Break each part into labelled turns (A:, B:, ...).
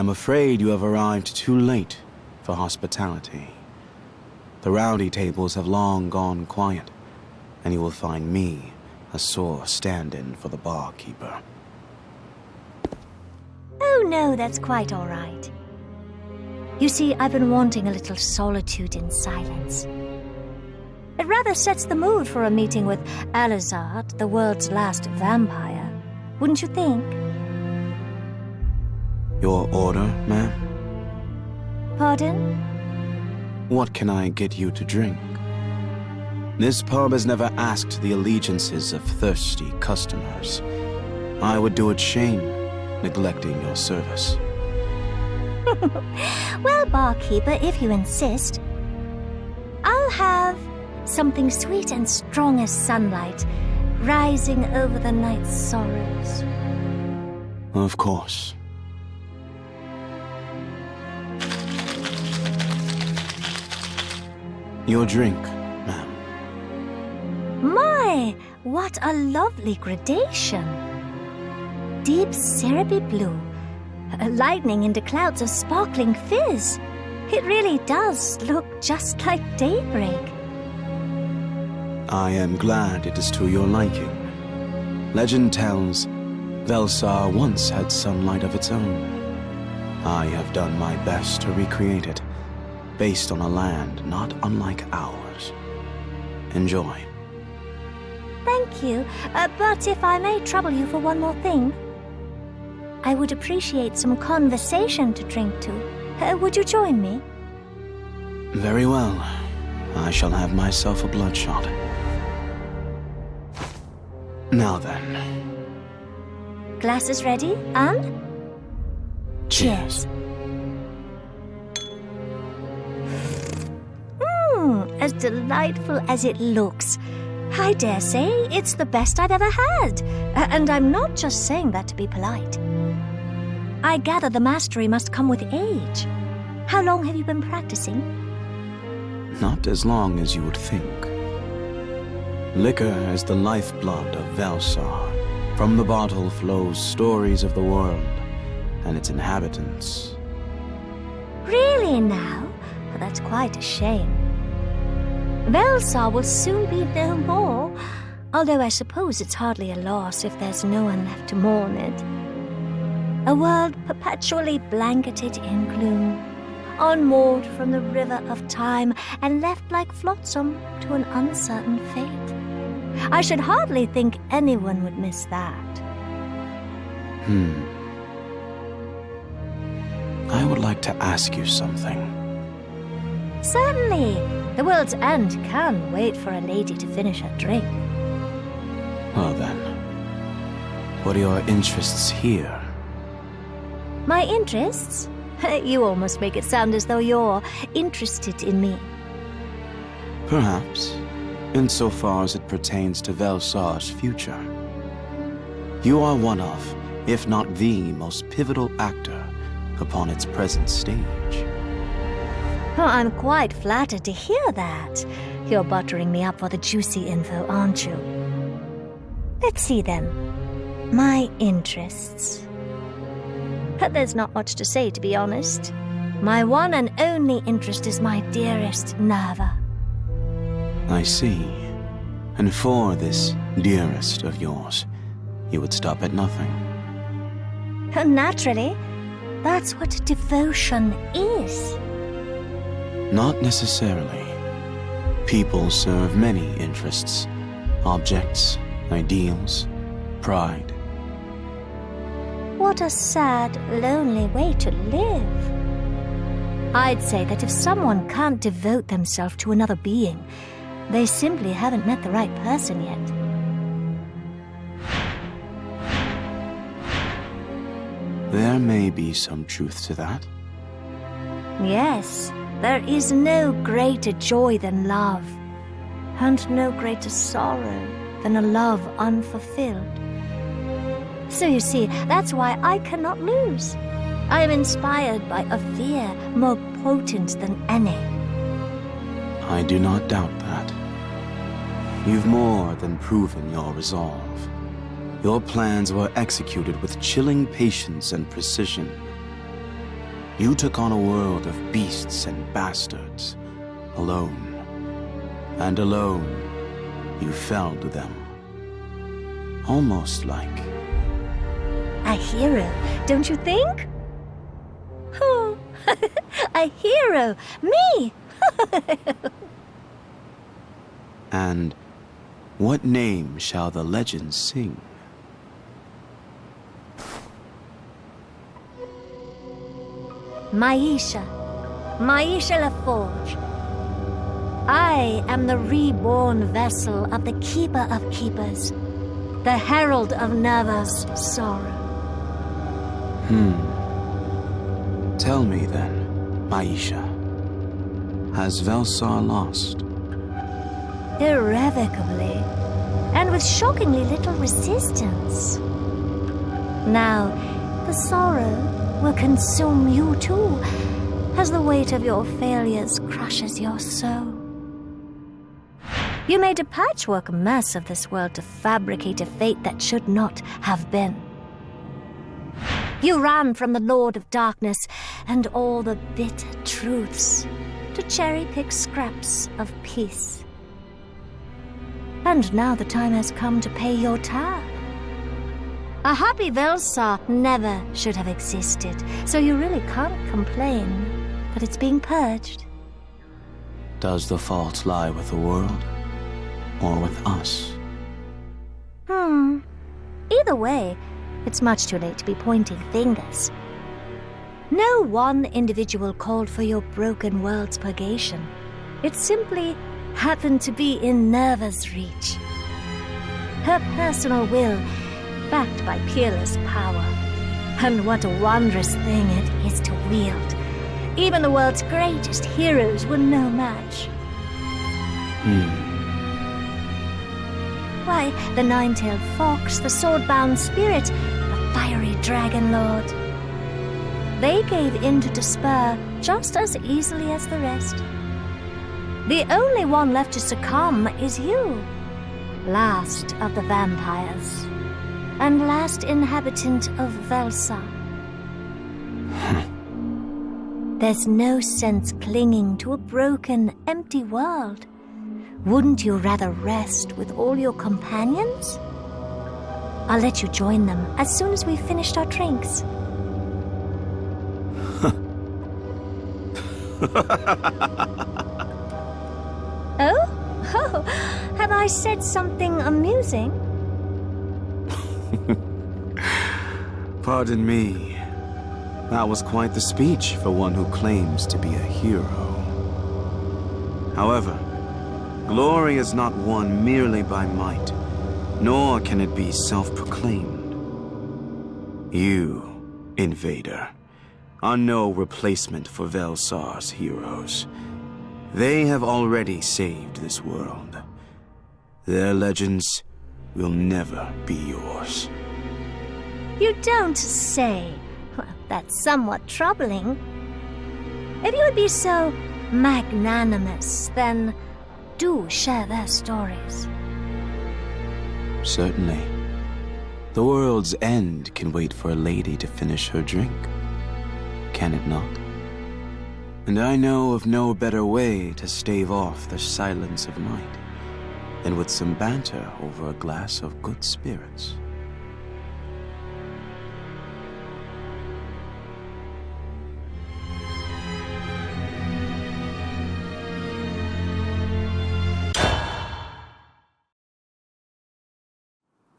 A: I'm afraid you have arrived too late for hospitality. The rowdy tables have long gone quiet, and you will find me a sore stand-in for the barkeeper.
B: Oh no, that's quite all right. You see, I've been wanting a little solitude and silence. It rather sets the mood for a meeting with Vellsar, the world's last vampire. Wouldn't you think?
A: Your order, ma'am?
B: Pardon?
A: What can I get you to drink? This pub has never asked the allegiances of thirsty customers. I would do it shame neglecting your service.
B: Well, barkeeper, if you insist, I'll have something sweet and strong as sunlight, rising over the night's sorrows.
A: Of course. Your drink, ma'am.
B: My, what a lovely gradation. Deep syrupy blue, lightning into clouds of sparkling fizz. It really does look just like daybreak.
A: I am glad it is to your liking. Legend tells Vellsar once had sunlight of its own. I have done my best to recreate it, based on a land not unlike ours. Enjoy.
B: Thank you, but if I may trouble you for one more thing, I would appreciate some conversation to drink to. Would you join me?
A: Very well. I shall have myself a bloodshot. Now then.
B: Glasses ready, and? Cheers. As delightful as it looks. I dare say it's the best I've ever had. And I'm not just saying that to be polite. I gather the mastery must come with age. How long have you been practicing?
A: Not as long as you would think. Liquor is the lifeblood of Vellsar. From the bottle flows stories of the world and its inhabitants.
B: Really now? Well, that's quite a shame. Vellsar will soon be no more, although I suppose it's hardly a loss if there's no one left to mourn it. A world perpetually blanketed in gloom, unmoored from the river of time and left like flotsam to an uncertain fate. I should hardly think anyone would miss that.
A: I would like to ask you something.
B: Certainly. The world's end can wait for a lady to finish her drink.
A: Well then, what are your interests here?
B: My interests? You almost make it sound as though you're interested in me.
A: Perhaps, insofar as it pertains to Vellsar's future. You are one of, if not the most pivotal actor upon its present stage.
B: Oh, I'm quite flattered to hear that. You're buttering me up for the juicy info, aren't you? Let's see then. My interests. There's not much to say, to be honest. My one and only interest is my dearest Nerva.
A: I see. And for this dearest of yours, you would stop at nothing.
B: Naturally. That's what devotion is.
A: Not necessarily. People serve many interests. Objects, ideals, pride.
B: What a sad, lonely way to live. I'd say that if someone can't devote themselves to another being, they simply haven't met the right person yet.
A: There may be some truth to that.
B: Yes, there is no greater joy than love, and no greater sorrow than a love unfulfilled. So you see, that's why I cannot lose. I am inspired by a fear more potent than any.
A: I do not doubt that. You've more than proven your resolve. Your plans were executed with chilling patience and precision. You took on a world of beasts and bastards, alone. And alone, you felled them. Almost like...
B: a hero, don't you think? Oh, a hero! Me!
A: And what name shall the legends sing?
B: Maisha LaForge. I am the reborn vessel of the Keeper of Keepers, the herald of Nerva's sorrow.
A: Tell me then, Maisha, has Vellsar lost?
B: Irrevocably, and with shockingly little resistance. Now, the sorrow will consume you too, as the weight of your failures crushes your soul. You made a patchwork mess of this world to fabricate a fate that should not have been. You ran from the Lord of Darkness and all the bitter truths to cherry-pick scraps of peace. And now the time has come to pay your tab. A happy Vellsar never should have existed, so you really can't complain that it's being purged.
A: Does the fault lie with the world, or with us?
B: Either way, it's much too late to be pointing fingers. No one individual called for your broken world's purgation. It simply happened to be in Nerva's reach. Her personal will, backed by peerless power. And what a wondrous thing it is to wield. Even the world's greatest heroes were no match. Why, the nine-tailed fox, the sword-bound spirit, the fiery dragon lord. They gave in to despair just as easily as the rest. The only one left to succumb is you, last of the vampires, and last inhabitant of Vellsar. There's no sense clinging to a broken, empty world. Wouldn't you rather rest with all your companions? I'll let you join them as soon as we've finished our drinks. Oh, have I said something amusing?
A: Pardon me. That was quite the speech for one who claims to be a hero. However, glory is not won merely by might, nor can it be self-proclaimed. You, invader, are no replacement for Vellsar's heroes. They have already saved this world. Their legends will never be yours.
B: You don't say. Well, that's somewhat troubling. If you would be so magnanimous, then do share their stories.
A: Certainly. The world's end can wait for a lady to finish her drink. Can it not? And I know of no better way to stave off the silence of night than with some banter over a glass of good spirits.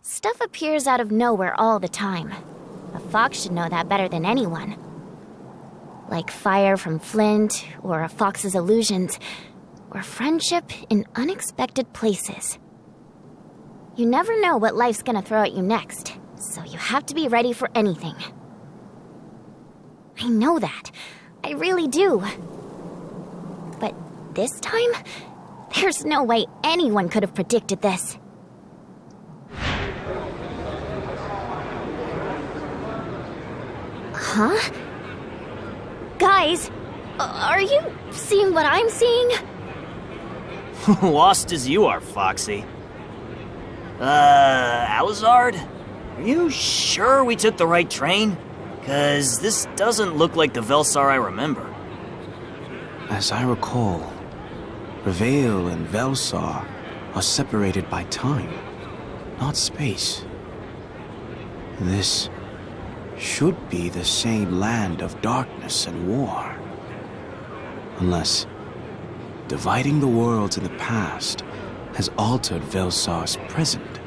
C: Stuff appears out of nowhere all the time. A fox should know that better than anyone. Like fire from flint, or a fox's illusions, or friendship in unexpected places. You never know what life's gonna throw at you next, so you have to be ready for anything. I know that. I really do. But this time, there's no way anyone could have predicted this. Huh? Guys, are you seeing what I'm seeing?
D: Lost as you are, Foxy. Alizard? Are you sure we took the right train? 'Cause this doesn't look like the Vellsar I remember.
A: As I recall, Reveil and Vellsar are separated by time, not space. This should be the same land of darkness and war. Unless dividing the worlds in the past has altered Vellsar's present.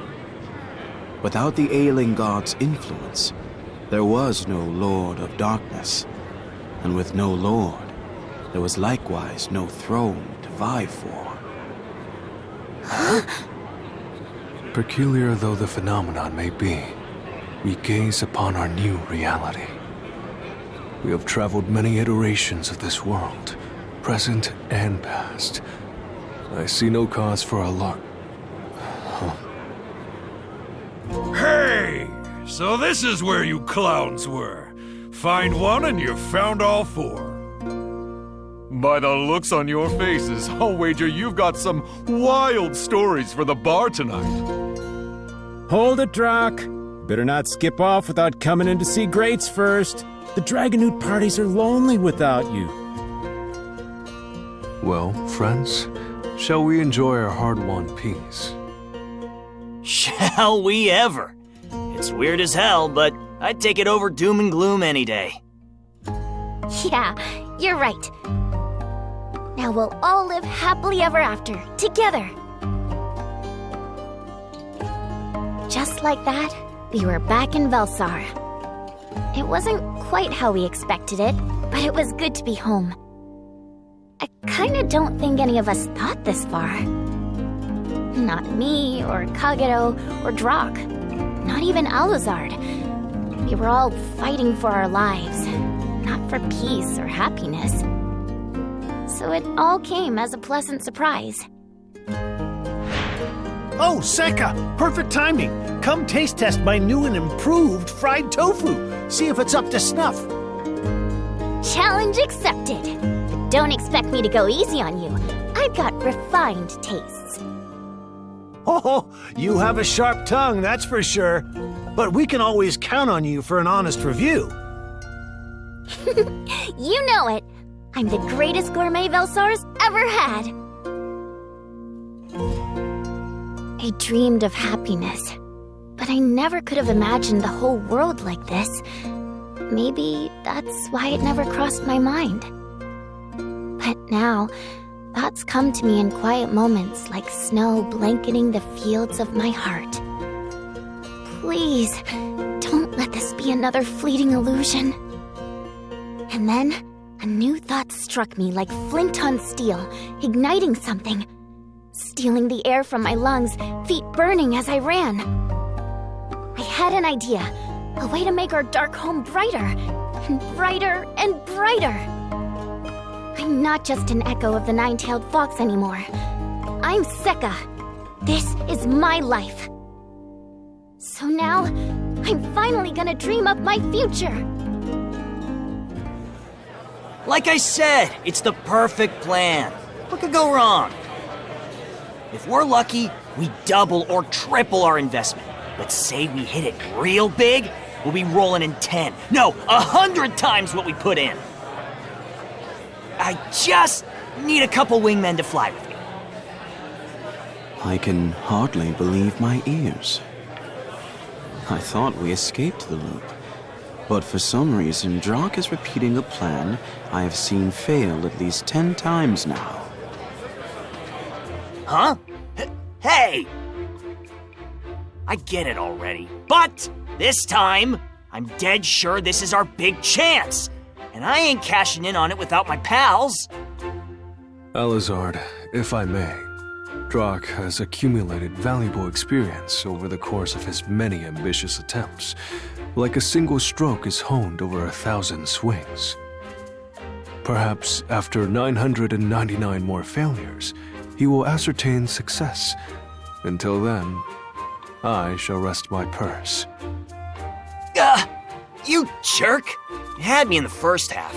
A: Without the ailing god's influence, there was no Lord of Darkness, and with no Lord, there was likewise no throne to vie for.
E: Peculiar though the phenomenon may be, we gaze upon our new reality. We have traveled many iterations of this world, present and past. I see no cause for alarm.
F: Hey! So this is where you clowns were. Find one and you've found all four.
G: By the looks on your faces, I'll wager you've got some wild stories for the bar tonight.
H: Hold it, Drock. Better not skip off without coming in to see Greats first. The Dragonoot parties are lonely without you.
E: Well, friends, shall we enjoy our hard-won peace?
D: Shall we ever? It's weird as hell, but I'd take it over doom and gloom any day.
C: Yeah, you're right. Now we'll all live happily ever after, together. Just like that, we were back in Vellsar. It wasn't quite how we expected it, but it was good to be home. I kinda don't think any of us thought this far. Not me, or Kagero, or Drock. Not even Alazard. We were all fighting for our lives, not for peace or happiness. So it all came as a pleasant surprise.
I: Oh, Sekka! Perfect timing! Come taste test my new and improved fried tofu. See if it's up to snuff.
C: Challenge accepted. But don't expect me to go easy on you. I've got refined tastes.
I: Oh, you have a sharp tongue, that's for sure. But we can always count on you for an honest review.
C: You know it. I'm the greatest gourmet Vellsar's ever had. I dreamed of happiness, but I never could have imagined the whole world like this. Maybe that's why it never crossed my mind. But now, thoughts come to me in quiet moments like snow blanketing the fields of my heart. Please, don't let this be another fleeting illusion. And then, a new thought struck me like flint on steel, igniting something. Stealing the air from my lungs, feet burning as I ran. I had an idea, a way to make our dark home brighter, and brighter and brighter. I'm not just an echo of the nine-tailed fox anymore. I'm Sekka. This is my life. So now, I'm finally gonna dream up my future.
D: Like I said, it's the perfect plan. What could go wrong? If we're lucky, we double or triple our investment. But say we hit it real big, we'll be rolling in 10, no, 100 times what we put in. I just need a couple wingmen to fly with me.
A: I can hardly believe my ears. I thought we escaped the loop. But for some reason, Drock is repeating a plan I have seen fail at least 10 times now.
D: Huh? Hey! I get it already, but this time, I'm dead sure this is our big chance. And I ain't cashing in on it without my pals.
E: Alazard, if I may, Drock has accumulated valuable experience over the course of his many ambitious attempts. Like a single stroke is honed over 1,000 swings. Perhaps after 999 more failures, he will ascertain success. Until then, I shall rest my purse.
D: You jerk! You had me in the first half.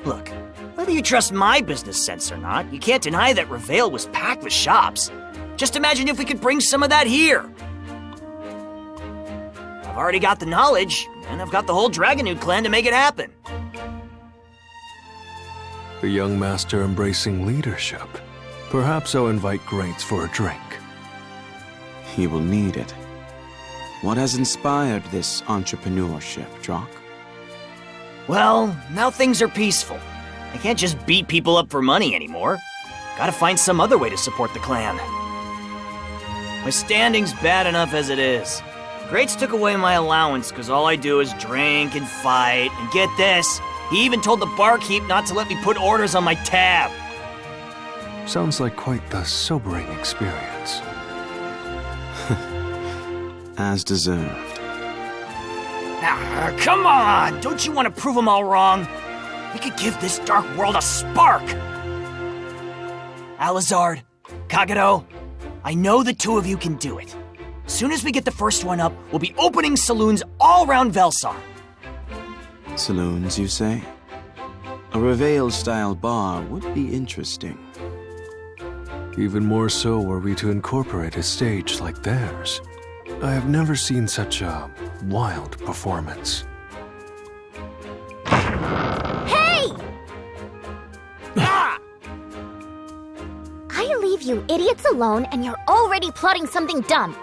D: Look, whether you trust my business sense or not, you can't deny that Reveil was packed with shops. Just imagine if we could bring some of that here. I've already got the knowledge. and I've got the whole Dragonood clan to make it happen.
E: The young master embracing leadership. Perhaps I'll invite Greats for a drink.
A: He will need it. What has inspired this entrepreneurship, Drock?
D: Well, now things are peaceful. I can't just beat people up for money anymore. Gotta find some other way to support the clan. My standing's bad enough as it is. Greats took away my allowance because all I do is drink and fight, and get this, he even told the barkeep not to let me put orders on my tab.
E: Sounds like quite the sobering experience.
A: As deserved.
D: Come on! Don't you want to prove them all wrong? We could give this dark world a spark! Alizard, Kagero, I know the two of you can do it. As soon as we get the first one up, we'll be opening saloons all around Vellsar.
A: Saloons, you say? A Reveille-style bar would be interesting.
E: Even more so were we to incorporate a stage like theirs. I have never seen such a wild performance.
C: Hey! I leave you idiots alone and you're already plotting something dumb.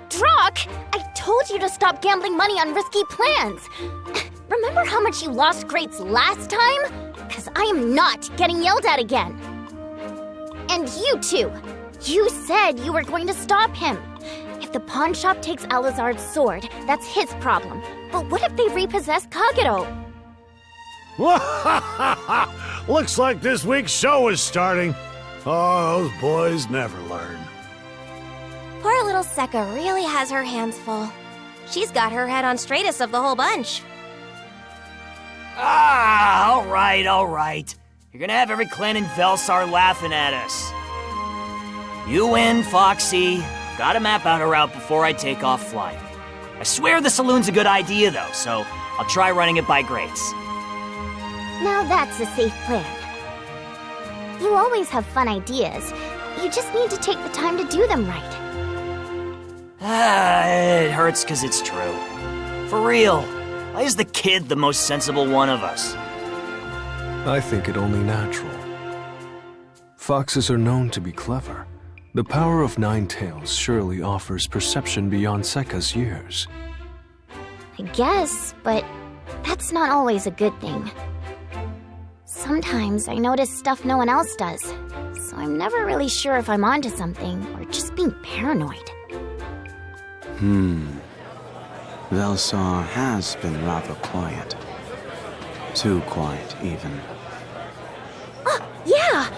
C: Drock, I told you to stop gambling money on risky plans. Remember how much you lost Greats last time? Because I am not getting yelled at again. And you too. You said you were going to stop him. If the pawn shop takes Alizard's sword, that's his problem. But what if they repossess Kagero?
I: Looks like this week's show is starting. Oh, those boys never learn.
J: Poor little Sekka really has her hands full. She's got her head on straightest of the whole bunch.
D: All right. You're gonna have every clan in Vellsar laughing at us. You win, Foxy. Gotta map out a route before I take off flying. I swear the saloon's a good idea, though, so I'll try running it by Greats.
C: Now that's a safe plan. You always have fun ideas. You just need to take the time to do them right.
D: It hurts because it's true. For real, why is the kid the most sensible one of us?
E: I think it only natural. Foxes are known to be clever. The power of Nine Tails surely offers perception beyond Sekka's years.
C: I guess, but that's not always a good thing. Sometimes I notice stuff no one else does, so I'm never really sure if I'm onto something or just being paranoid.
A: Vellsar has been rather quiet. Too quiet, even.
C: Yeah!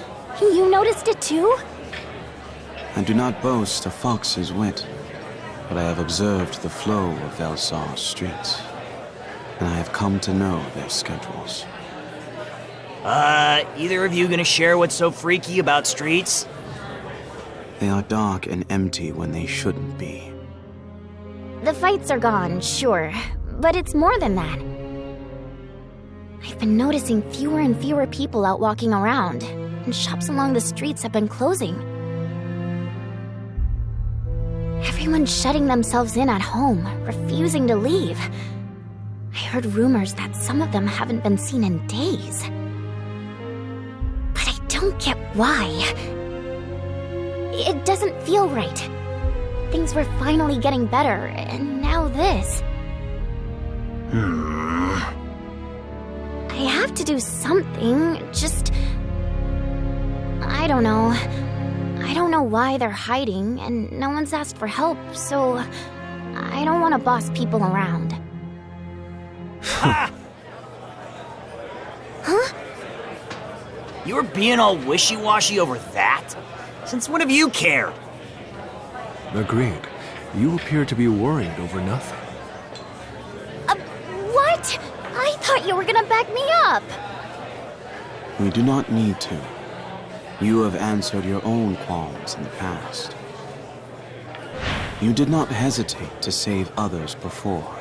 C: You noticed it too?
A: I do not boast a fox's wit, but I have observed the flow of Vellsar's streets, and I have come to know their schedules.
D: Either of you gonna share what's so freaky about streets?
A: They are dark and empty when they shouldn't be.
C: The fights are gone, sure, but it's more than that. I've been noticing fewer and fewer people out walking around, and shops along the streets have been closing. Everyone's shutting themselves in at home, refusing to leave. I heard rumors that some of them haven't been seen in days. But I don't get why. It doesn't feel right. Things were finally getting better, and now this. I have to do something, just... I don't know. I don't know why they're hiding, and no one's asked for help, so... I don't want to boss people around.
D: Ha!
C: Huh?
D: You were being all wishy-washy over that? Since when have you cared?
E: Agreed. You appear to be worried over nothing.
C: What? I thought you were gonna back me up.
A: We do not need to. You have answered your own qualms in the past. You did not hesitate to save others before,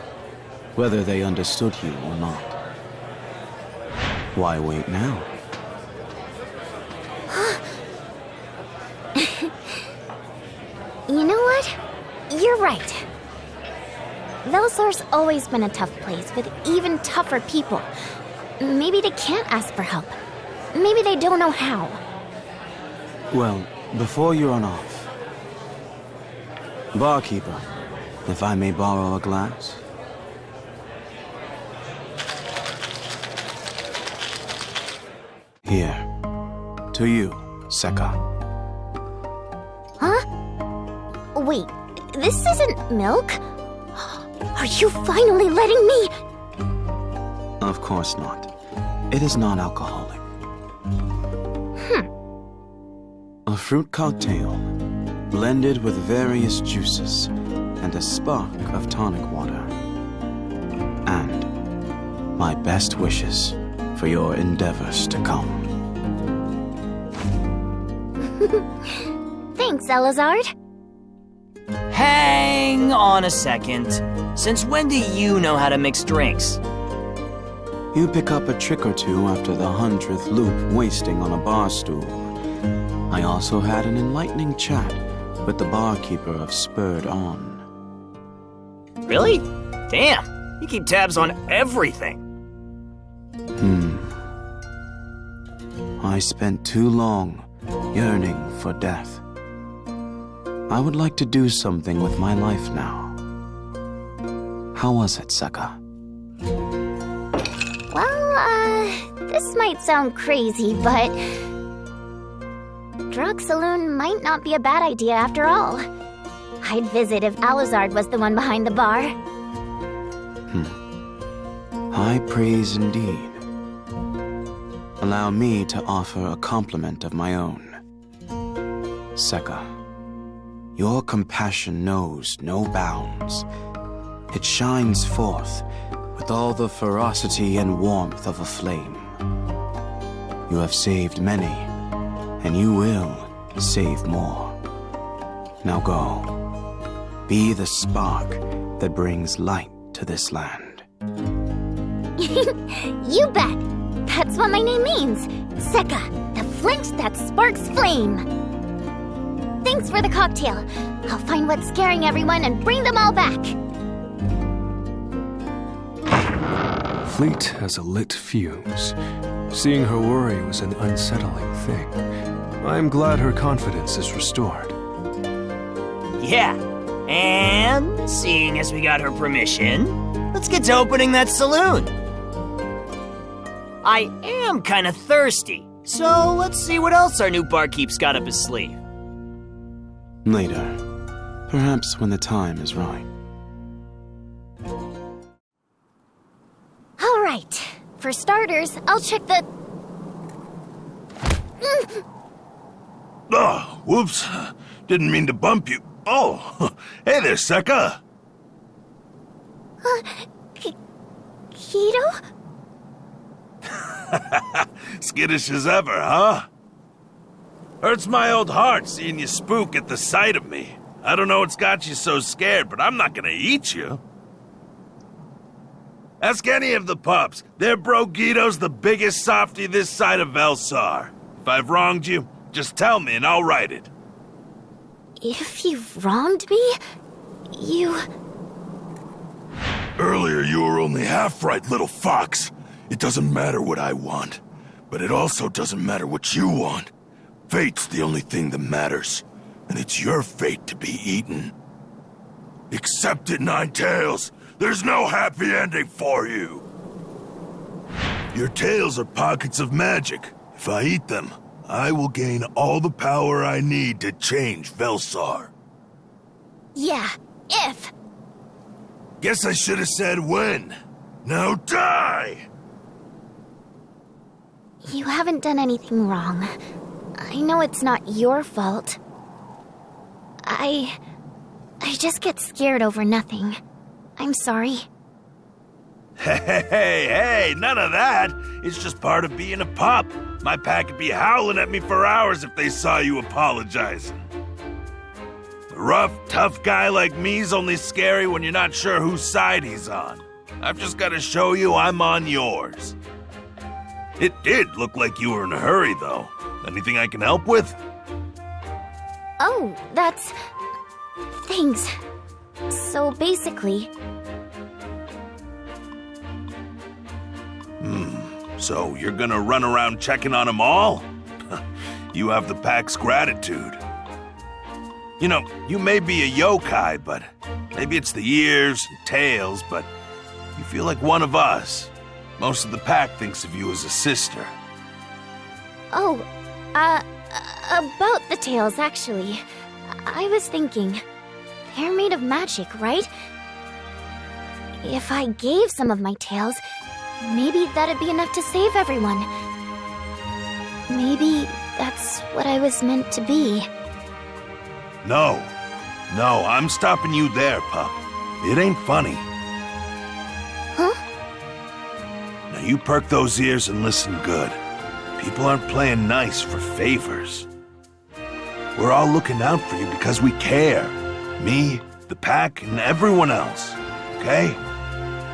A: whether they understood you or not. Why wait now?
C: You know what? You're right. Vellsar's always been a tough place with even tougher people. Maybe they can't ask for help. Maybe they don't know how.
A: Well, before you run off, barkeeper, if I may borrow a glass? Here. To you, Sekka.
C: Huh? Wait, this isn't milk? Are you finally letting me?
A: Of course not. It is non-alcoholic. A fruit cocktail, blended with various juices and a spark of tonic water. And my best wishes for your endeavors to come.
C: Thanks, Elizard.
D: Hang on a second. Since when do you know how to mix drinks?
A: You pick up a trick or two after the 100th loop wasting on a bar stool. I also had an enlightening chat with the barkeeper of Spurred On.
D: Really? Damn, you keep tabs on everything.
A: I spent too long yearning for death. I would like to do something with my life now. How was it, Sekka?
C: Well, this might sound crazy, but drug saloon might not be a bad idea after all. I'd visit if Elizard was the one behind the bar.
A: High praise indeed. Allow me to offer a compliment of my own. Sekka, your compassion knows no bounds. It shines forth with all the ferocity and warmth of a flame. You have saved many, and you will save more. Now go. Be the spark that brings light to this land.
C: You bet! That's what my name means. Sekka, the flint that sparks flame. Thanks for the cocktail. I'll find what's scaring everyone and bring them all back.
E: Fleet has a lit fuse. Seeing her worry was an unsettling thing. I am glad her confidence is restored.
D: Yeah, and seeing as we got her permission, let's get to opening that saloon. I am kind of thirsty, so let's see what else our new barkeep's got up his sleeve.
A: Later. Perhaps when the time is right.
C: All right. For starters, I'll check the...
F: Oh, whoops. Didn't mean to bump you. Oh, hey there, Sekka.
C: Keto?
F: Skittish as ever, huh? Hurts my old heart seeing you spook at the sight of me. I don't know what's got you so scared, but I'm not gonna eat you. Ask any of the pups. Their bro Guido's the biggest softy this side of Vellsar. If I've wronged you, just tell me and I'll right it.
C: If you've wronged me, you...
F: Earlier you were only half right, little fox. It doesn't matter what I want, but it also doesn't matter what you want. Fate's the only thing that matters, and it's your fate to be eaten. Accept it, Ninetails. There's no happy ending for you. Your tails are pockets of magic. If I eat them, I will gain all the power I need to change Vellsar.
C: Yeah, if...
F: Guess I should have said when. Now die!
C: You haven't done anything wrong. I know it's not your fault. I just get scared over nothing. I'm sorry.
F: Hey, none of that. It's just part of being a pup. My pack would be howling at me for hours if they saw you apologizing. A rough, tough guy like me's only scary when you're not sure whose side he's on. I've just got to show you I'm on yours. It did look like you were in a hurry, though. Anything I can help with?
C: Oh, that's... Thanks. So basically,
F: So you're gonna run around checking on them all? You have the pack's gratitude. You know, you may be a yokai, but maybe it's the ears and tails, but you feel like one of us. Most of the pack thinks of you as a sister.
C: Oh, about the tails, actually. I was thinking, they're made of magic, right? If I gave some of my tails, maybe that'd be enough to save everyone. Maybe that's what I was meant to be.
F: No, I'm stopping you there, pup. It ain't funny.
C: Huh?
F: Now you perk those ears and listen good. People aren't playing nice for favors. We're all looking out for you because we care. Me, the pack, and everyone else. Okay?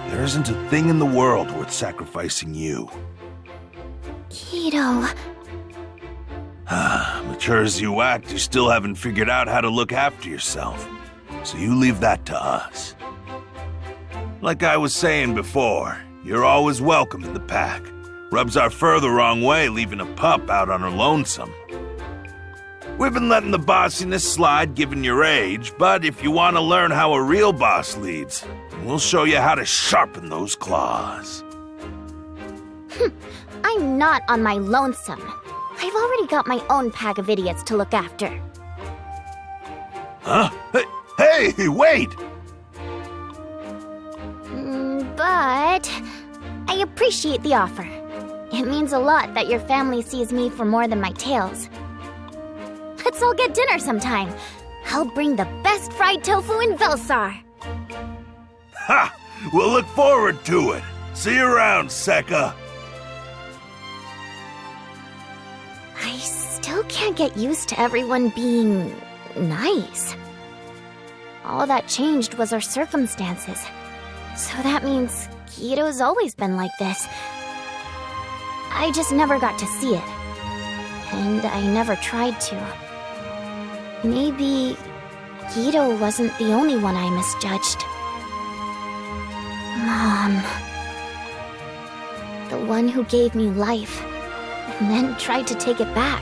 F: There isn't a thing in the world worth sacrificing you.
C: Keto.
F: Mature as you act, you still haven't figured out how to look after yourself. So you leave that to us. Like I was saying before, you're always welcome in the pack. Rubs our fur the wrong way, leaving a pup out on her lonesome. We've been letting the bossiness slide given your age, but if you want to learn how a real boss leads, we'll show you how to sharpen those claws.
C: I'm not on my lonesome. I've already got my own pack of idiots to look after.
F: Huh? Hey, wait!
C: But I appreciate the offer. It means a lot that your family sees me for more than my tails. Let's all get dinner sometime. I'll bring the best fried tofu in Vellsar.
F: Ha! We'll look forward to it. See you around, Sekka.
C: I still can't get used to everyone being nice. All that changed was our circumstances. So that means Kito's always been like this. I just never got to see it. And I never tried to. Maybe Kito wasn't the only one I misjudged. Mom. The one who gave me life, and then tried to take it back.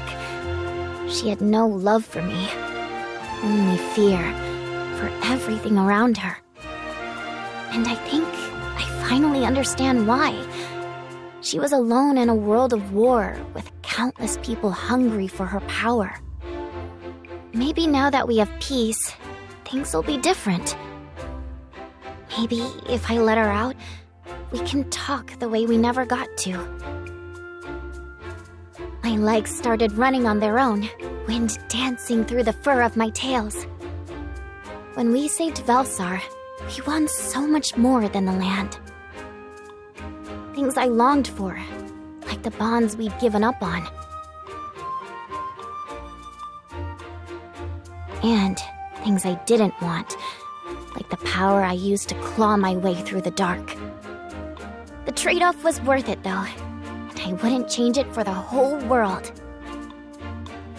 C: She had no love for me, only fear for everything around her. And I think I finally understand why. She was alone in a world of war, with countless people hungry for her power. Maybe now that we have peace, things will be different. Maybe if I let her out, we can talk the way we never got to. My legs started running on their own, wind dancing through the fur of my tails. When we saved Vellsar, we won so much more than the land. Things I longed for, like the bonds we'd given up on. And things I didn't want, like the power I used to claw my way through the dark. The trade-off was worth it, though, and I wouldn't change it for the whole world.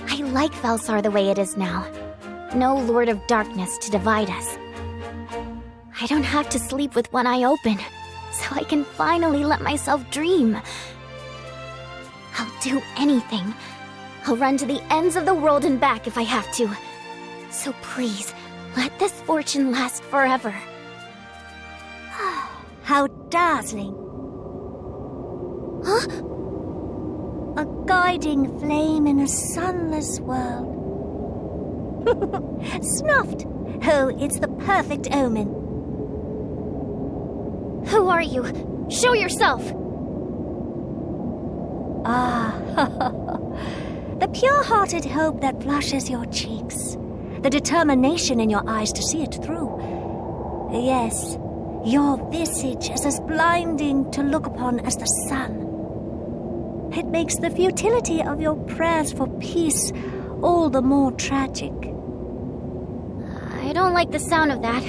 C: I like Vellsar the way it is now. No Lord of Darkness to divide us. I don't have to sleep with one eye open, so I can finally let myself dream. I'll do anything. I'll run to the ends of the world and back if I have to. So please, let this fortune last forever.
B: How dazzling.
C: Huh?
B: A guiding flame in a sunless world. Snuffed! Oh, it's the perfect omen.
C: Who are you? Show yourself!
B: Ah, the pure-hearted hope that flushes your cheeks. The determination in your eyes to see it through. Yes, your visage is as blinding to look upon as the sun. It makes the futility of your prayers for peace all the more tragic.
C: I don't like the sound of that.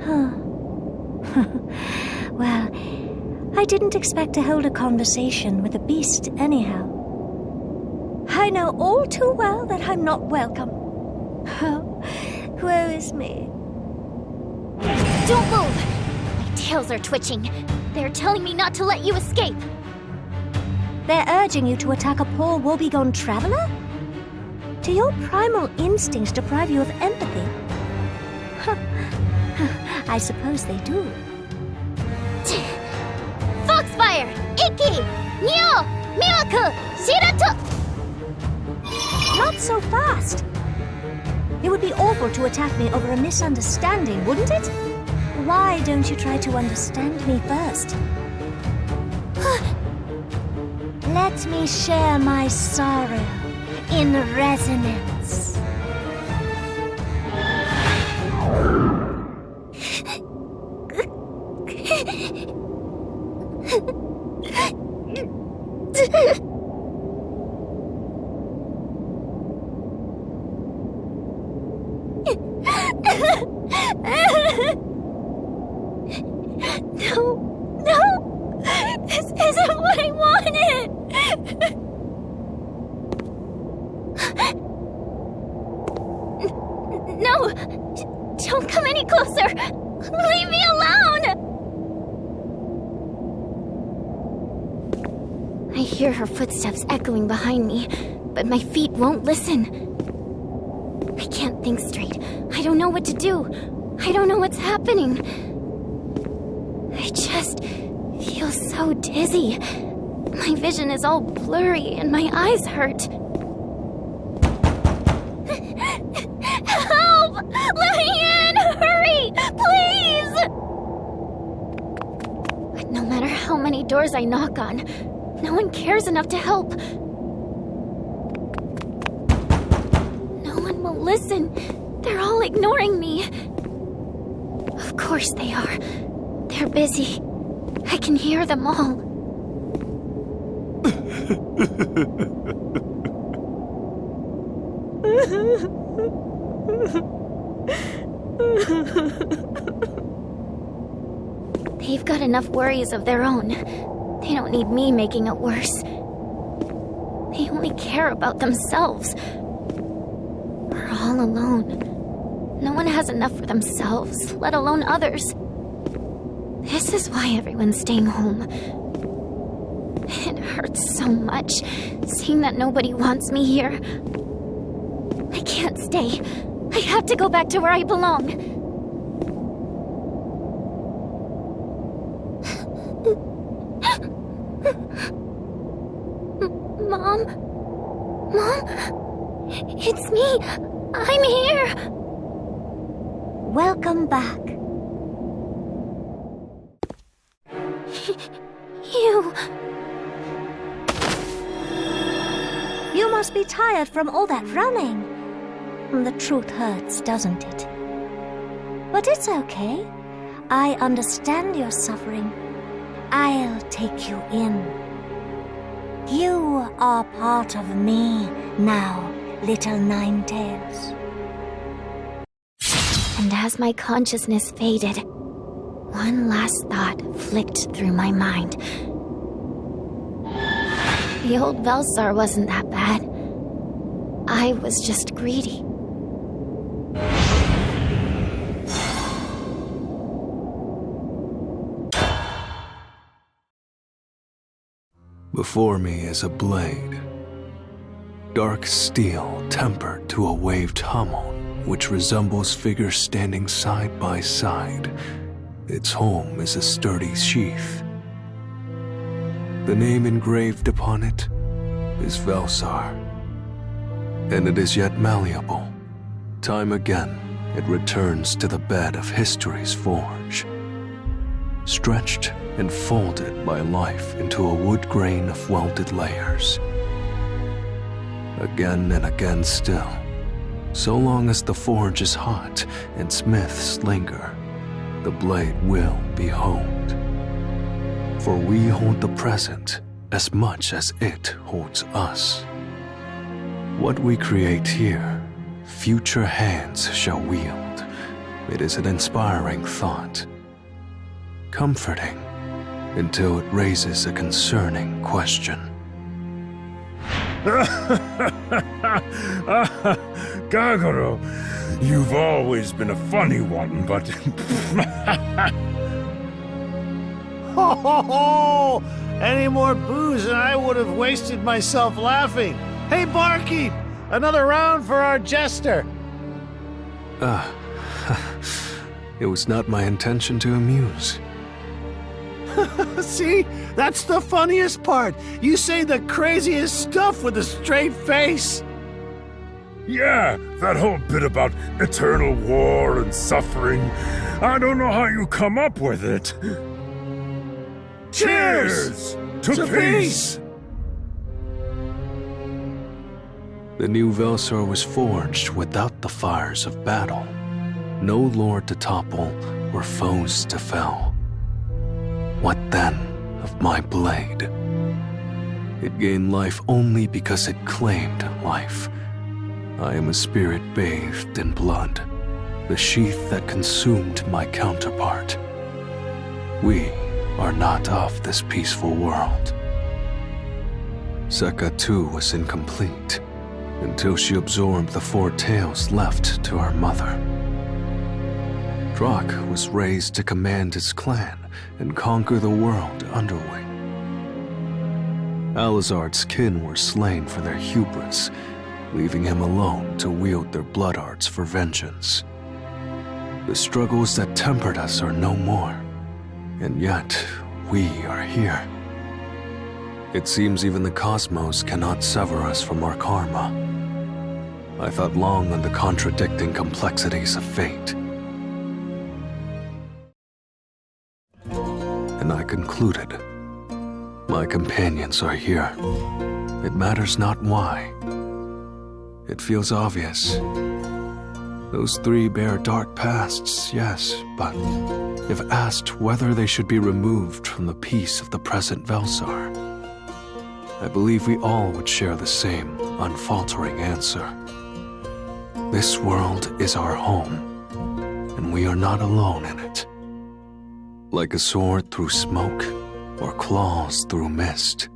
B: Huh. Well, I didn't expect to hold a conversation with a beast anyhow. I know all too well that I'm not welcome. Oh, woe is me.
C: Don't move! My tails are twitching. They're telling me not to let you escape.
B: They're urging you to attack a poor woebegone traveler? Do your primal instincts deprive you of empathy? I suppose they do.
C: Foxfire! Iki! Nio! Miyaku! Shirato!
B: Not so fast! It would be awful to attack me over a misunderstanding, wouldn't it? Why don't you try to understand me first? Let me share my sorrow in resonance.
C: No! This isn't what I wanted! No! Don't come any closer! Leave me alone! I hear her footsteps echoing behind me, but my feet won't listen. I can't think straight. I don't know what to do. I don't know what's happening. I just feel so dizzy. My vision is all blurry and my eyes hurt. Help! Let me in! Hurry! Please! But no matter how many doors I knock on, no one cares enough to help. No one will listen. They're all ignoring me. Of course they are. They're busy. I can hear them all. They've got enough worries of their own. They don't need me making it worse. They only care about themselves. We're all alone. No one has enough for themselves, let alone others. This is why everyone's staying home. It hurts so much, seeing that nobody wants me here. I can't stay. I have to go back to where I belong. Mom? Mom? It's me. I'm here.
B: Welcome back.
C: You...
B: You must be tired from all that running. The truth hurts, doesn't it? But it's okay. I understand your suffering. I'll take you in. You are part of me now, little Ninetails.
C: And as my consciousness faded, one last thought flicked through my mind. The old Vellsar wasn't that bad. I was just greedy.
E: Before me is a blade. Dark steel tempered to a waved hamon, which resembles figures standing side by side. Its home is a sturdy sheath. The name engraved upon it is Vellsar, and it is yet malleable. Time again, it returns to the bed of history's forge, stretched and folded by life into a wood grain of welded layers. Again and again still, so long as the forge is hot and smiths linger, the blade will be honed. For we hold the present as much as it holds us. What we create here, future hands shall wield. It is an inspiring thought, comforting until it raises a concerning question.
K: Kagero, you've always been a funny one, but...
I: ho! Any more booze and I would have wasted myself laughing. Hey, barkeep! Another round for our jester.
E: It was not my intention to amuse.
I: See? That's the funniest part. You say the craziest stuff with a straight face.
K: Yeah, that whole bit about eternal war and suffering. I don't know how you come up with it. Cheers! To peace!
E: The new Vellsar was forged without the fires of battle. No lord to topple or foes to fell. What then of my blade? It gained life only because it claimed life. I am a spirit bathed in blood, the sheath that consumed my counterpart. We are not of this peaceful world. Sekka too was incomplete, until she absorbed the 4 tails left to her mother. Drak was raised to command his clan and conquer the world underwing. Alizard's kin were slain for their hubris, leaving him alone to wield their blood arts for vengeance. The struggles that tempered us are no more, and yet we are here. It seems even the cosmos cannot sever us from our karma. I thought long on the contradicting complexities of fate. And I concluded, my companions are here. It matters not why. It feels obvious. Those 3 bear dark pasts, yes, but if asked whether they should be removed from the peace of the present Vellsar, I believe we all would share the same unfaltering answer. This world is our home, and we are not alone in it. Like a sword through smoke, or claws through mist,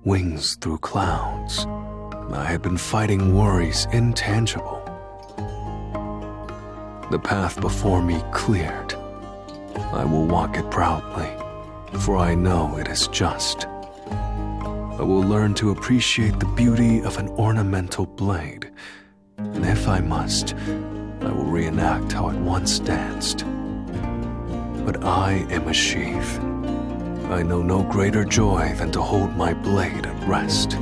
E: wings through clouds, I had been fighting worries intangible. The path before me cleared. I will walk it proudly, for I know it is just. I will learn to appreciate the beauty of an ornamental blade, and if I must, I will reenact how it once danced. But I am a sheath. I know no greater joy than to hold my blade at rest.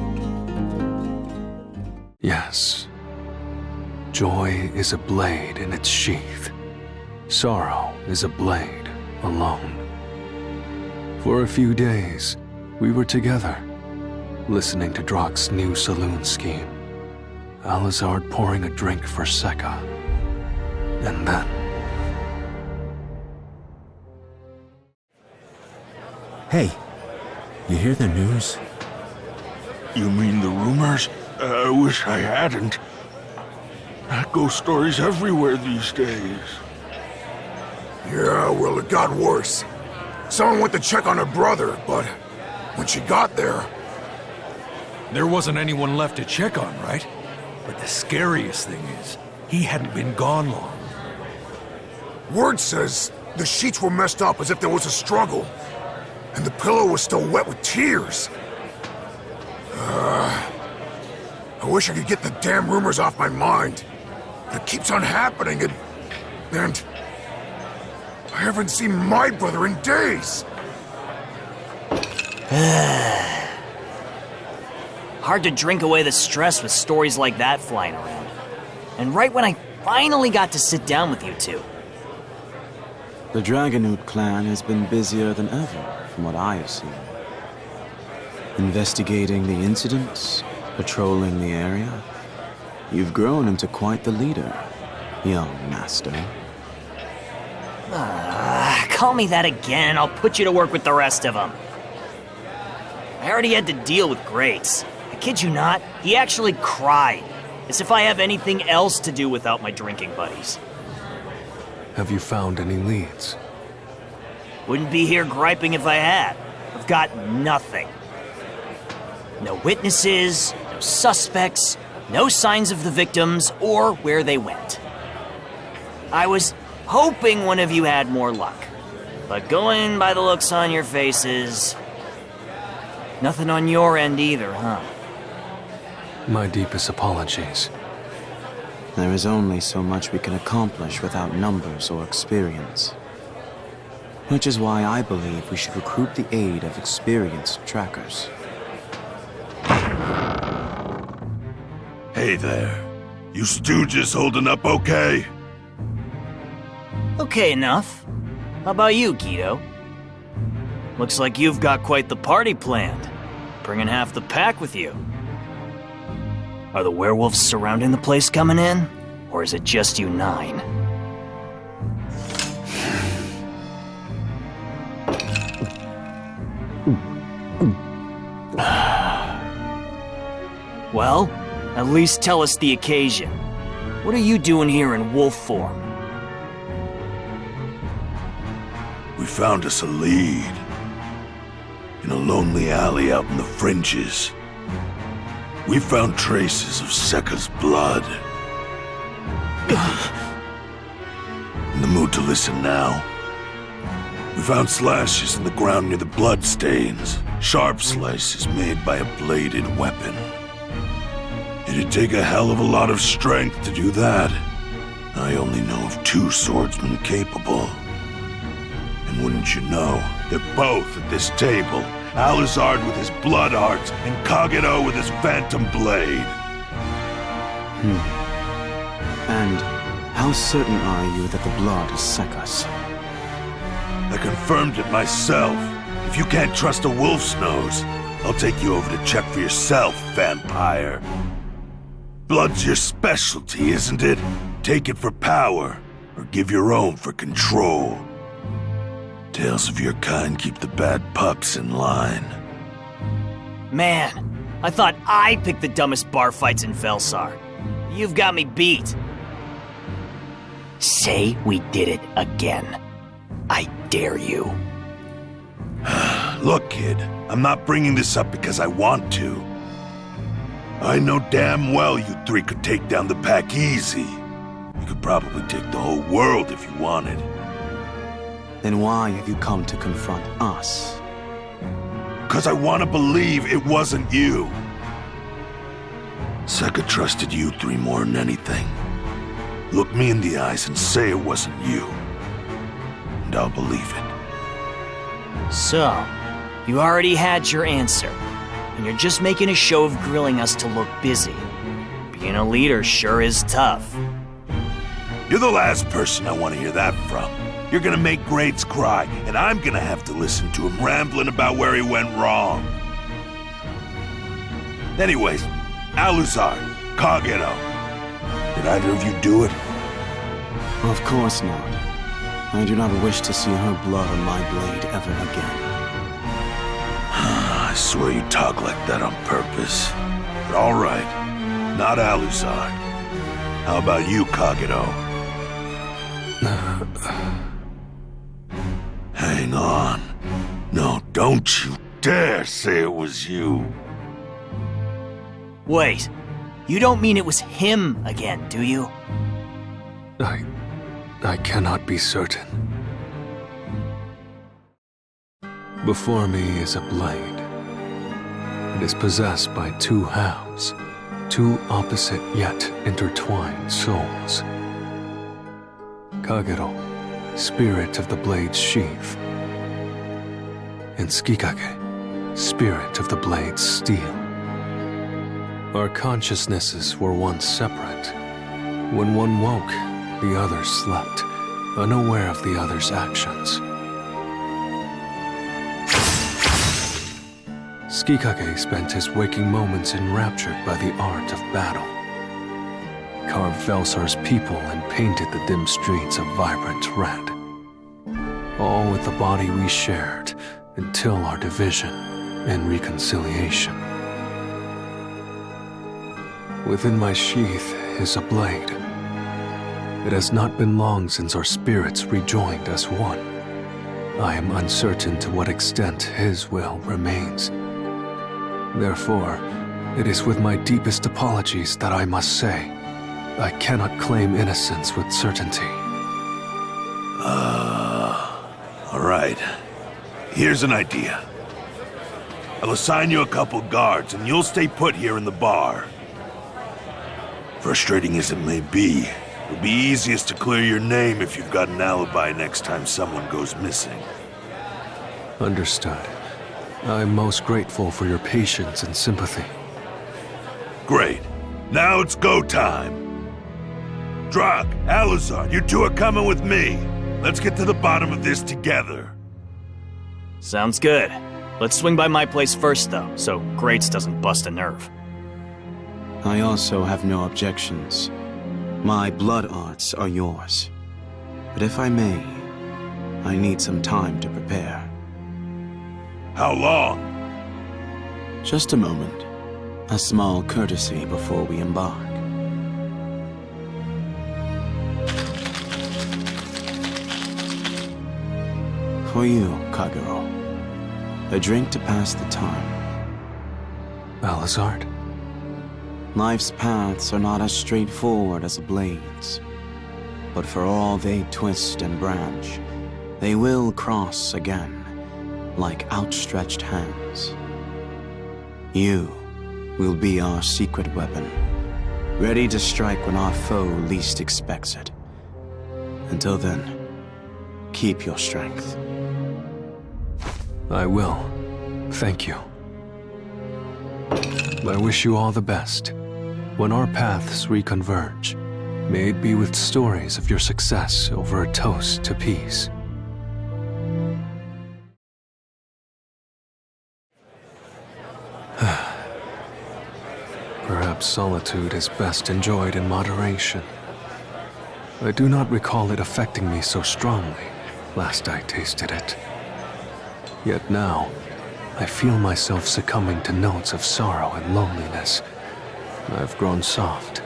E: Yes, joy is a blade in its sheath. Sorrow is a blade alone. For a few days, we were together, listening to Drak's new saloon scheme. Alizard pouring a drink for Sekka. And then...
H: Hey, you hear the news?
F: You mean the rumors? I wish I hadn't. Ghost stories everywhere these days.
L: Yeah, well, it got worse. Someone went to check on her brother, but when she got there...
G: There wasn't anyone left to check on, right? But the scariest thing is, he hadn't been gone long.
L: Word says the sheets were messed up as if there was a struggle, and the pillow was still wet with tears. I wish I could get the damn rumors off my mind. But it keeps on happening, and I haven't seen my brother in days.
D: Hard to drink away the stress with stories like that flying around. And right when I finally got to sit down with you two.
A: The Dragonoot clan has been busier than ever, from what I have seen. Investigating the incidents, patrolling the area. You've grown into quite the leader, young master.
D: Call me that again, I'll put you to work with the rest of them. I already had to deal with Grates. I kid you not, he actually cried, as if I have anything else to do without my drinking buddies.
E: Have you found any leads?
D: Wouldn't be here griping if I had. I've got nothing. No witnesses, no suspects, no signs of the victims or where they went. I was hoping one of you had more luck. But going by the looks on your faces, nothing on your end either, huh?
E: My deepest apologies.
A: There is only so much we can accomplish without numbers or experience. Which is why I believe we should recruit the aid of experienced trackers.
F: Hey there. You stooges holding up okay?
D: Okay enough. How about you, Guido? Looks like you've got quite the party planned. Bringing half the pack with you. Are the werewolves surrounding the place coming in? Or is it just you 9? Well, at least tell us the occasion. What are you doing here in wolf form?
F: We found us a lead. In a lonely alley out in the fringes. We found traces of Sekka's blood. In the mood to listen now? We found slashes in the ground near the bloodstains. Sharp slices made by a bladed weapon. It'd take a hell of a lot of strength to do that. I only know of 2 swordsmen capable. And wouldn't you know, they're both at this table. Alizard with his blood arts, and Kagero with his phantom blade.
A: And how certain are you that the blood is Sekka's?
F: I confirmed it myself. If you can't trust a wolf's nose, I'll take you over to check for yourself, vampire. Blood's your specialty, isn't it? Take it for power, or give your own for control. Tales of your kind keep the bad pups in line.
D: Man, I thought I picked the dumbest bar fights in Vellsar. You've got me beat. Say we did it again. I dare you.
F: Look, kid, I'm not bringing this up because I want to. I know damn well you 3 could take down the pack easy. You could probably take the whole world if you wanted.
A: Then why have you come to confront us?
F: 'Cause I want to believe it wasn't you. Sekka trusted you 3 more than anything. Look me in the eyes and say it wasn't you. And I'll believe it.
D: So, you already had your answer, and you're just making a show of grilling us to look busy. Being a leader sure is tough.
F: You're the last person I want to hear that from. You're gonna make Grades cry, and I'm gonna have to listen to him rambling about where he went wrong. Anyways, Alizard, Kagero. Did either of you do it?
A: Of course not. I do not wish to see her blood on my blade ever again.
F: I swear you talk like that on purpose. But all right, not Alizard. How about you, Kagero? Hang on. No, don't you dare say it was you.
D: Wait, you don't mean it was him again, do you?
E: I cannot be certain. Before me is a blade. It is possessed by 2 halves, 2 opposite yet intertwined souls. Kagero, spirit of the blade's sheath, and Tsukikage, spirit of the blade's steel. Our consciousnesses were once separate. When one woke, the other slept, unaware of the other's actions. Tsukikage spent his waking moments enraptured by the art of battle. Carved Vellsar's people and painted the dim streets a vibrant red. All with the body we shared until our division and reconciliation. Within my sheath is a blade. It has not been long since our spirits rejoined as one. I am uncertain to what extent his will remains. Therefore, it is with my deepest apologies that I must say, I cannot claim innocence with certainty.
F: All right. Here's an idea. I'll assign you a couple guards, and you'll stay put here in the bar. Frustrating as it may be, it'll be easiest to clear your name if you've got an alibi next time someone goes missing.
E: Understood. I'm most grateful for your patience and sympathy.
F: Great. Now it's go time. Drock, Alizard, you two are coming with me. Let's get to the bottom of this together.
D: Sounds good. Let's swing by my place first, though, so Grates doesn't bust a nerve.
A: I also have no objections. My blood arts are yours. But if I may, I need some time to prepare.
F: How long?
A: Just a moment. A small courtesy before we embark. For you, Kagero. A drink to pass the time.
E: Alizard?
A: Life's paths are not as straightforward as a blade's. But for all they twist and branch, they will cross again, like outstretched hands. You will be our secret weapon, ready to strike when our foe least expects it. Until then, keep your strength.
E: I will. Thank you. I wish you all the best. When our paths reconverge, may it be with stories of your success over a toast to peace. Perhaps solitude is best enjoyed in moderation. I do not recall it affecting me so strongly last I tasted it. Yet now, I feel myself succumbing to notes of sorrow and loneliness. I've grown soft.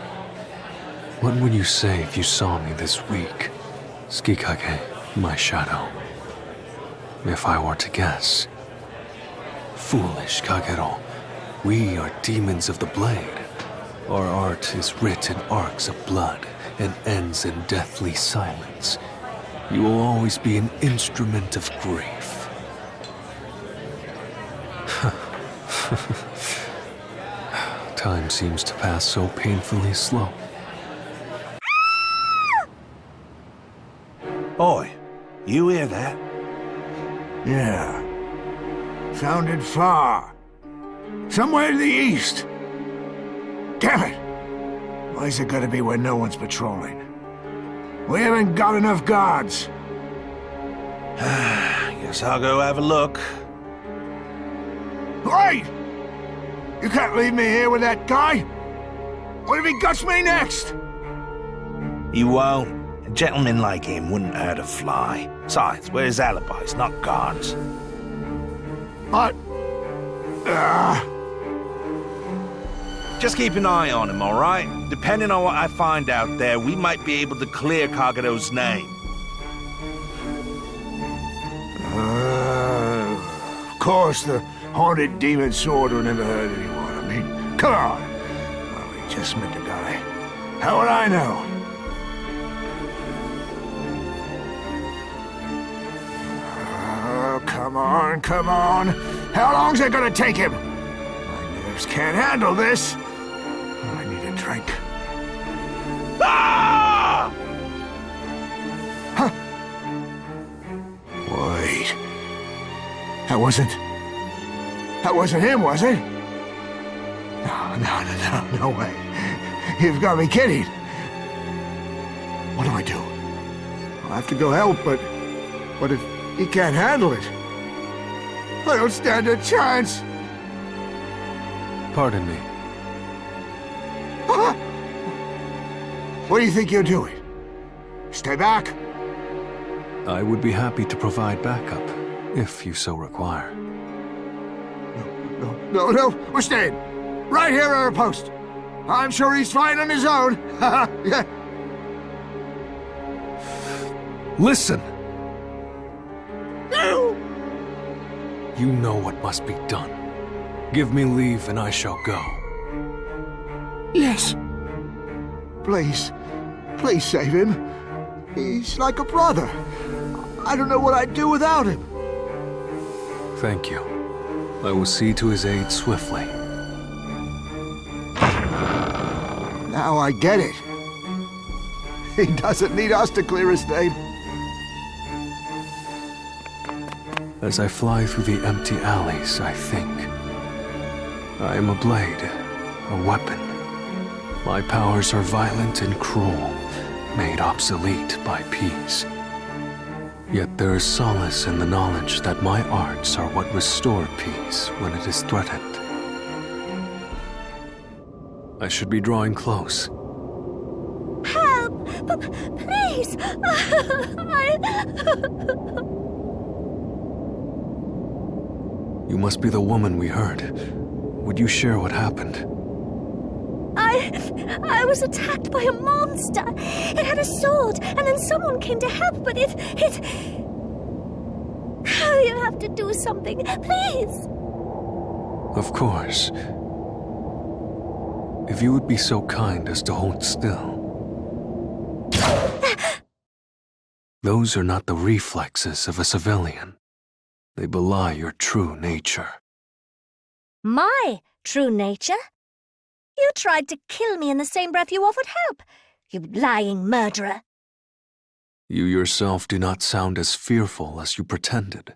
E: What would you say if you saw me this week? Tsukikage, my shadow. If I were to guess. Foolish Kagero, we are demons of the blade. Our art is writ in arcs of blood and ends in deathly silence. You will always be an instrument of grief. Time seems to pass so painfully slow.
I: Oi, you hear that?
L: Yeah. Sounded far. Somewhere to the east. Damn it! Why's it gotta be where no one's patrolling? We haven't got enough guards.
I: Guess I'll go have a look.
L: Wait! You can't leave me here with that guy! What if he guts me next?
I: He won't. A gentleman like him wouldn't hurt a fly. Besides, we're his alibis, not guards.
L: But...
I: Just keep an eye on him, all right? Depending on what I find out there, we might be able to clear Kagero's name.
L: Of course, the haunted demon sword will never hurt anyone. I mean, come on. Well, we just met the guy. How would I know? Oh, come on, come on. How long's it gonna take him? My nerves can't handle this. I need a drink. Ah! Huh. Wait. That wasn't him, was it? No way. You've got me kidding. What do? I'll have to go help, but if he can't handle it, I don't stand a chance.
E: Pardon me.
L: What do you think you're doing? Stay back?
E: I would be happy to provide backup, if you so require.
L: No, we're staying. Right here at our post. I'm sure he's fine on his own. Yeah.
E: Listen!
L: No!
E: You know what must be done. Give me leave and I shall go.
L: Yes. Please save him. He's like a brother. I don't know what I'd do without him.
E: Thank you. I will see to his aid swiftly.
L: Now I get it. He doesn't need us to clear his name.
E: As I fly through the empty alleys, I think. I am a blade, a weapon. My powers are violent and cruel, made obsolete by peace. Yet there is solace in the knowledge that my arts are what restore peace when it is threatened. I should be drawing close.
B: Help! Please!
E: You must be the woman we heard. Would you share what happened?
B: I was attacked by a monster. It had a sword, and then someone came to help, but it... Oh, you have to do something, please!
E: Of course. If you would be so kind as to hold still. Those are not the reflexes of a civilian. They belie your true nature.
B: My true nature? You tried to kill me in the same breath you offered help, you lying murderer.
E: You yourself do not sound as fearful as you pretended.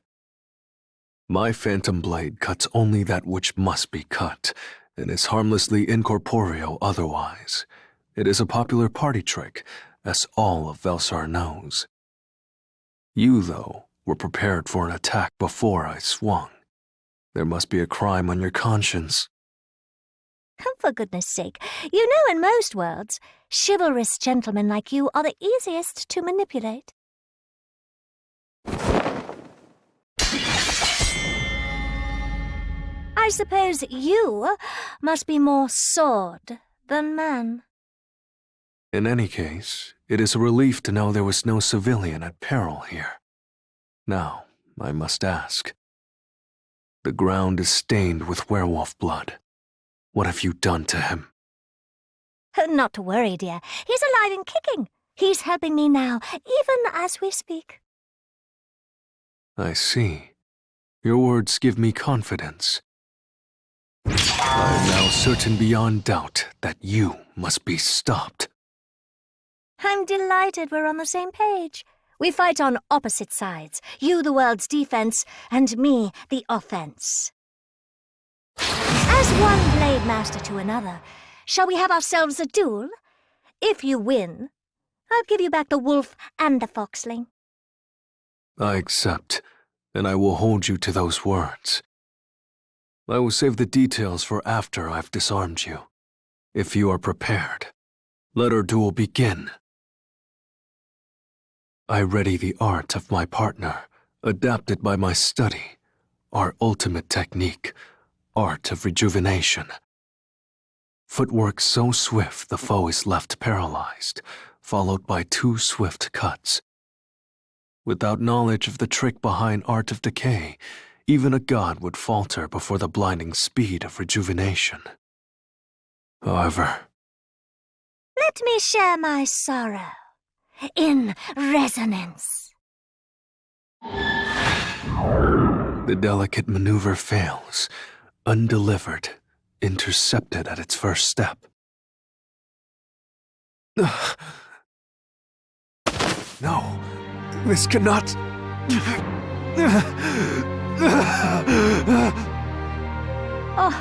E: My phantom blade cuts only that which must be cut, and is harmlessly incorporeal otherwise. It is a popular party trick, as all of Vellsar knows. You, though, were prepared for an attack before I swung. There must be a crime on your conscience.
B: For goodness sake, you know in most worlds, chivalrous gentlemen like you are the easiest to manipulate. I suppose you must be more sword than man.
E: In any case, it is a relief to know there was no civilian at peril here. Now, I must ask. The ground is stained with werewolf blood. What have you done to him?
B: Not to worry, dear. He's alive and kicking. He's helping me now, even as we speak.
E: I see. Your words give me confidence. I am now certain beyond doubt that you must be stopped.
B: I'm delighted we're on the same page. We fight on opposite sides. You the world's defense, and me the offense. As one blade master to another, shall we have ourselves a duel? If you win, I'll give you back the wolf and the foxling.
E: I accept, and I will hold you to those words. I will save the details for after I've disarmed you. If you are prepared, let our duel begin. I ready the art of my partner, adapted by my study, our ultimate technique, art of rejuvenation. Footwork so swift the foe is left paralyzed, followed by 2 swift cuts. Without knowledge of the trick behind art of decay, even a god would falter before the blinding speed of rejuvenation. However,
B: let me share my sorrow in resonance.
E: The delicate maneuver fails, undelivered, intercepted at its first step. No, this cannot...
B: Oh,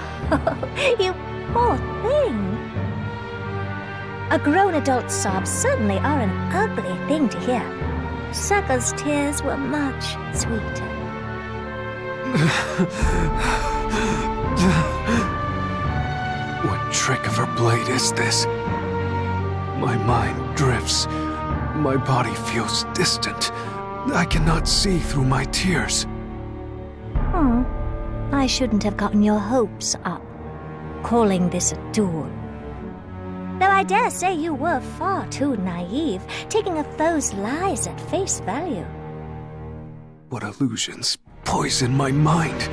B: you poor thing. A grown adult's sobs certainly are an ugly thing to hear. Sucker's tears were much sweeter.
E: What trick of her blade is this? My mind drifts. My body feels distant. I cannot see through my tears.
B: I shouldn't have gotten your hopes up, calling this a duel. Though I dare say you were far too naive, taking a foe's lies at face value.
E: What illusions poison my mind.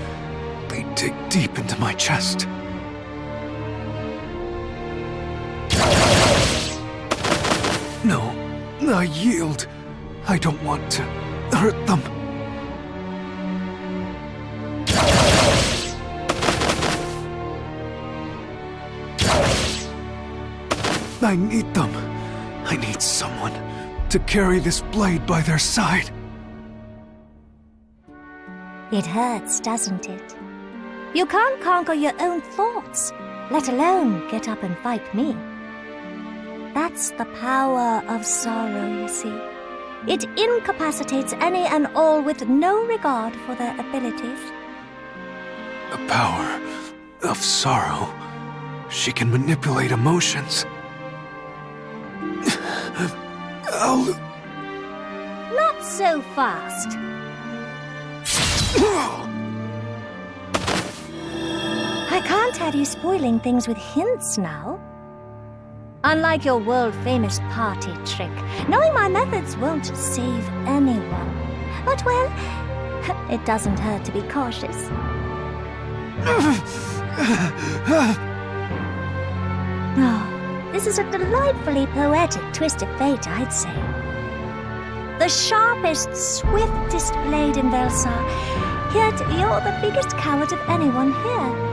E: They dig deep into my chest. No, I yield. I don't want to hurt them. I need them. I need someone to carry this blade by their side.
B: It hurts, doesn't it? You can't conquer your own thoughts, let alone get up and fight me. That's the power of sorrow, you see. It incapacitates any and all with no regard for their abilities.
E: The power of sorrow. She can manipulate emotions.
B: Not so fast. I can't have you spoiling things with hints now. Unlike your world-famous party trick, knowing my methods won't save anyone. But, well, it doesn't hurt to be cautious. Oh, this is a delightfully poetic twist of fate, I'd say. The sharpest, swiftest blade in Vellsar, yet you're the biggest coward of anyone here.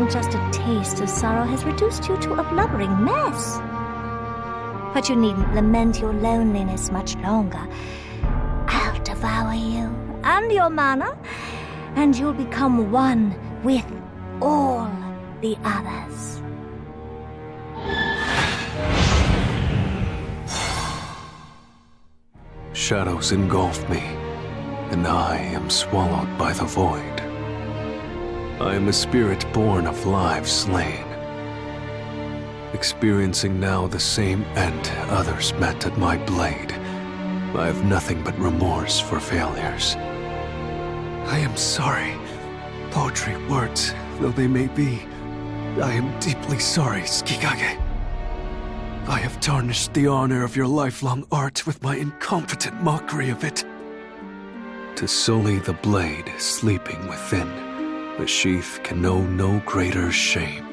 B: Just a taste of sorrow has reduced you to a blubbering mess. But you needn't lament your loneliness much longer. I'll devour you and your mana, and you'll become one with all the others.
E: Shadows engulf me, and I am swallowed by the void. I am a spirit born of lives slain, experiencing now the same end others met at my blade. I have nothing but remorse for failures. I am sorry, paltry words though they may be. I am deeply sorry, Tsukikage. I have tarnished the honor of your lifelong art with my incompetent mockery of it. To sully the blade sleeping within, the sheath can know no greater shame.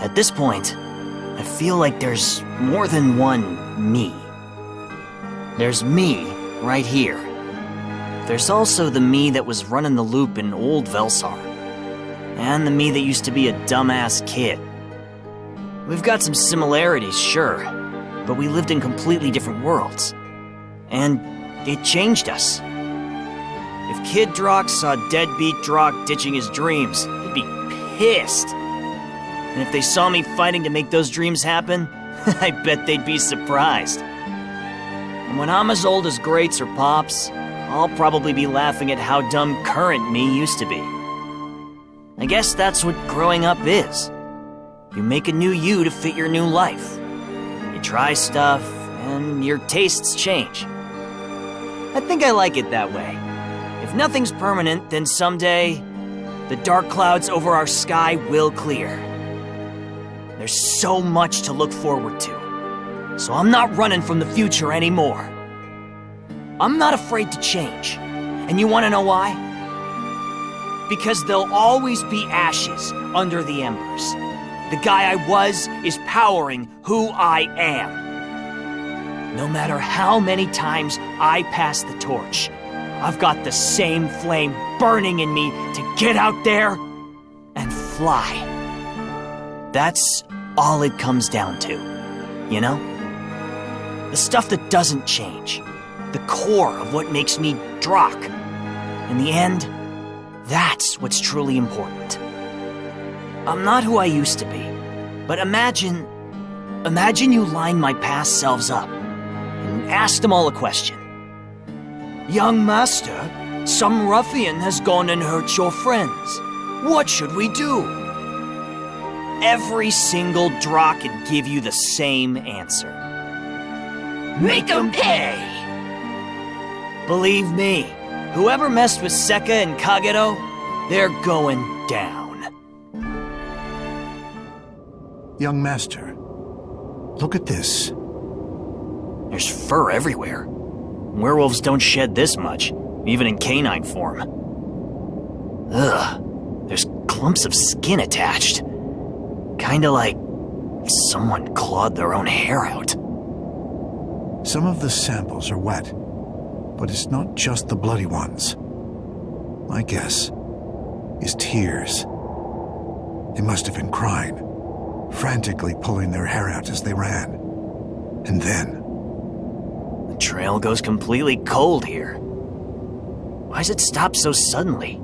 D: At this point, I feel like there's more than one me. There's me right here. There's also the me that was running the loop in old Vellsar. And the me that used to be a dumbass kid. We've got some similarities, sure, but we lived in completely different worlds. And it changed us. If Kid Drock saw deadbeat Drock ditching his dreams, he'd be pissed. And if they saw me fighting to make those dreams happen, I bet they'd be surprised. And when I'm as old as Greats or Pops, I'll probably be laughing at how dumb current me used to be. I guess that's what growing up is. You make a new you to fit your new life. You try stuff, and your tastes change. I think I like it that way. If nothing's permanent, then someday, the dark clouds over our sky will clear. There's so much to look forward to, so I'm not running from the future anymore. I'm not afraid to change, and you want to know why? Because there'll always be ashes under the embers. The guy I was is powering who I am. No matter how many times I pass the torch, I've got the same flame burning in me to get out there and fly. That's all it comes down to, you know? The stuff that doesn't change. The core of what makes me Drock. In the end, that's what's truly important. I'm not who I used to be, but imagine you line my past selves up and ask them all a question. Young master, some ruffian has gone and hurt your friends. What should we do? Every single Drock could give you the same answer. Make 'em pay! Believe me, whoever messed with Sekka and Kagero, they're going down.
L: Young master, look at this.
D: There's fur everywhere. Werewolves don't shed this much, even in canine form. Ugh, there's clumps of skin attached. Kinda like someone clawed their own hair out.
L: Some of the samples are wet, but it's not just the bloody ones. My guess is tears. They must have been crying, frantically pulling their hair out as they ran. And then...
D: The trail goes completely cold here. Why's it stop so suddenly?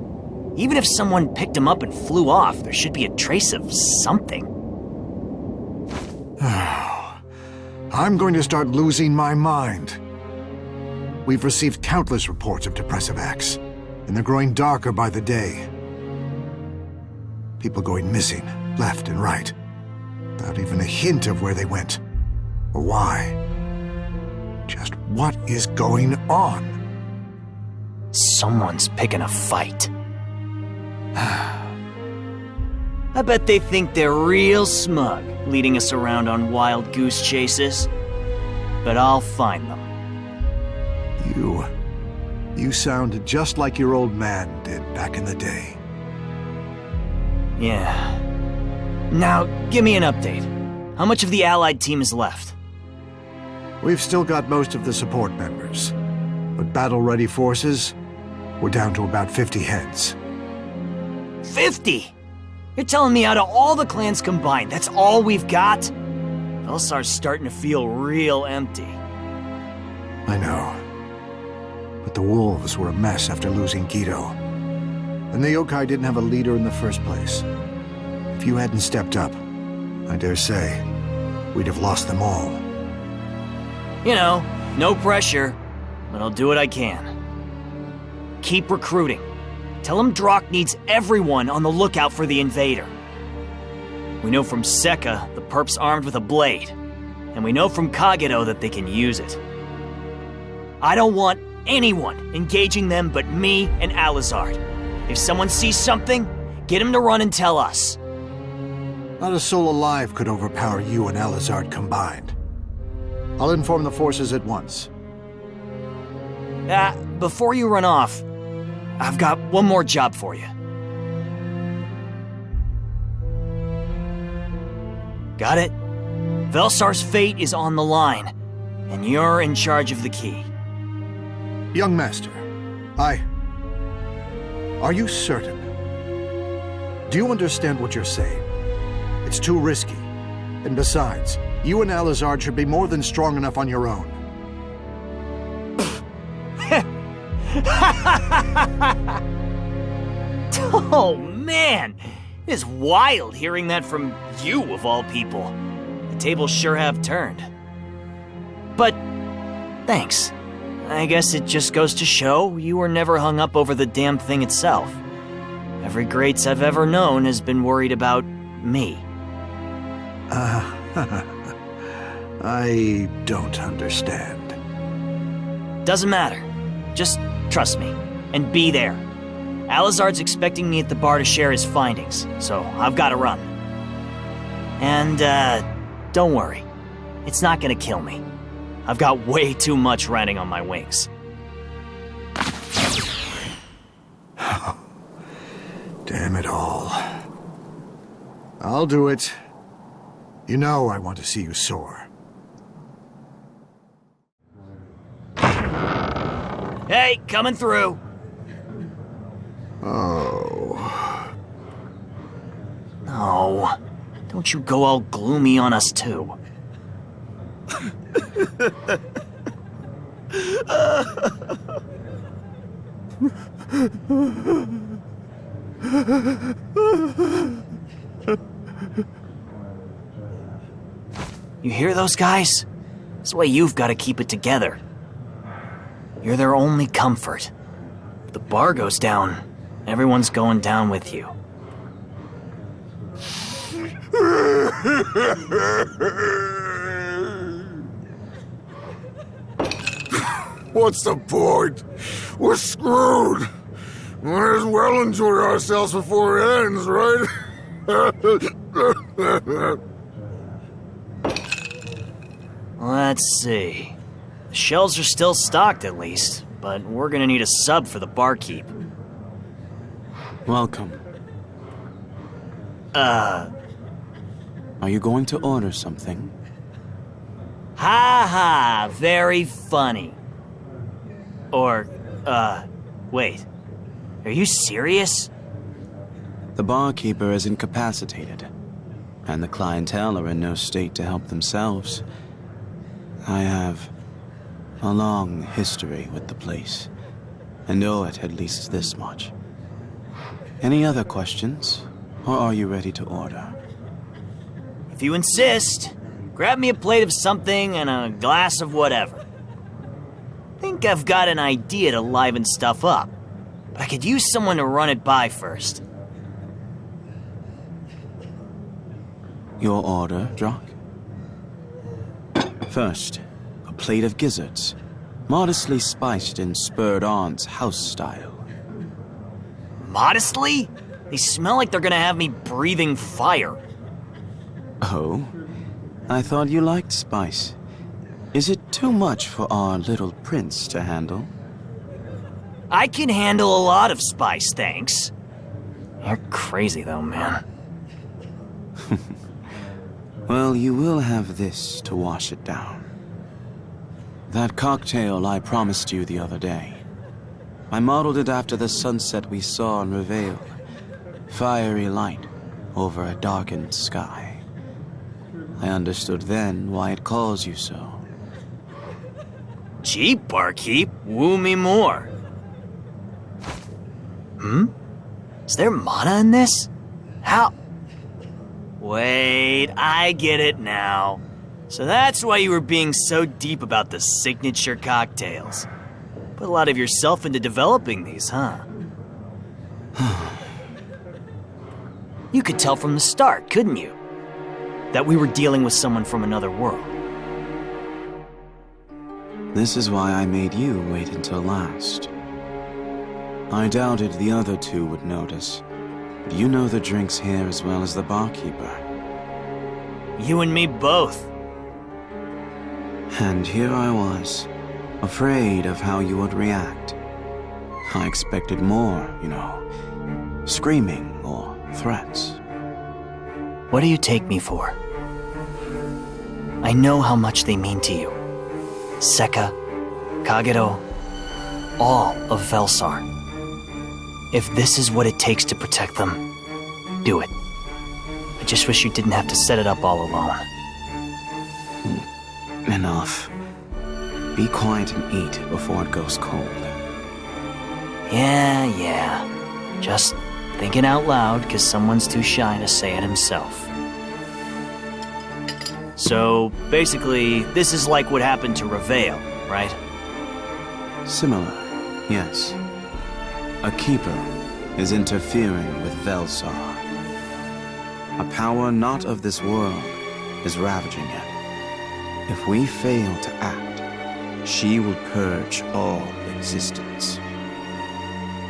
D: Even if someone picked him up and flew off, there should be a trace of something.
L: I'm going to start losing my mind. We've received countless reports of depressive acts, and they're growing darker by the day. People going missing, left and right, without even a hint of where they went, or why. Just what is going on?
D: Someone's picking a fight. I bet they think they're real smug, leading us around on wild goose chases. But I'll find them.
L: You sound just like your old man did back in the day.
D: Yeah. Now, give me an update. How much of the Allied team is left?
L: We've still got most of the support members, but battle-ready forces, we're down to about 50 heads.
D: 50? You're telling me out of all the clans combined, that's all we've got? Vellsar's starting to feel real empty.
L: I know. But the wolves were a mess after losing Guido. And the yokai didn't have a leader in the first place. If you hadn't stepped up, I dare say, we'd have lost them all.
D: You know, no pressure, but I'll do what I can. Keep recruiting. Tell him Drock needs everyone on the lookout for the invader. We know from Sekka the perp's armed with a blade, and we know from Kagero that they can use it. I don't want anyone engaging them but me and Alizard. If someone sees something, get him to run and tell us.
L: Not a soul alive could overpower you and Alizard combined. I'll inform the forces at once.
D: Before you run off, I've got one more job for you. Got it? Vellsar's fate is on the line, and you're in charge of the key.
L: Young master, Are you certain? Do you understand what you're saying? It's too risky. And besides, you and Alizard should be more than strong enough on your own.
D: Oh, man! It is wild hearing that from you, of all people. The tables sure have turned. But, thanks. I guess it just goes to show you were never hung up over the damn thing itself. Every greats I've ever known has been worried about me.
L: I don't understand.
D: Doesn't matter. Just trust me, and be there. Alizard's expecting me at the bar to share his findings, so I've got to run. And, don't worry. It's not gonna kill me. I've got way too much riding on my wings.
L: Damn it all. I'll do it. You know I want to see you soar.
D: Hey, coming through.
L: Oh.
D: No. Don't you go all gloomy on us, too. You hear those guys? That's the way you've got to keep it together. You're their only comfort. If the bar goes down, everyone's going down with you.
K: What's the point? We're screwed. Might as well enjoy ourselves before it ends, right?
D: Let's see. The shelves are still stocked, at least, but we're gonna need a sub for the barkeep.
A: Welcome. Are you going to order something?
D: Ha ha, very funny. Or, wait. Are you serious?
A: The barkeeper is incapacitated, and the clientele are in no state to help themselves. I have a long history with the place, and owe it at least this much. Any other questions, or are you ready to order?
D: If you insist, grab me a plate of something and a glass of whatever. Think I've got an idea to liven stuff up, but I could use someone to run it by first.
A: Your order, Drock? First, a plate of gizzards, modestly spiced in Spurred On's house style.
D: Modestly? They smell like they're gonna have me breathing fire.
A: Oh? I thought you liked spice. Is it too much for our little prince to handle?
D: I can handle a lot of spice, thanks. You're crazy though, man.
A: Well, you will have this to wash it down. That cocktail I promised you the other day. I modeled it after the sunset we saw in Reveil. Fiery light over a darkened sky. I understood then why it calls you so.
D: Gee, barkeep, woo me more. Is there mana in this? How? Wait, I get it now. So that's why you were being so deep about the signature cocktails. Put a lot of yourself into developing these, huh? You could tell from the start, couldn't you? That we were dealing with someone from another world.
A: This is why I made you wait until last. I doubted the other two would notice, but you know the drinks here as well as the barkeeper.
D: You and me both.
A: And here I was, afraid of how you would react. I expected more, you know, screaming or threats.
D: What do you take me for? I know how much they mean to you. Sekka, Kagero, all of Vellsar. If this is what it takes to protect them, do it. I just wish you didn't have to set it up all alone.
A: Enough. Be quiet and eat before it goes cold.
D: Yeah. Just thinking out loud because someone's too shy to say it himself. So, basically, this is like what happened to Reveil, right?
A: Similar, yes. A keeper is interfering with Vellsar. A power not of this world is ravaging it. If we fail to act, she will purge all existence.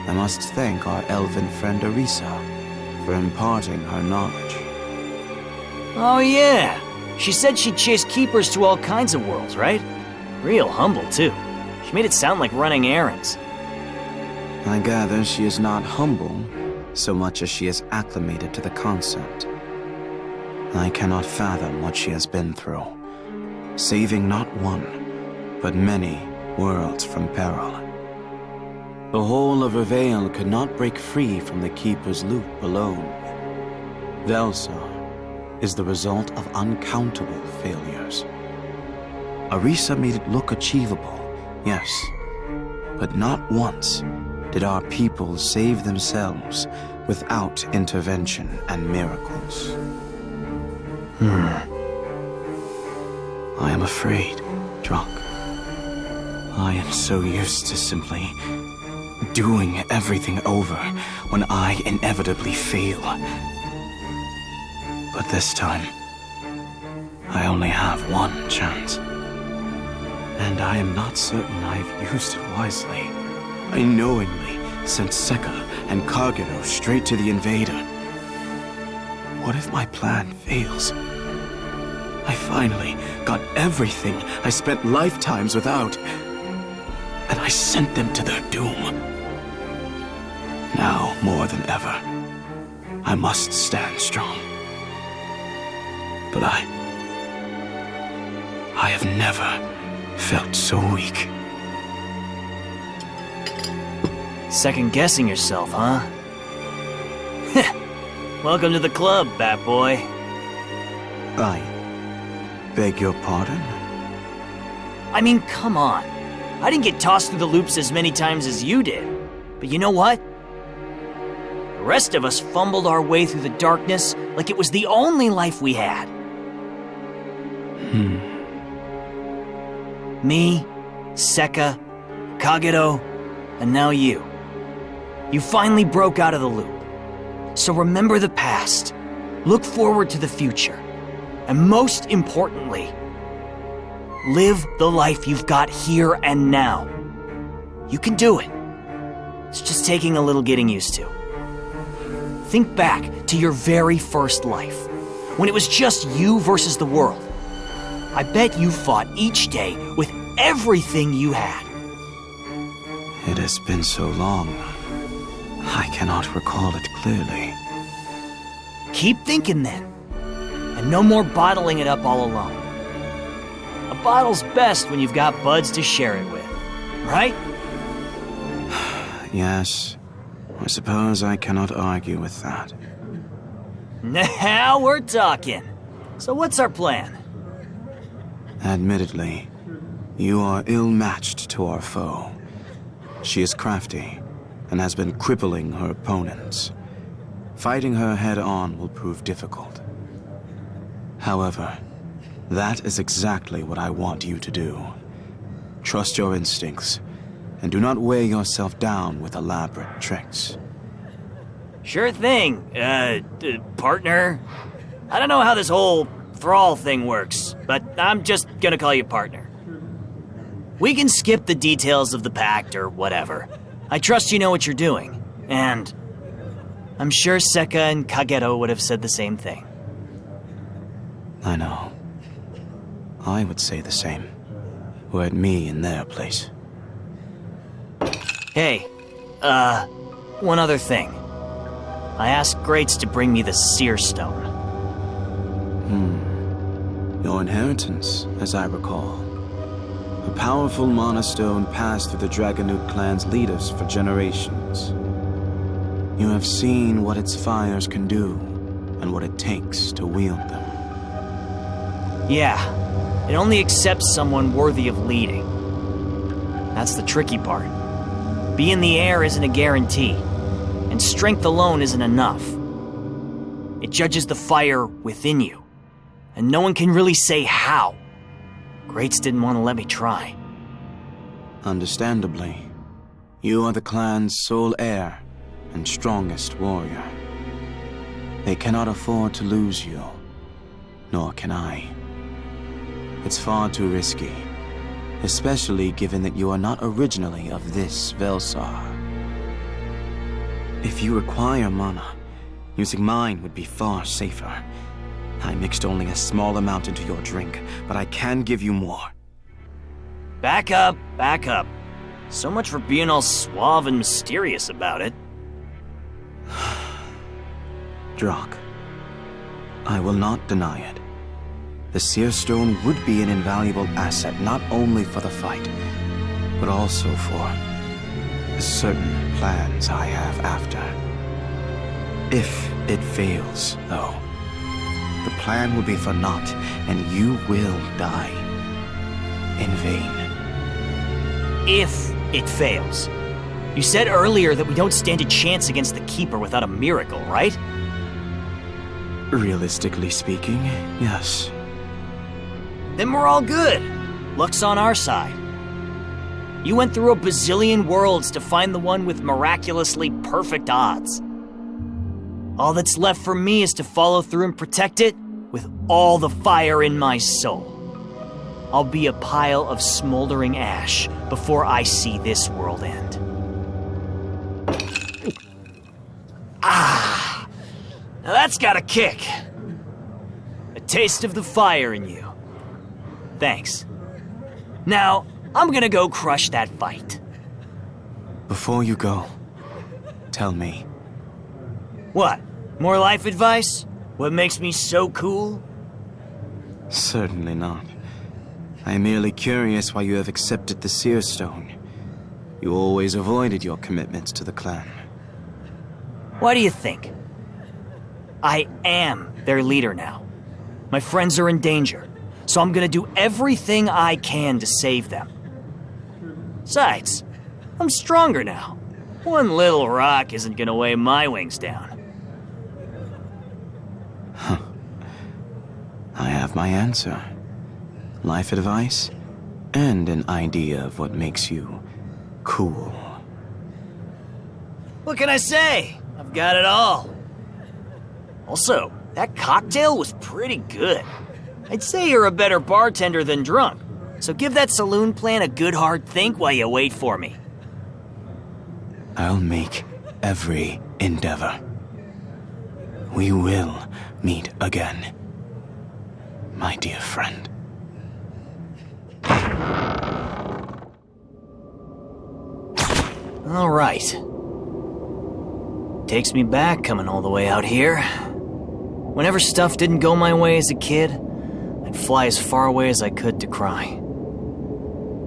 A: I must thank our elven friend Arisa for imparting her knowledge.
D: Oh yeah! She said she'd chase keepers to all kinds of worlds, right? Real humble, too. She made it sound like running errands.
A: I gather she is not humble so much as she is acclimated to the concept. I cannot fathom what she has been through, saving not one, but many worlds from peril. The whole of Reveil could not break free from the Keeper's loop alone. Vellsar is the result of uncountable failures. Arisa made it look achievable, yes, but not once did our people save themselves without intervention and miracles. I am afraid, Drock. I am so used to simply doing everything over when I inevitably fail. But this time, I only have one chance. And I am not certain I've used it wisely. I knowingly sent Sekka and Kagero straight to the invader. What if my plan fails? I finally got everything I spent lifetimes without, and I sent them to their doom. Now, more than ever, I must stand strong. But I have never felt so weak.
D: Second guessing yourself, huh? Welcome to the club, Bat Boy.
A: I beg your pardon?
D: I mean, come on. I didn't get tossed through the loops as many times as you did. But you know what? The rest of us fumbled our way through the darkness like it was the only life we had. Me, Sekka, Kagero, and now you. You finally broke out of the loop. So remember the past, look forward to the future, and most importantly, live the life you've got here and now. You can do it. It's just taking a little getting used to. Think back to your very first life, when it was just you versus the world. I bet you fought each day with everything you had.
A: It has been so long. I cannot recall it clearly.
D: Keep thinking then. And no more bottling it up all alone. A bottle's best when you've got buds to share it with, right?
A: Yes, I suppose I cannot argue with that.
D: Now we're talking. So what's our plan?
A: Admittedly, you are ill-matched to our foe. She is crafty and has been crippling her opponents. Fighting her head-on will prove difficult. However, that is exactly what I want you to do. Trust your instincts, and do not weigh yourself down with elaborate tricks.
D: Sure thing, partner. I don't know how this whole thrall thing works, but I'm just gonna call you partner. We can skip the details of the pact or whatever. I trust you know what you're doing, and I'm sure Sekka and Kagero would have said the same thing.
A: I know. I would say the same, were it me in their place.
D: Hey, one other thing. I asked Greats to bring me the Seer Stone.
A: Your inheritance, as I recall. A powerful mana stone passed through the Dragonoot clan's leaders for generations. You have seen what its fires can do, and what it takes to wield them.
D: Yeah, it only accepts someone worthy of leading. That's the tricky part. Being the heir isn't a guarantee, and strength alone isn't enough. It judges the fire within you, and no one can really say how. Greats didn't want to let me try.
A: Understandably, you are the clan's sole heir and strongest warrior. They cannot afford to lose you, nor can I. It's far too risky, especially given that you are not originally of this Vellsar. If you require mana, using mine would be far safer. I mixed only a small amount into your drink, but I can give you more.
D: Back up, back up. So much for being all suave and mysterious about it.
A: Drak, I will not deny it. The Seer Stone would be an invaluable asset not only for the fight, but also for certain plans I have after. If it fails, though, the plan will be for naught, and you will die. In vain.
D: If it fails. You said earlier that we don't stand a chance against the Keeper without a miracle, right?
A: Realistically speaking, yes.
D: Then we're all good. Luck's on our side. You went through a bazillion worlds to find the one with miraculously perfect odds. All that's left for me is to follow through and protect it with all the fire in my soul. I'll be a pile of smoldering ash before I see this world end. Ah! Now that's got a kick. A taste of the fire in you. Thanks. Now, I'm gonna go crush that fight.
A: Before you go, tell me.
D: What? More life advice? What makes me so cool?
A: Certainly not. I am merely curious why you have accepted the Seer Stone. You always avoided your commitments to the clan.
D: Why do you think? I am their leader now. My friends are in danger, so I'm gonna do everything I can to save them. Besides, I'm stronger now. One little rock isn't gonna weigh my wings down.
A: I have my answer. Life advice, and an idea of what makes you cool.
D: What can I say? I've got it all. Also, that cocktail was pretty good. I'd say you're a better bartender than drunk, so give that saloon plan a good hard think while you wait for me.
A: I'll make every endeavor. We will meet again, my dear friend.
D: All right. Takes me back coming all the way out here. Whenever stuff didn't go my way as a kid, I'd fly as far away as I could to cry.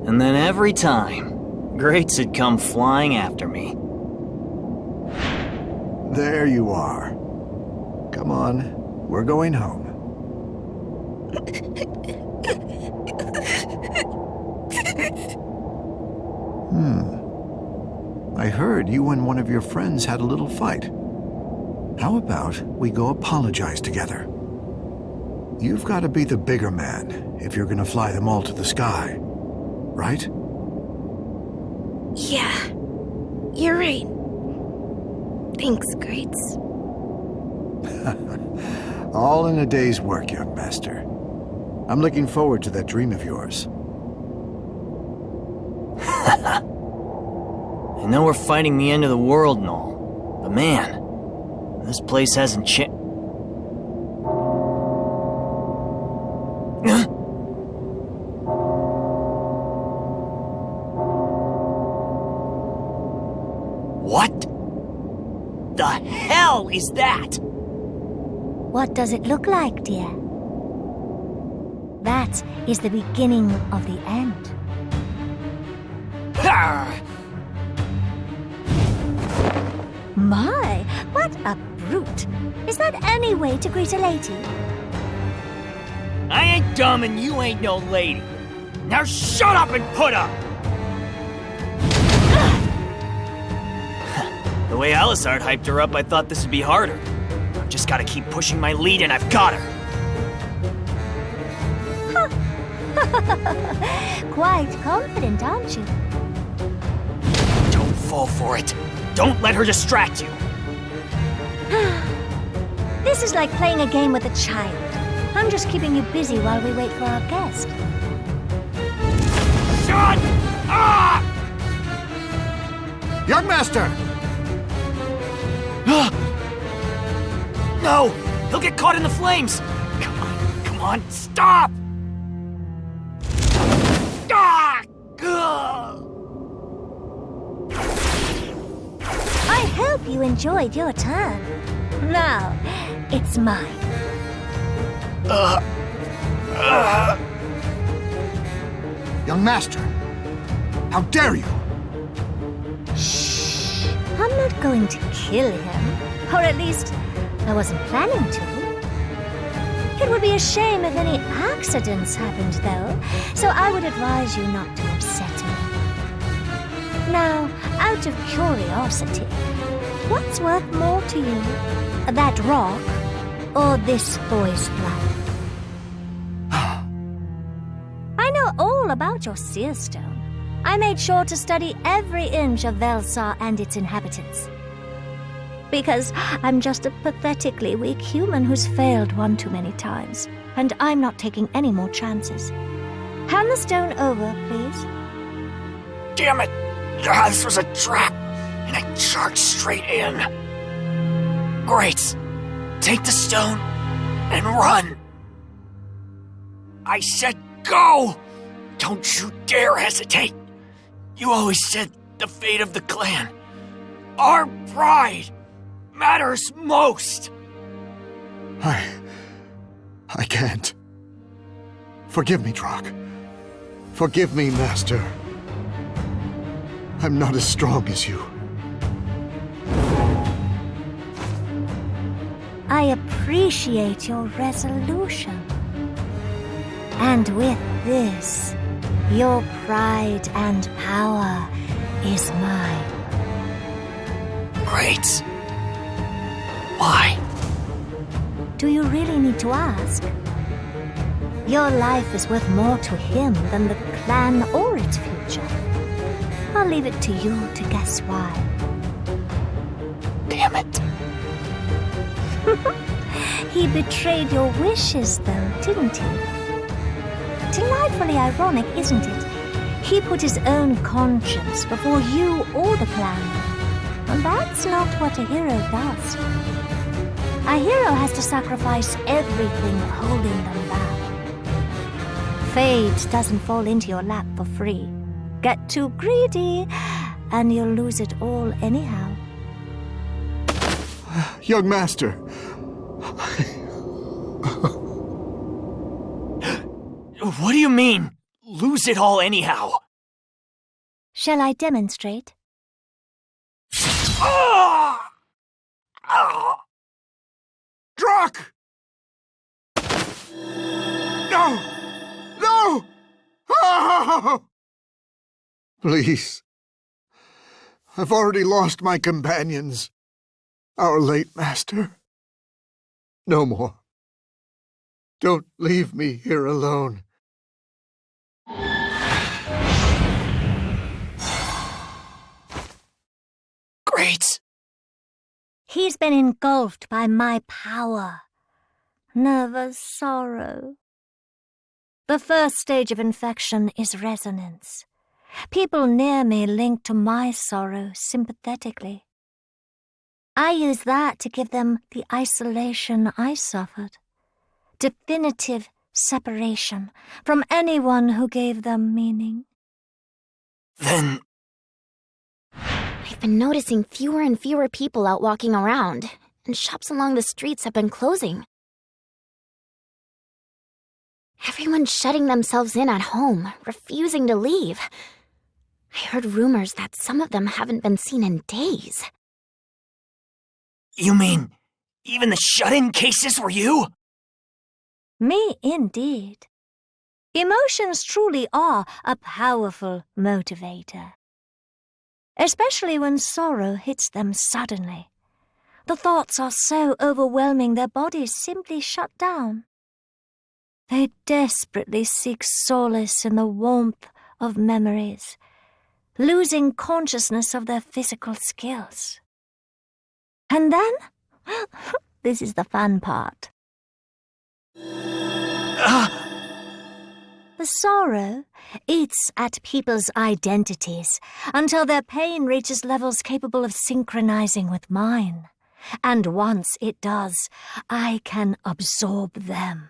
D: And then every time, Greats had come flying after me.
L: There you are. Come on, we're going home. I heard you and one of your friends had a little fight. How about we go apologize together? You've got to be the bigger man if you're gonna fly them all to the sky, right?
J: Yeah, you're right. Thanks, Greats.
L: All in a day's work, young master. I'm looking forward to that dream of yours.
D: I know we're fighting the end of the world and all, but man, this place hasn't changed. What the hell is that?
B: What does it look like, dear? That is the beginning of the end. My, what a brute. Is that any way to greet a lady?
D: I ain't dumb and you ain't no lady. Now shut up and put up! The way Alisard hyped her up, I thought this would be harder. I've just gotta keep pushing my lead and I've got her.
B: Quite confident, aren't you?
D: Don't fall for it. Don't let her distract you.
B: This is like playing a game with a child. I'm just keeping you busy while we wait for our guest.
D: Shut up!
L: Young master!
D: No! He'll get caught in the flames! Come on, stop! Ah!
B: I hope you enjoyed your turn. Now, it's mine.
L: Young master, how dare you?
B: Shh. I'm not going to kill him. Or at least, I wasn't planning to. It would be a shame if any accidents happened, though, so I would advise you not to upset me. Now, out of curiosity, what's worth more to you? That rock, or this boy's life? I know all about your Seer Stone. I made sure to study every inch of Vellsar and its inhabitants. Because I'm just a pathetically weak human who's failed one too many times, and I'm not taking any more chances. Hand the stone over, please.
D: Damn it! This was a trap, and I charged straight in. Great. Take the stone and run. I said go! Don't you dare hesitate. You always said the fate of the clan, our pride, matters most.
L: I can't. Forgive me, Drock. Forgive me, Master. I'm not as strong as you.
B: I appreciate your resolution. And with this, your pride and power is mine.
D: Great. Why?
B: Do you really need to ask? Your life is worth more to him than the clan or its future. I'll leave it to you to guess why.
D: Damn it.
B: He betrayed your wishes, though, didn't he? Delightfully ironic, isn't it? He put his own conscience before you or the clan. And that's not what a hero does. A hero has to sacrifice everything holding them back. Fate doesn't fall into your lap for free. Get too greedy, and you'll lose it all anyhow.
L: Young Master.
D: What do you mean, lose it all anyhow?
B: Shall I demonstrate?
L: Drock! No! No! Oh! Please. I've already lost my companions. Our late master. No more. Don't leave me here alone.
D: Great.
B: He's been engulfed by my power. Nervous sorrow. The first stage of infection is resonance. People near me link to my sorrow sympathetically. I use that to give them the isolation I suffered. Definitive separation from anyone who gave them meaning.
D: Then...
C: I've been noticing fewer and fewer people out walking around, and shops along the streets have been closing. Everyone's shutting themselves in at home, refusing to leave. I heard rumors that some of them haven't been seen in days.
D: You mean, even the shut-in cases were you?
B: Me indeed. Emotions truly are a powerful motivator. Especially when sorrow hits them suddenly. The thoughts are so overwhelming their bodies simply shut down. They desperately seek solace in the warmth of memories, losing consciousness of their physical skills. And then, this is the fun part. The sorrow eats at people's identities until their pain reaches levels capable of synchronizing with mine. And once it does, I can absorb them.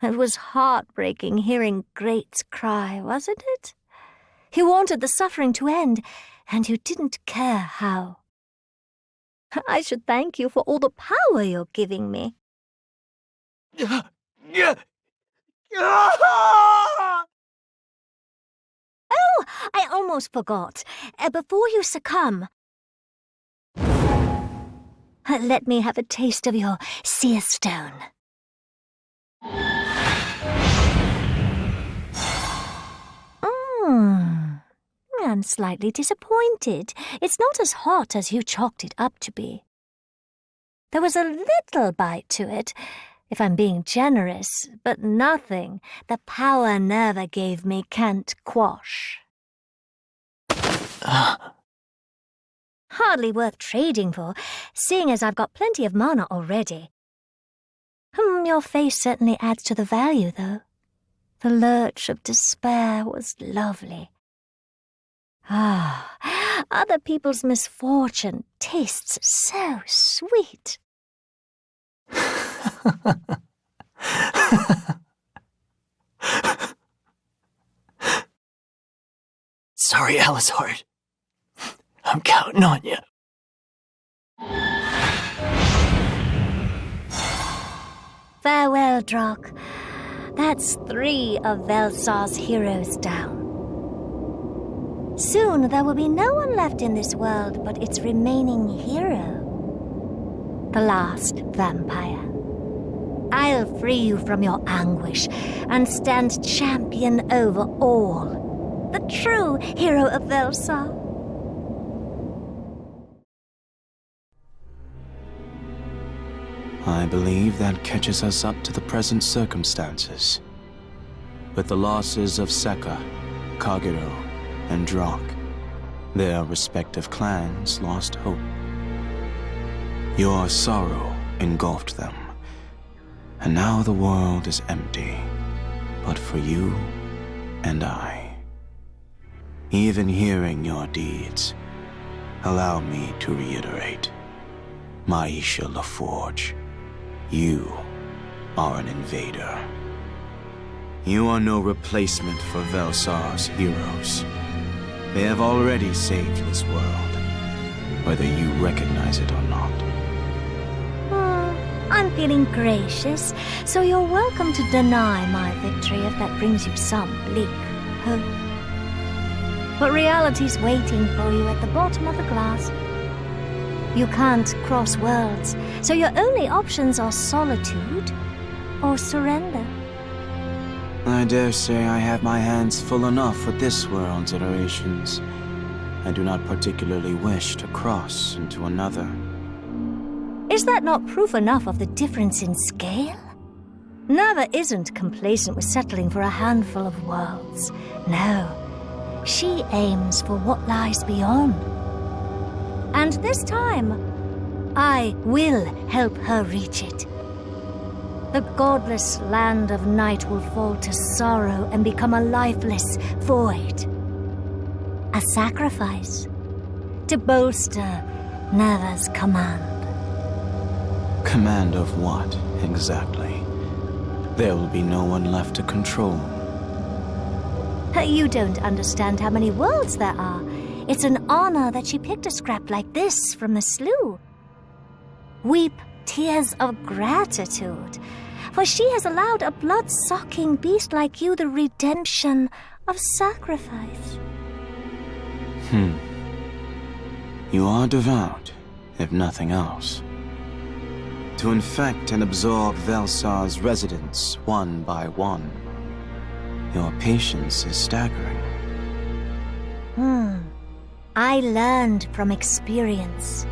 B: It was heartbreaking hearing Great's cry, wasn't it? He wanted the suffering to end, and you didn't care how. I should thank you for all the power you're giving me. Oh, I almost forgot. Before you succumb, let me have a taste of your seer stone. I'm slightly disappointed. It's not as hot as you chalked it up to be. There was a little bite to it, if I'm being generous, but nothing the power Nerva gave me can't quash. Hardly worth trading for, seeing as I've got plenty of mana already. Your face certainly adds to the value, though. The lurch of despair was lovely. Other people's misfortune tastes so sweet.
D: Sorry, Alizard. I'm counting on you.
B: Farewell, Drock. That's 3 of Vellsar's heroes down. Soon there will be no one left in this world but its remaining hero. The last vampire. I'll free you from your anguish and stand champion over all. The true hero of Vellsar.
A: I believe that catches us up to the present circumstances. With the losses of Sekka, Kagero, and Drak, their respective clans lost hope. Your sorrow engulfed them, and now the world is empty, but for you and I. Even hearing your deeds, allow me to reiterate. Maisha LaForge, you are an invader. You are no replacement for Vellsar's heroes. They have already saved this world, whether you recognize it or not.
B: I'm feeling gracious, so you're welcome to deny my victory if that brings you some bleak hope. But reality's waiting for you at the bottom of the glass. You can't cross worlds, so your only options are solitude or surrender.
A: I dare say I have my hands full enough with this world's iterations. I do not particularly wish to cross into another.
B: Is that not proof enough of the difference in scale? Nava isn't complacent with settling for a handful of worlds. No, she aims for what lies beyond. And this time, I will help her reach it. The godless land of night will fall to sorrow and become a lifeless void. A sacrifice to bolster Nava's command.
A: Command of what, exactly? There will be no one left to control.
B: You don't understand how many worlds there are. It's an honor that she picked a scrap like this from the slough. Weep tears of gratitude, for she has allowed a blood-sucking beast like you the redemption of sacrifice.
A: You are devout, if nothing else. To infect and absorb Vellsar's residents one by one. Your patience is staggering.
B: I learned from experience.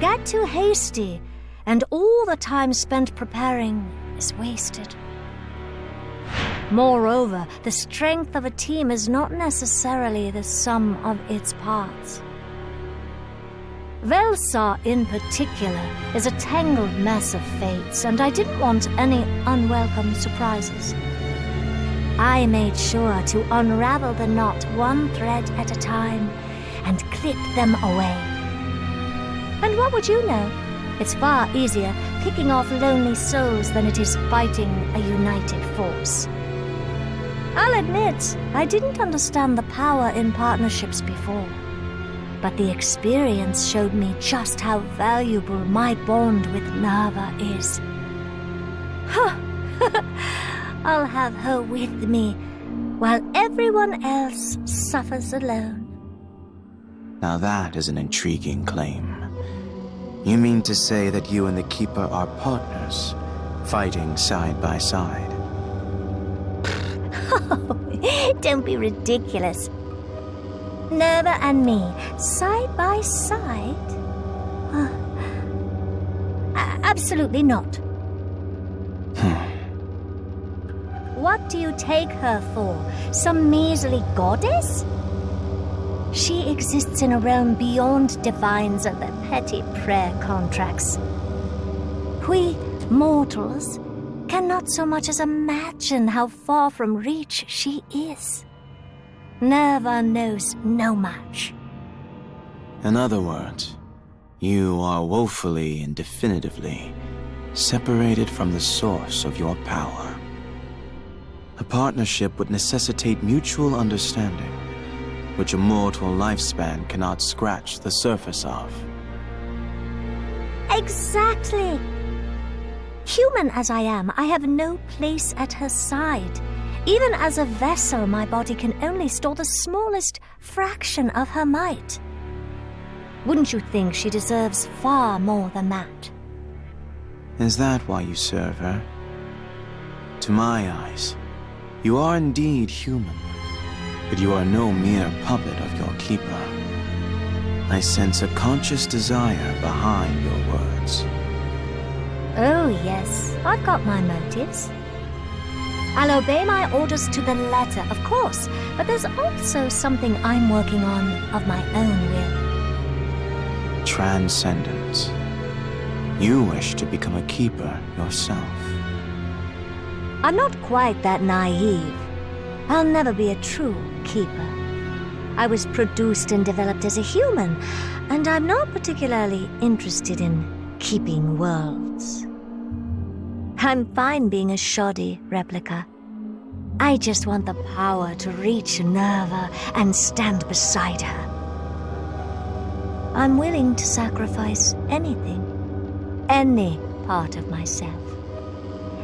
B: Get too hasty, and all the time spent preparing is wasted. Moreover, the strength of a team is not necessarily the sum of its parts. Vellsar, in particular, is a tangled mess of fates, and I didn't want any unwelcome surprises. I made sure to unravel the knot one thread at a time and clip them away. And what would you know? It's far easier picking off lonely souls than it is fighting a united force. I'll admit, I didn't understand the power in partnerships before. But the experience showed me just how valuable my bond with Nava is. I'll have her with me, while everyone else suffers alone.
A: Now that is an intriguing claim. You mean to say that you and the Keeper are partners, fighting side by side?
B: Don't be ridiculous. Nava and me, side by side? Absolutely not. What do you take her for? Some measly goddess? She exists in a realm beyond divines and their petty prayer contracts. We mortals cannot so much as imagine how far from reach she is. Nava knows no match.
A: In other words, you are woefully and definitively separated from the source of your power. A partnership would necessitate mutual understanding, which a mortal lifespan cannot scratch the surface of.
B: Exactly. Human as I am, I have no place at her side. Even as a vessel, my body can only store the smallest fraction of her might. Wouldn't you think she deserves far more than that?
A: Is that why you serve her? To my eyes, you are indeed human, but you are no mere puppet of your keeper. I sense a conscious desire behind your words.
B: Oh yes, I've got my motives. I'll obey my orders to the letter, of course, but there's also something I'm working on of my own will.
A: Transcendence. You wish to become a keeper yourself.
B: I'm not quite that naive. I'll never be a true keeper. I was produced and developed as a human, and I'm not particularly interested in keeping worlds. I'm fine being a shoddy replica. I just want the power to reach Nerva and stand beside her. I'm willing to sacrifice anything, any part of myself.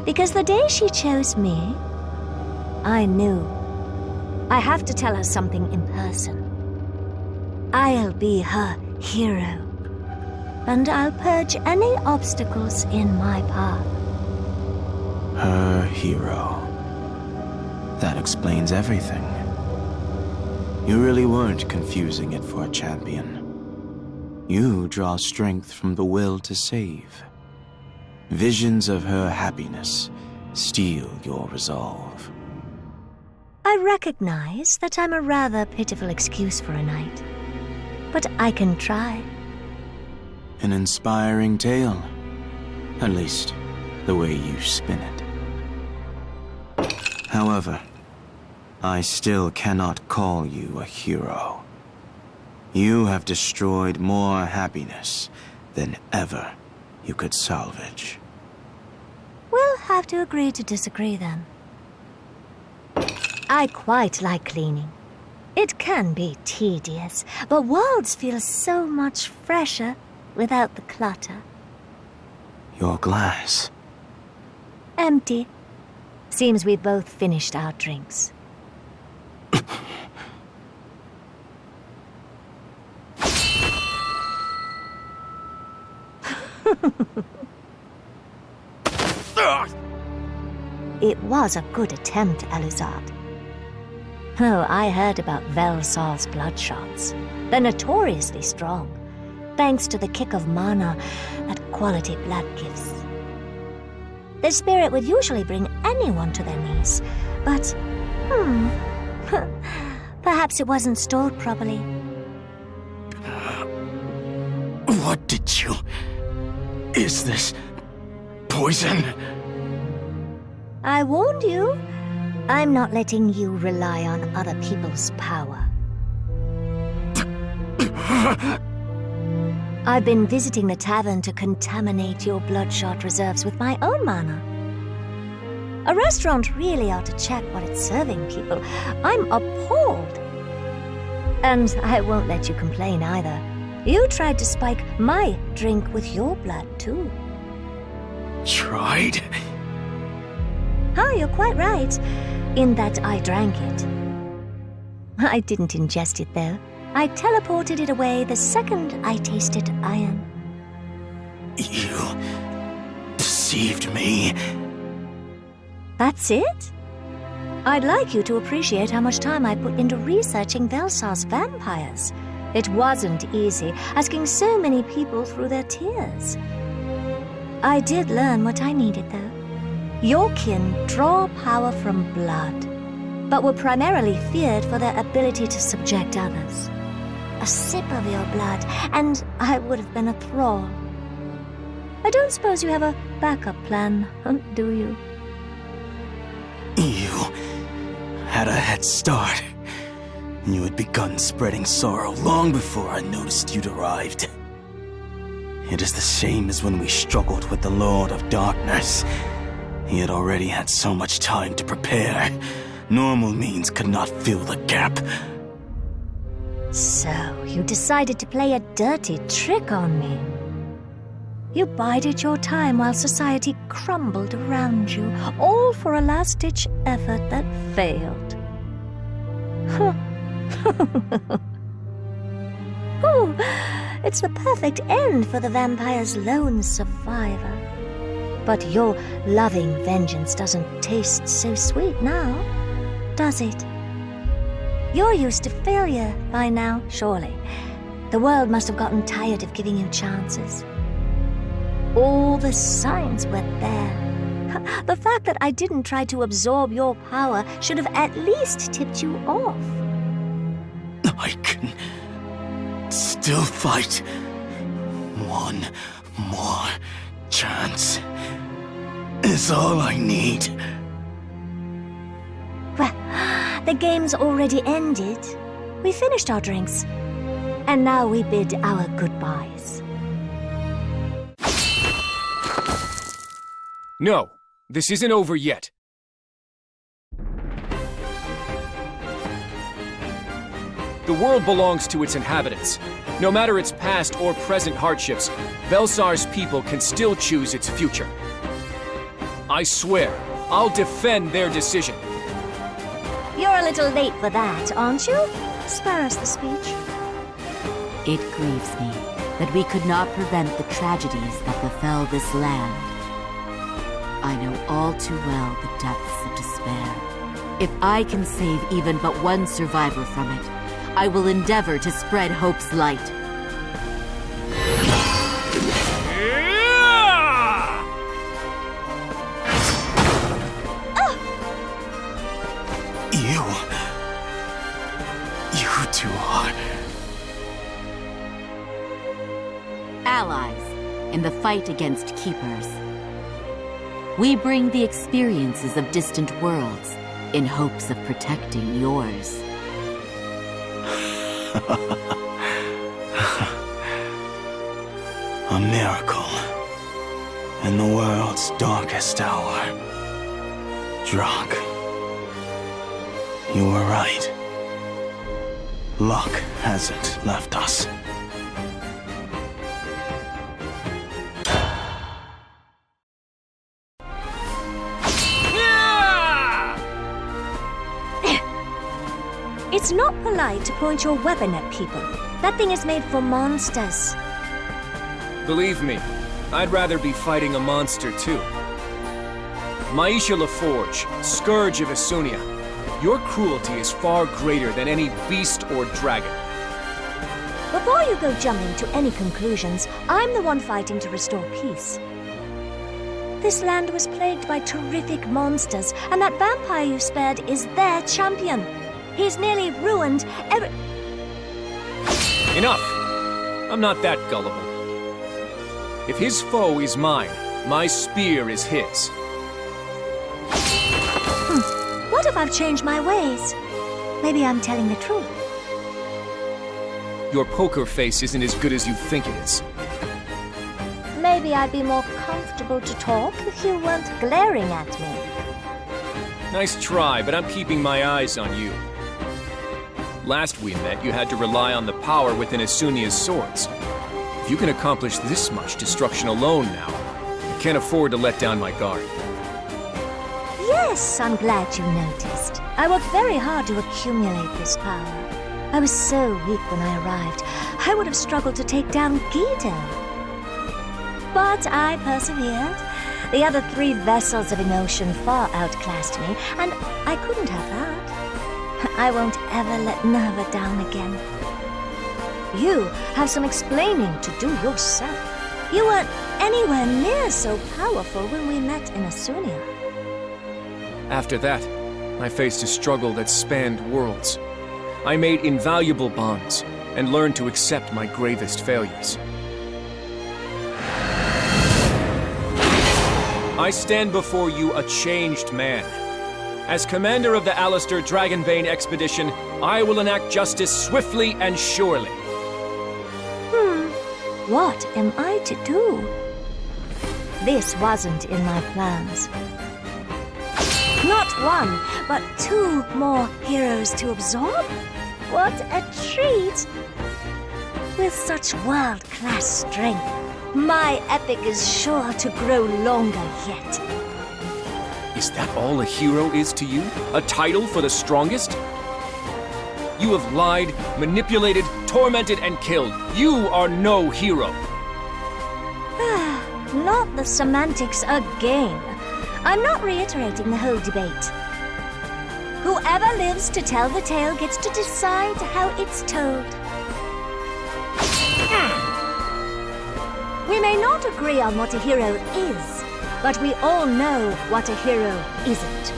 B: Because the day she chose me, I knew I have to tell her something in person. I'll be her hero, and I'll purge any obstacles in my path.
A: Her hero. That explains everything. You really weren't confusing it for a champion. You draw strength from the will to save. Visions of her happiness steel your resolve.
B: I recognize that I'm a rather pitiful excuse for a knight, but I can try.
A: An inspiring tale. At least, the way you spin it. However, I still cannot call you a hero. You have destroyed more happiness than ever you could salvage.
B: We'll have to agree to disagree then. I quite like cleaning. It can be tedious, but worlds feel so much fresher without the clutter.
A: Your glass.
B: Empty. Seems we both finished our drinks. It was a good attempt, Elisard. Oh, I heard about Vellsar's bloodshots. They're notoriously strong, thanks to the kick of mana that quality blood gives. The spirit would usually bring anyone to their knees, but, perhaps it wasn't stored properly.
F: What did you... Is this... poison?
B: I warned you. I'm not letting you rely on other people's power. I've been visiting the tavern to contaminate your bloodshot reserves with my own mana. A restaurant really ought to check what it's serving people. I'm appalled. And I won't let you complain either. You tried to spike my drink with your blood, too.
F: Tried?
B: Oh, you're quite right, in that I drank it. I didn't ingest it, though. I teleported it away the second I tasted iron.
F: You... deceived me.
B: That's it? I'd like you to appreciate how much time I put into researching Vellsar's vampires. It wasn't easy, asking so many people through their tears. I did learn what I needed, though. Your kin draw power from blood, but were primarily feared for their ability to subject others. A sip of your blood, and I would have been a thrall. I don't suppose you have a backup plan, do you?
F: You had a head start. You had begun spreading sorrow long before I noticed you'd arrived. It is the same as when we struggled with the Lord of Darkness. He had already had so much time to prepare. Normal means could not fill the gap.
B: So, you decided to play a dirty trick on me. You bided your time while society crumbled around you, all for a last-ditch effort that failed. Oh, it's the perfect end for the vampire's lone survivor. But your loving vengeance doesn't taste so sweet now, does it? You're used to failure by now, surely. The world must have gotten tired of giving you chances. All the signs were there. The fact that I didn't try to absorb your power should have at least tipped you off.
F: I can still fight. One more chance is all I need.
B: Well, the game's already ended. We finished our drinks. And now we bid our goodbyes.
M: No, this isn't over yet. The world belongs to its inhabitants. No matter its past or present hardships, Vellsar's people can still choose its future. I swear, I'll defend their decision.
B: You're a little late for that, aren't you? Spare us the speech.
N: It grieves me that we could not prevent the tragedies that befell this land. I know all too well the depths of despair. If I can save even but one survivor from it, I will endeavor to spread hope's light.
F: You two are
N: allies in the fight against Keepers. We bring the experiences of distant worlds in hopes of protecting yours.
A: A miracle in the world's darkest hour. Drak, you were right. Luck hasn't left us.
B: It's not polite to point your weapon at people. That thing is made for monsters.
M: Believe me, I'd rather be fighting a monster too. Maisha LaForge, Scourge of Isunia, your cruelty is far greater than any beast or dragon.
B: Before you go jumping to any conclusions, I'm the one fighting to restore peace. This land was plagued by terrific monsters, and that vampire you spared is their champion. He's nearly ruined every...
M: Enough! I'm not that gullible. If his foe is mine, my spear is his.
B: What if I've changed my ways? Maybe I'm telling the truth.
M: Your poker face isn't as good as you think it is.
B: Maybe I'd be more comfortable to talk if you weren't glaring at me.
M: Nice try, but I'm keeping my eyes on you. Last we met, you had to rely on the power within Isunia's swords. If you can accomplish this much destruction alone now, I can't afford to let down my guard.
B: Yes, I'm glad you noticed. I worked very hard to accumulate this power. I was so weak when I arrived, I would have struggled to take down Guido. But I persevered. The other 3 vessels of emotion far outclassed me, and I couldn't have that. I won't ever let Nerva down again. You have some explaining to do yourself. You weren't anywhere near so powerful when we met in Isunia.
M: After that, I faced a struggle that spanned worlds. I made invaluable bonds and learned to accept my gravest failures. I stand before you a changed man. As commander of the Alistair Dragonbane expedition, I will enact justice swiftly and surely.
B: What am I to do? This wasn't in my plans. Not 1, but 2 more heroes to absorb? What a treat! With such world-class strength, My epic is sure to grow longer yet.
M: Is that all a hero is to you? A title for the strongest? You have lied, manipulated, tormented, and killed. You are no hero.
B: Not the semantics again. I'm not reiterating the whole debate. Whoever lives to tell the tale gets to decide how it's told. We may not agree on what a hero is, but we all know what a hero isn't.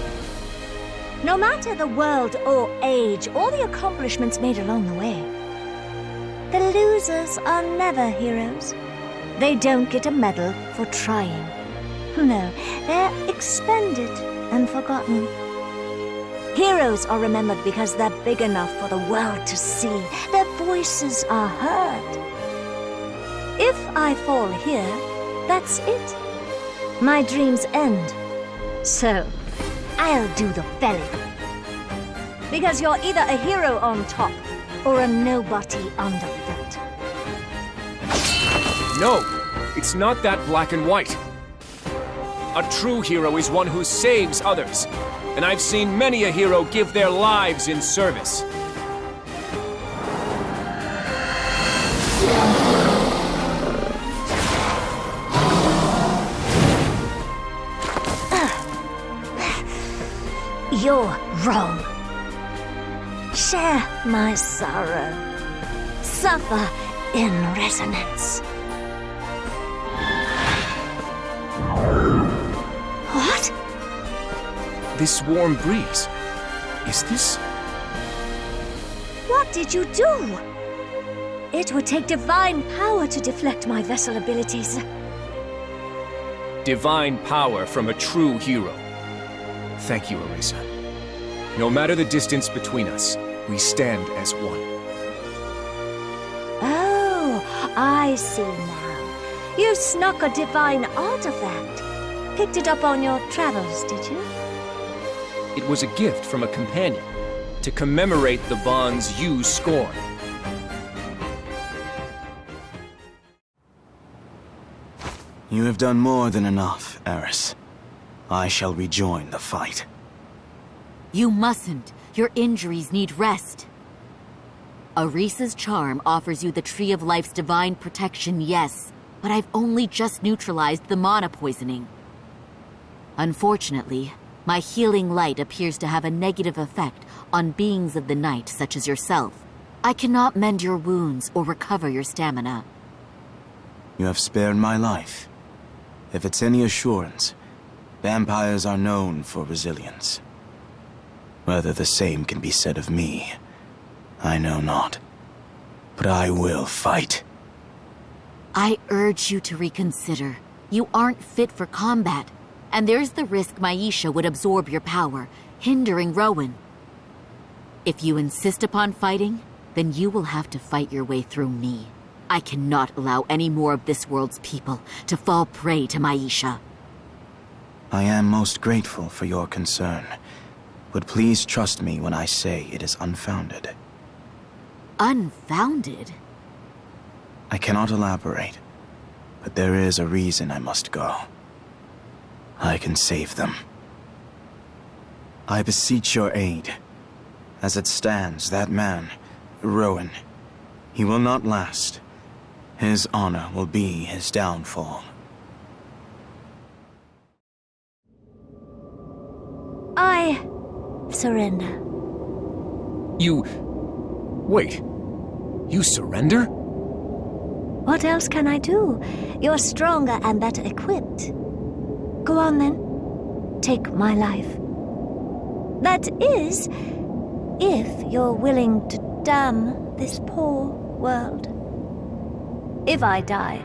B: No matter the world or age or the accomplishments made along the way, the losers are never heroes. They don't get a medal for trying. No, they're expended and forgotten. Heroes are remembered because they're big enough for the world to see. Their voices are heard. If I fall here, that's it. My dreams end. So, I'll do the felling. Because you're either a hero on top or a nobody underfoot.
M: No, it's not that black and white. A true hero is one who saves others, and I've seen many a hero give their lives in service.
B: You're wrong. Share my sorrow. Suffer in resonance. What?
M: This warm breeze. Is this?
B: What did you do? It would take divine power to deflect my vessel abilities.
M: Divine power from a true hero. Thank you, Arisa. No matter the distance between us, we stand as one.
B: Oh, I see now. You snuck a divine artifact. Picked it up on your travels, did you?
M: It was a gift from a companion to commemorate the bonds you scorn.
A: You have done more than enough, Eris. I shall rejoin the fight.
N: You mustn't. Your injuries need rest. Arisa's charm offers you the Tree of Life's divine protection, yes, but I've only just neutralized the mana poisoning. Unfortunately, my healing light appears to have a negative effect on beings of the night such as yourself. I cannot mend your wounds or recover your stamina.
A: You have spared my life. If it's any assurance, vampires are known for resilience. Whether the same can be said of me, I know not. But I will fight.
N: I urge you to reconsider. You aren't fit for combat, and there's the risk Maisha would absorb your power, hindering Rowan. If you insist upon fighting, then you will have to fight your way through me. I cannot allow any more of this world's people to fall prey to Maisha.
A: I am most grateful for your concern, but please trust me when I say it is unfounded.
N: Unfounded?
A: I cannot elaborate, but there is a reason I must go. I can save them. I beseech your aid. As it stands, that man, Rowan, he will not last. His honor will be his downfall.
B: I surrender.
M: You... Wait. You surrender?
B: What else can I do? You're stronger and better equipped. Go on then. Take my life. That is, if you're willing to damn this poor world. If I die,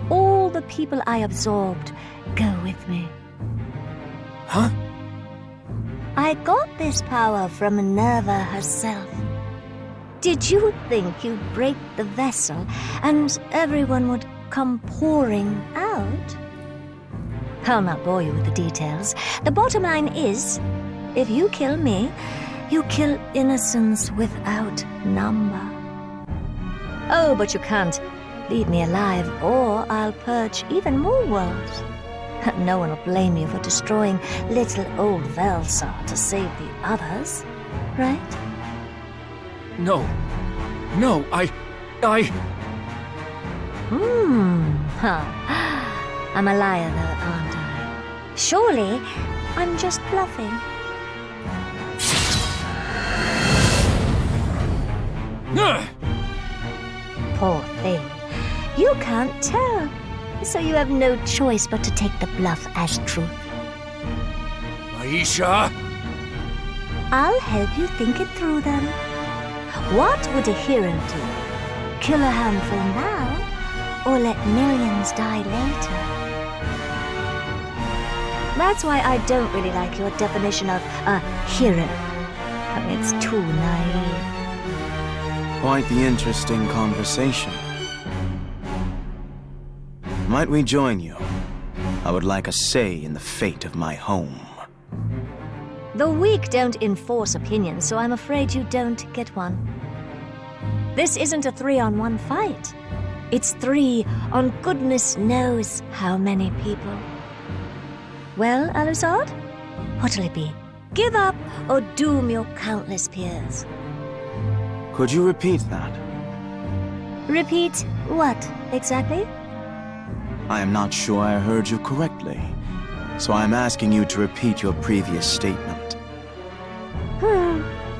B: all the people I absorbed go with me.
M: Huh?
B: I got this power from Minerva herself. Did you think you'd break the vessel and everyone would come pouring out? I'll not bore you with the details. The bottom line is, if you kill me, you kill innocence without number. Oh, but you can't Leave me alive, or I'll purge even more worlds. No one will blame you for destroying little old Vellsar to save the others, right?
M: No. No, I...
B: I'm a liar, though, aren't I? Surely, I'm just bluffing. Poor thing. You can't tell, so you have no choice but to take the bluff as truth.
G: Aisha!
B: I'll help you think it through then. What would a hero do? Kill a handful now, or let millions die later? That's why I don't really like your definition of a hero. It's too naive.
A: Quite the interesting conversation. Might we join you? I would like a say in the fate of my home.
B: The weak don't enforce opinions, so I'm afraid you don't get one. This isn't a 3-on-1 fight. It's 3 on goodness knows how many people. Well, Alizard? What'll it be? Give up or doom your countless peers?
A: Could you repeat that?
B: Repeat what, exactly?
A: I am not sure I heard you correctly, so I'm asking you to repeat your previous statement.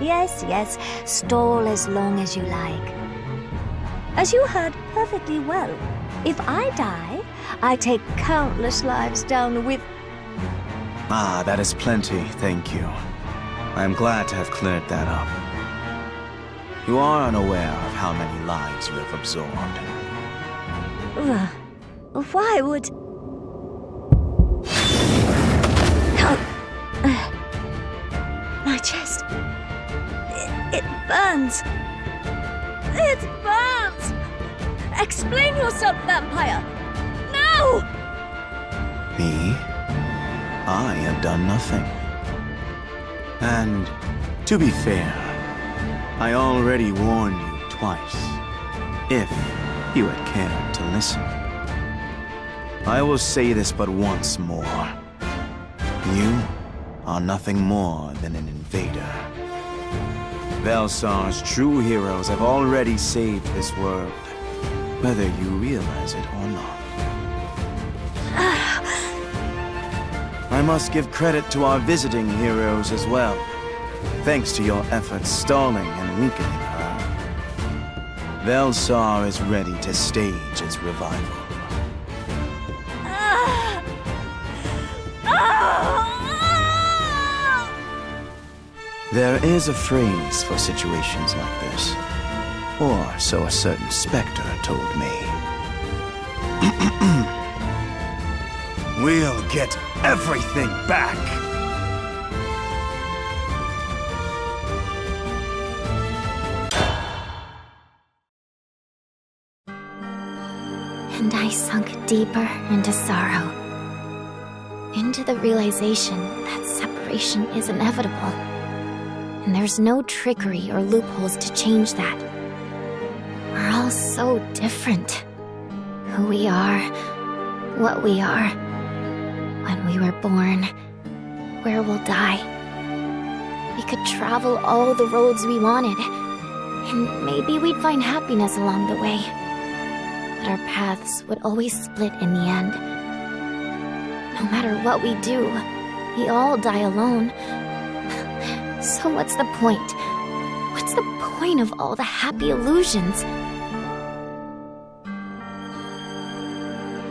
B: Yes, stall as long as you like. As you heard perfectly well, if I die, I take countless lives down with...
A: Ah, that is plenty, thank you. I am glad to have cleared that up. You are unaware of how many lives you have absorbed.
B: Why would... My chest... It burns. It burns! Explain yourself, vampire! Now!
A: Me? I have done nothing. And, to be fair, I already warned you twice, if you had cared to listen. I will say this but once more. You are nothing more than an invader. Vellsar's true heroes have already saved this world, whether you realize it or not. I must give credit to our visiting heroes as well. Thanks to your efforts stalling and weakening her, Vellsar is ready to stage its revival. There is a phrase for situations like this, or so a certain specter told me. We'll get everything back!
C: And I sunk deeper into sorrow. Into the realization that separation is inevitable. And there's no trickery or loopholes to change that. We're all so different. Who we are, what we are, when we were born, where we'll die. We could travel all the roads we wanted, and maybe we'd find happiness along the way. But our paths would always split in the end. No matter what we do, we all die alone. So what's the point? What's the point of all the happy illusions?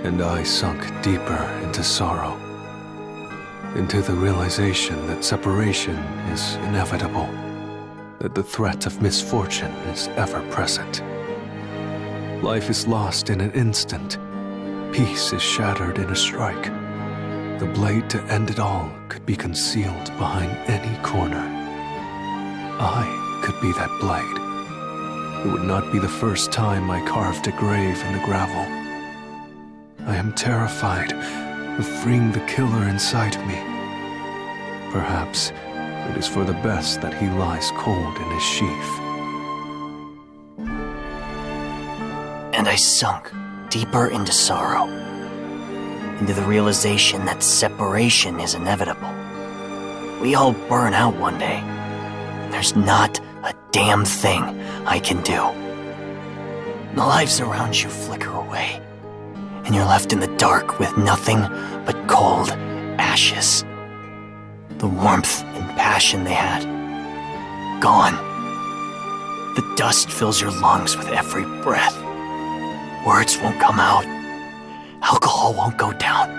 E: And I sunk deeper into sorrow, into the realization that separation is inevitable, that the threat of misfortune is ever present. Life is lost in an instant. Peace is shattered in a strike. The blade to end it all could be concealed behind any corner. I could be that blade. It would not be the first time I carved a grave in the gravel. I am terrified of freeing the killer inside me. Perhaps it is for the best that he lies cold in his sheath.
D: And I sunk deeper into sorrow, into the realization that separation is inevitable. We all burn out one day, and there's not a damn thing I can do. The lives around you flicker away, and you're left in the dark with nothing but cold ashes. The warmth and passion they had, gone. The dust fills your lungs with every breath. Words won't come out. Alcohol won't go down.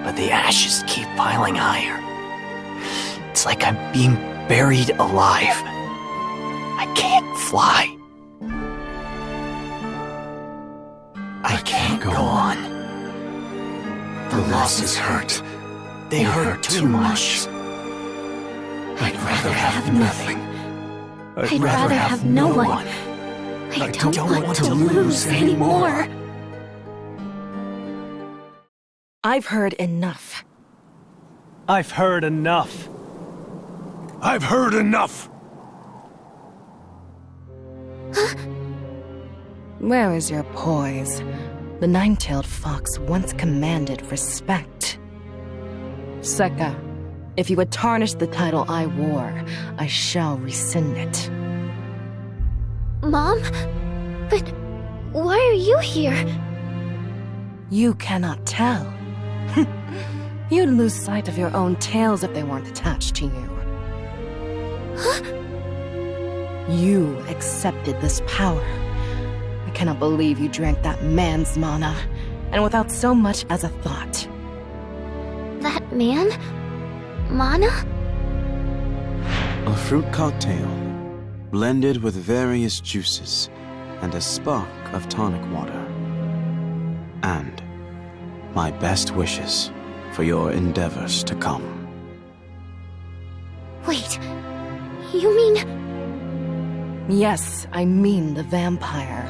D: But the ashes keep piling higher. It's like I'm being buried alive. I can't fly. I can't go on. The losses hurt. They hurt too much. I'd rather have nothing.
C: I'd rather have no one. I don't want to lose anymore.
O: I've heard enough.
P: I've heard enough.
F: I've heard enough!
O: Where is your poise? The nine-tailed fox once commanded respect. Sekka, if you would tarnish the title I wore, I shall rescind it.
C: Mom? But why are you here?
O: You cannot tell. You'd lose sight of your own tails if they weren't attached to you. You accepted this power. I cannot believe you drank that man's mana, and without so much as a thought.
C: That man? Mana?
A: A fruit cocktail, blended with various juices and a spark of tonic water. And my best wishes for your endeavors to come.
C: Wait, you mean...
O: Yes, I mean the vampire.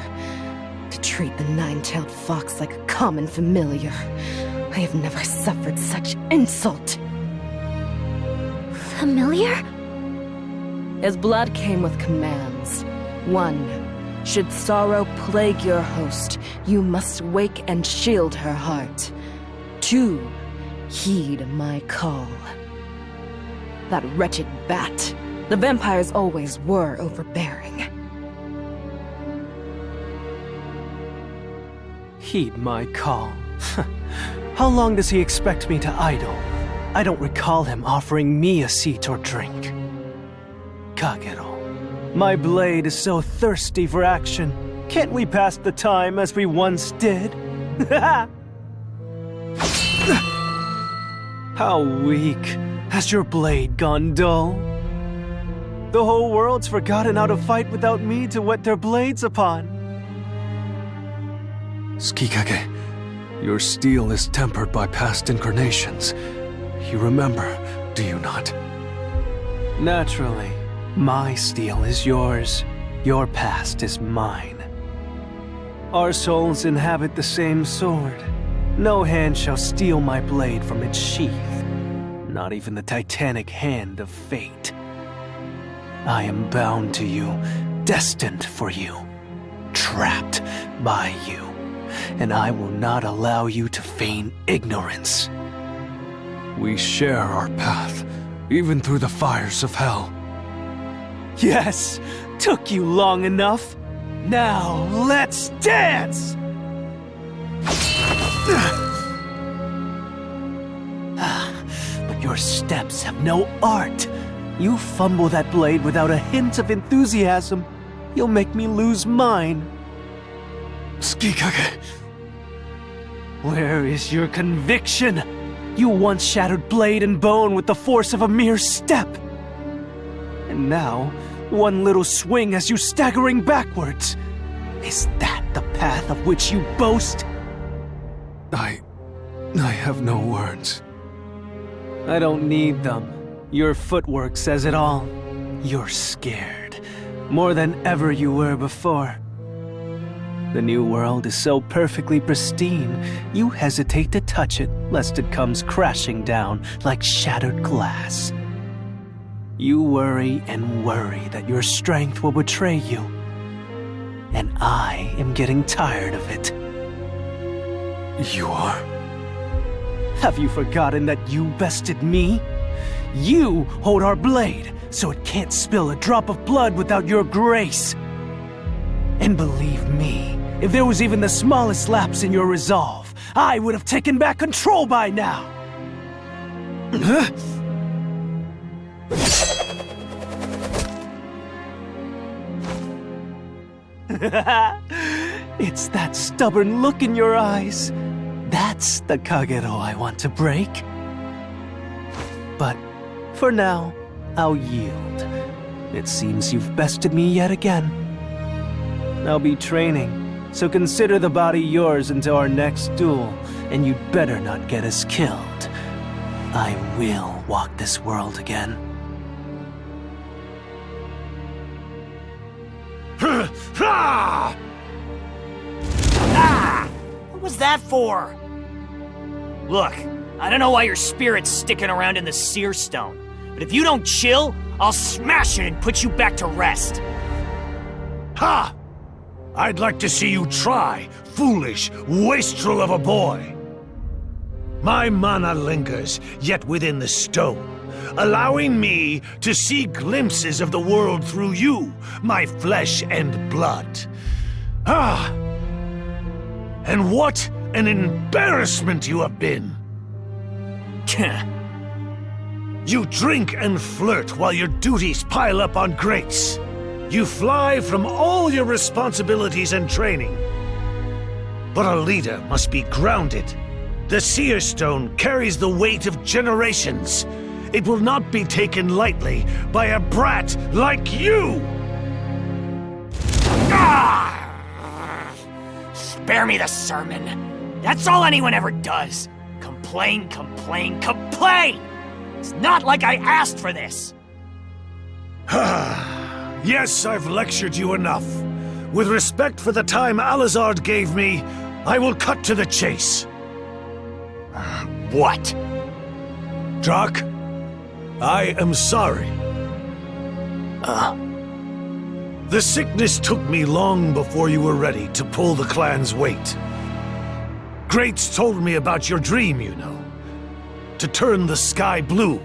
O: To treat the nine-tailed fox like a common familiar. I have never suffered such insult.
C: Familiar?
O: His blood came with commands. 1. Should sorrow plague your host, you must wake and shield her heart. 2. Heed my call. That wretched bat. The vampires always were overbearing.
P: Heed my call. How long does he expect me to idle? I don't recall him offering me a seat or drink. Kagero, my blade is so thirsty for action. Can't we pass the time as we once did? How weak. Has your blade gone dull? The whole world's forgotten how to fight without me to whet their blades upon.
E: Tsukikage, your steel is tempered by past incarnations. You remember, do you not?
P: Naturally. My steel is yours. Your past is mine. Our souls inhabit the same sword. No hand shall steal my blade from its sheath. Not even the titanic hand of fate. I am bound to you, destined for you, trapped by you, and I will not allow you to feign ignorance.
E: We share our path, even through the fires of hell.
P: Yes, took you long enough. Now, let's dance! But your steps have no art. You fumble that blade without a hint of enthusiasm. You'll make me lose mine.
E: Tsukikage.
P: Where is your conviction? You once shattered blade and bone with the force of a mere step. And now, one little swing has you staggering backwards. Is that the path of which you boast?
E: I have no words.
P: I don't need them. Your footwork says it all. You're scared. More than ever you were before. The new world is so perfectly pristine, you hesitate to touch it lest it comes crashing down like shattered glass. You worry and worry that your strength will betray you. and I am getting tired of it.
E: You are?
P: Have you forgotten that you bested me? You hold our blade, so it can't spill a drop of blood without your grace. And believe me, if there was even the smallest lapse in your resolve, I would have taken back control by now. It's that stubborn look in your eyes. That's the Kagero I want to break. But for now, I'll yield. It seems you've bested me yet again. I'll be training, so consider the body yours until our next duel, and you'd better not get us killed. I will walk this world again.
D: What was that for? Look, I don't know why your spirit's sticking around in the Seer Stone, but if you don't chill, I'll smash it and put you back to rest.
I: Ha! I'd like to see you try, foolish wastrel of a boy. My mana lingers yet within the stone, allowing me to see glimpses of the world through you, my flesh and blood. Ah! And what an embarrassment you have been! You drink and flirt while your duties pile up on grates. You fly from all your responsibilities and training. But a leader must be grounded. The Seer Stone carries the weight of generations. It will not be taken lightly by a brat like you!
D: Ah! Spare me the sermon. That's all anyone ever does. Complain, complain, complain! It's not like I asked for this.
I: Yes, I've lectured you enough. With respect for the time Alizard gave me, I will cut to the chase.
D: What?
I: Drak, I am sorry. The sickness took me long before you were ready to pull the clan's weight. Greats told me about your dream, you know. To turn the sky blue.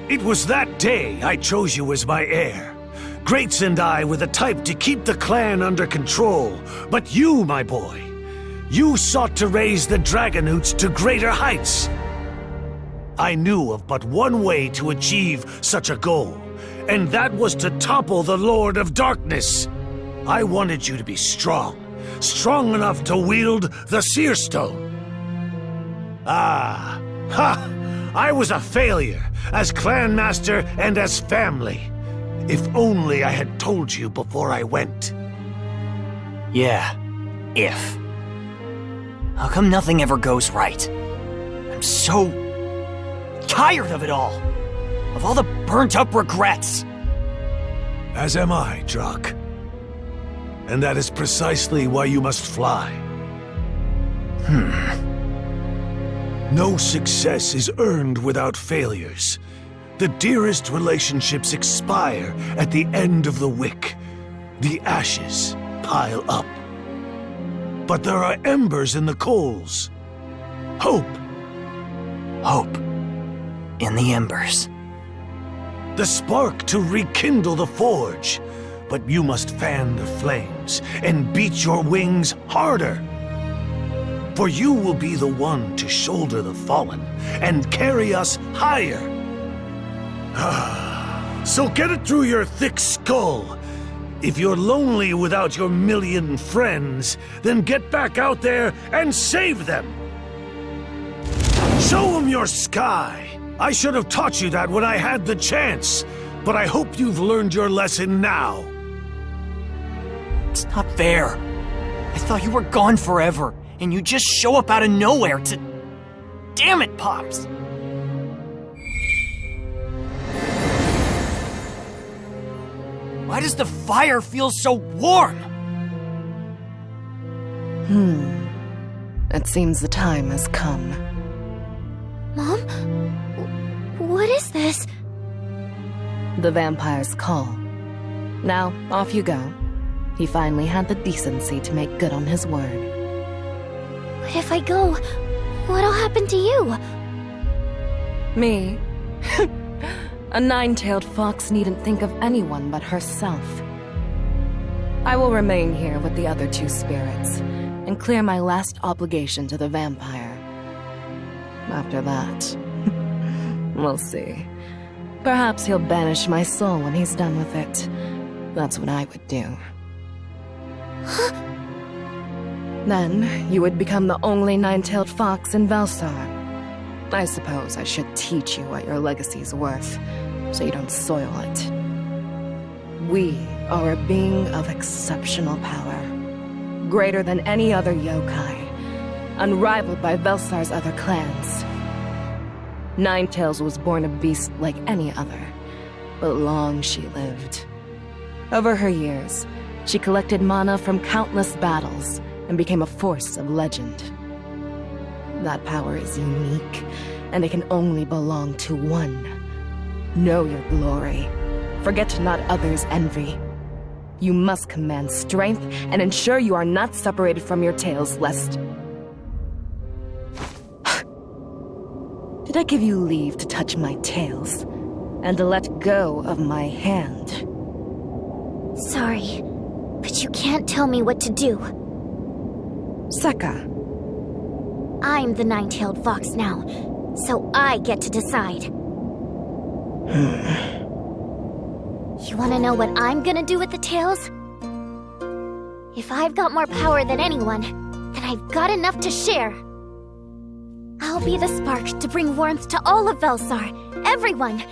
I: It was that day I chose you as my heir. Greats and I were the type to keep the clan under control. But you, my boy, you sought to raise the Dragonoots to greater heights. I knew of but one way to achieve such a goal, and that was to topple the Lord of Darkness. I wanted you to be strong strong enough to wield the Seer Stone. Ah, ha! I was a failure, as clan master and as family. If only I had told you before I went.
D: Yeah, if. How come nothing ever goes right? I'm so tired of it all. Of all the burnt-up regrets.
I: As am I, Drak. And that is precisely why you must fly. No success is earned without failures. The dearest relationships expire at the end of the wick. The ashes pile up. But there are embers in the coals. Hope.
D: Hope. In the embers.
I: The spark to rekindle the forge. But you must fan the flames and beat your wings harder. For you will be the one to shoulder the fallen and carry us higher. So get it through your thick skull. If you're lonely without your million friends, then get back out there and save them. Show them your sky. I should have taught you that when I had the chance, but I hope you've learned your lesson now.
D: It's not fair. I thought you were gone forever, and you just show up out of nowhere to... Damn it, Pops! Why does the fire feel so warm?
O: It seems the time has come.
J: Mom? What is this?
O: The vampire's call. Now, off you go. He finally had the decency to make good on his word.
C: But if I go, what'll happen to you?
O: Me? A nine-tailed fox needn't think of anyone but herself. I will remain here with the other two spirits and clear my last obligation to the vampire. After that, we'll see. Perhaps he'll banish my soul when he's done with it. That's what I would do. Then, you would become the only nine-tailed fox in Vellsar. I suppose I should teach you what your legacy's worth, so you don't soil it. We are a being of exceptional power. Greater than any other yokai. Unrivaled by Vellsar's other clans. Ninetails was born a beast like any other, but long she lived. Over her years, she collected mana from countless battles and became a force of legend. That power is unique, and it can only belong to one. Know your glory. Forget not others' envy. You must command strength and ensure you are not separated from your tails, lest... Did I give you leave to touch my tails? And to let go of my hand?
C: Sorry, but you can't tell me what to do.
O: Sekka.
C: I'm the nine-tailed fox now, so I get to decide. You wanna know what I'm gonna do with the tails? If I've got more power than anyone, then I've got enough to share. I'll be the spark to bring warmth to all of Vellsar, everyone,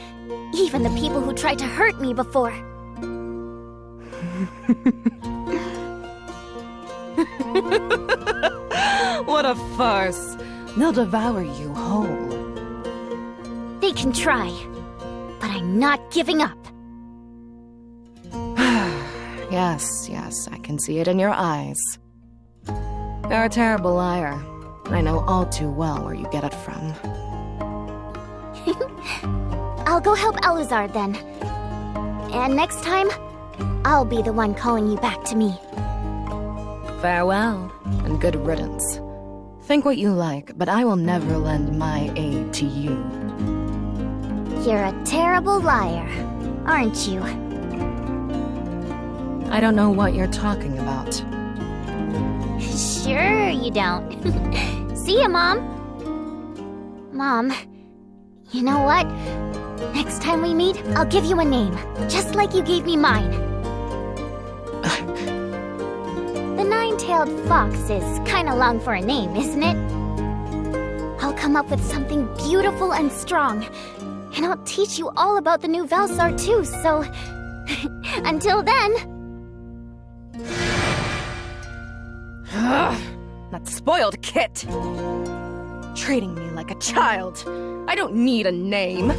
C: even the people who tried to hurt me before.
O: What a farce. They'll devour you whole.
C: They can try, but I'm not giving up.
O: Yes, I can see it in your eyes. You're a terrible liar. I know all too well where you get it from.
C: I'll go help Eluzar then. And next time, I'll be the one calling you back to me.
O: Farewell, and good riddance. Think what you like, but I will never lend my aid to you.
C: You're a terrible liar, aren't you?
O: I don't know what you're talking about.
C: Sure you don't. See ya, Mom. Mom, you know what? Next time we meet, I'll give you a name, just like you gave me mine. The nine-tailed fox is kinda long for a name, isn't it? I'll come up with something beautiful and strong, and I'll teach you all about the new Vellsar too, so... Until then...
O: That spoiled kit! Treating me like a child. I don't need a name.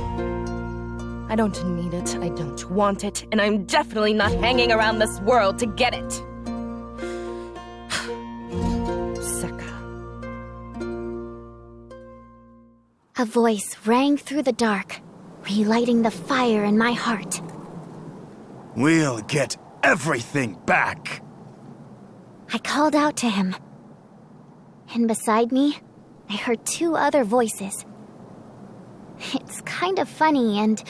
O: I don't need it, I don't want it, and I'm definitely not hanging around this world to get it. Sekka.
C: A voice rang through the dark, relighting the fire in my heart.
F: We'll get everything back!
C: I called out to him. And beside me, I heard two other voices. It's kind of funny and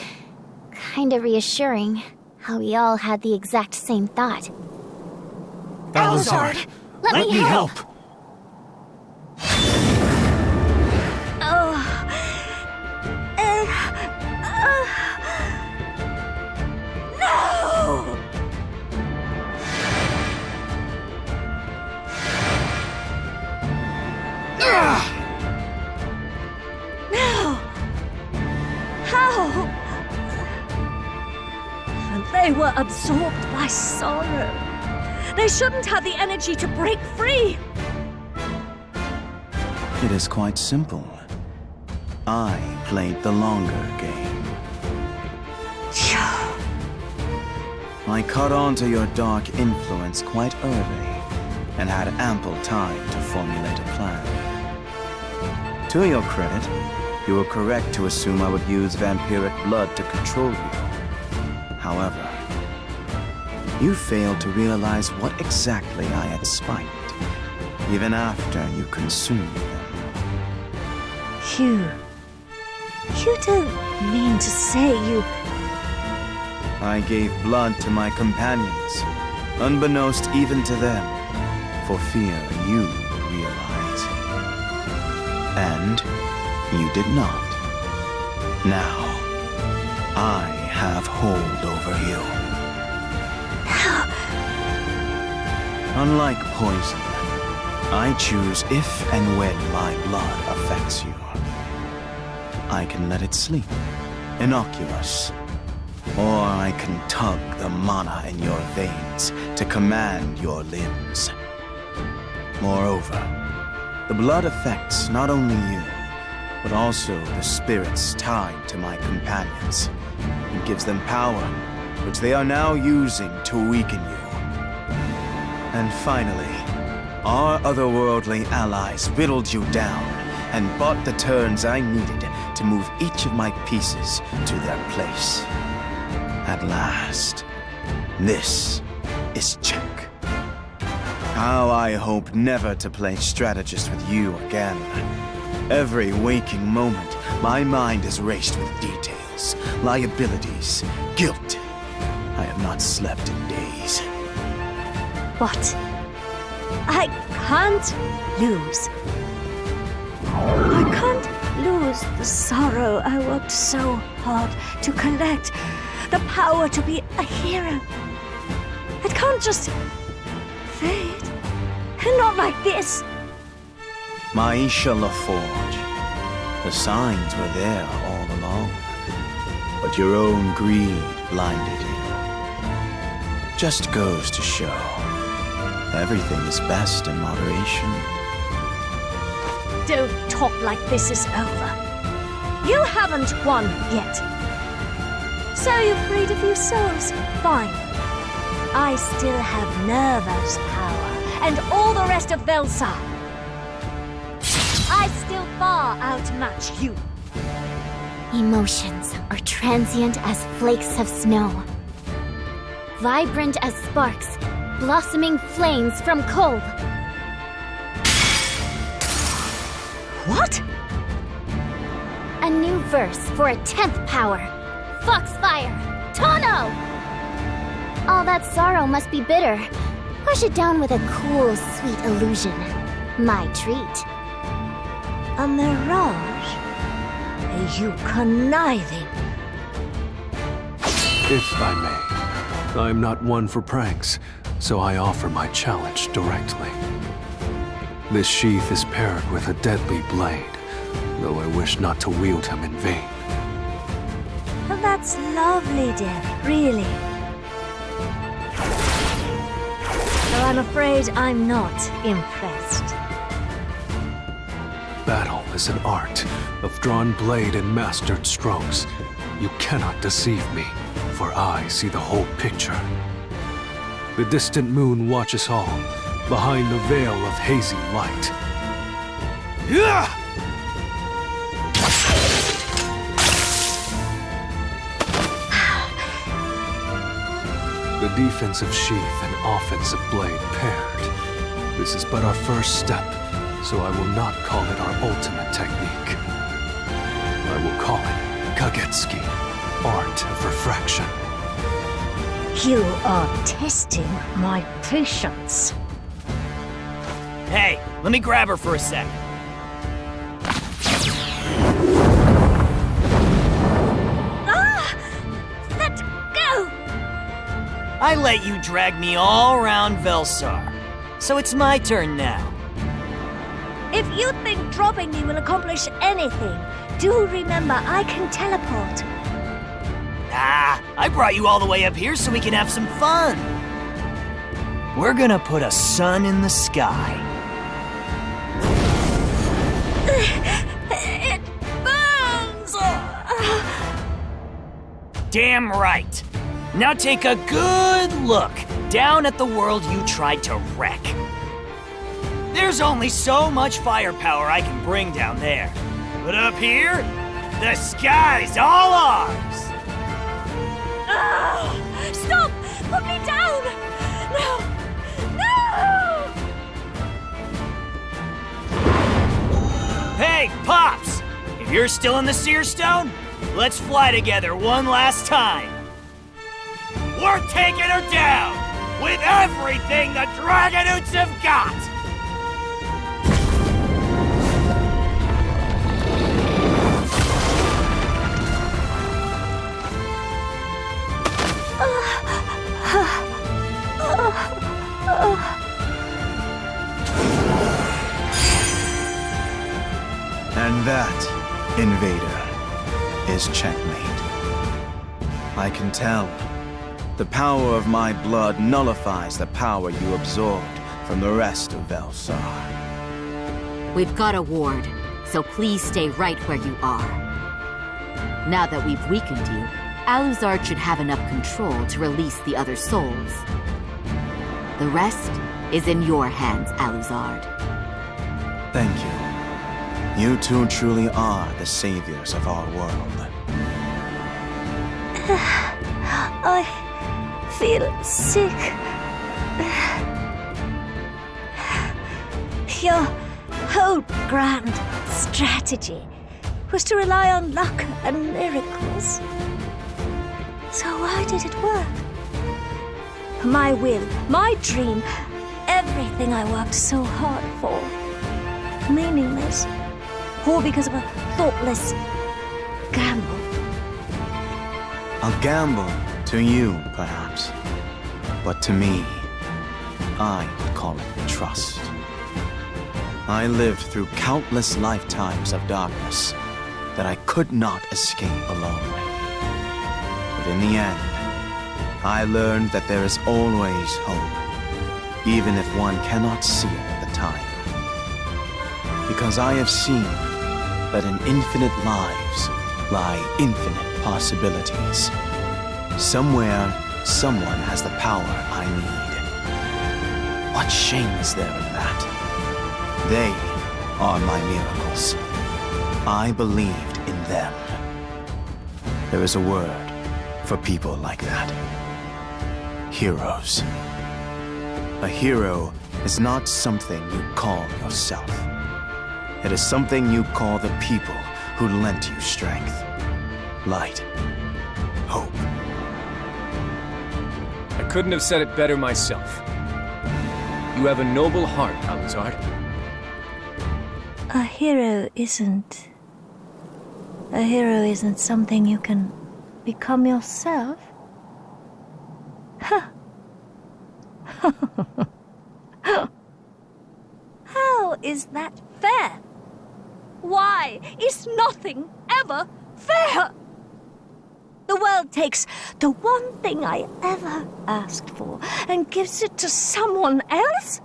C: kind of reassuring how we all had the exact same thought.
I: Vellsar,
C: let me help!
B: No! No! How? They were absorbed by sorrow. They shouldn't have the energy to break free.
A: It is quite simple. I played the longer game. I caught on to your dark influence quite early, and had ample time to formulate a plan. To your credit, you were correct to assume I would use vampiric blood to control you. However, You failed to realize what exactly I had spiked, even after you consumed them.
B: You don't mean to say you...
A: I gave blood to my companions, unbeknownst even to them, for fear you would realize. And you did not. Now, I have hold over you. Unlike poison, I choose if and when my blood affects you. I can let it sleep, innocuous. Or I can tug the mana in your veins to command your limbs. Moreover, the blood affects not only you, but also the spirits tied to my companions. It gives them power, which they are now using to weaken you. And finally, our otherworldly allies whittled you down and bought the turns I needed to move each of my pieces to their place. At last, this is check. How I hope never to play strategist with you again. Every waking moment, my mind is raced with details, liabilities, guilt. I have not slept in days.
B: But I can't lose. I can't lose the sorrow I worked so hard to collect, the power to be a hero. It can't just fade. Not like this.
A: Maisha LaForge, the signs were there all along, but your own greed blinded you. Just goes to show, everything is best in moderation.
B: Don't talk like this is over. You haven't won yet. So you've freed a few souls. Fine. I still have Nerva's power and all the rest of Vellsar. I still far outmatch you.
C: Emotions are transient as flakes of snow, vibrant as sparks, blossoming flames from coal.
B: What?
C: A new verse for a 10th power. Foxfire! Tono! All that sorrow must be bitter. Push it down with a cool, sweet illusion. My treat.
B: A mirage? You conniving.
E: If I may, I am not one for pranks, so I offer my challenge directly. This sheath is paired with a deadly blade, though I wish not to wield him in vain.
B: That's lovely, dear, really. Though I'm afraid I'm not impressed.
E: Battle is an art of drawn blade and mastered strokes. You cannot deceive me, for I see the whole picture. The distant moon watches all, behind the veil of hazy light. Yeah! The defensive sheath and offensive blade paired. This is but our first step, so I will not call it our ultimate technique. I will call it Kagetsuki, Art of Refraction.
B: You are testing my patience.
D: Hey, let me grab her for a sec.
B: Let go!
D: I let you drag me all around Vellsar, so it's my turn now.
B: If you think dropping me will accomplish anything, do remember I can teleport.
D: I brought you all the way up here so we can have some fun. We're gonna put a sun in the sky.
B: It burns!
D: Damn right. Now take a good look down at the world you tried to wreck. There's only so much firepower I can bring down there. But up here, the sky's all ours!
B: Stop! Put me down!
D: You're still in the Seer Stone? Let's fly together one last time. We're taking her down with everything the Dragonoots have got!
A: And that, Invader, is checkmate. I can tell. The power of my blood nullifies the power you absorbed from the rest of Vellsar.
N: We've got a ward, so please stay right where you are. Now that we've weakened you, Alucard should have enough control to release the other souls. The rest is in your hands, Alucard.
A: Thank you. You two truly are the saviors of our world.
B: I feel sick. Your whole grand strategy was to rely on luck and miracles. So why did it work? My will, my dream, everything I worked so hard for, meaningless, all because of a thoughtless gamble.
A: A gamble to you, perhaps. But to me, I would call it trust. I lived through countless lifetimes of darkness that I could not escape alone. But in the end, I learned that there is always hope, even if one cannot see it at the time. Because I have seen that in infinite lives lie infinite possibilities. Somewhere, someone has the power I need. What shame is there in that? They are my miracles. I believed in them. There is a word for people like that. Heroes. A hero is not something you call yourself. It is something you call the people who lent you strength, light, hope.
M: I couldn't have said it better myself. You have a noble heart, Alucard.
B: A hero isn't something you can become yourself. Huh. How is that fair? Why is nothing ever fair? The world takes the one thing I ever asked for and gives it to someone else?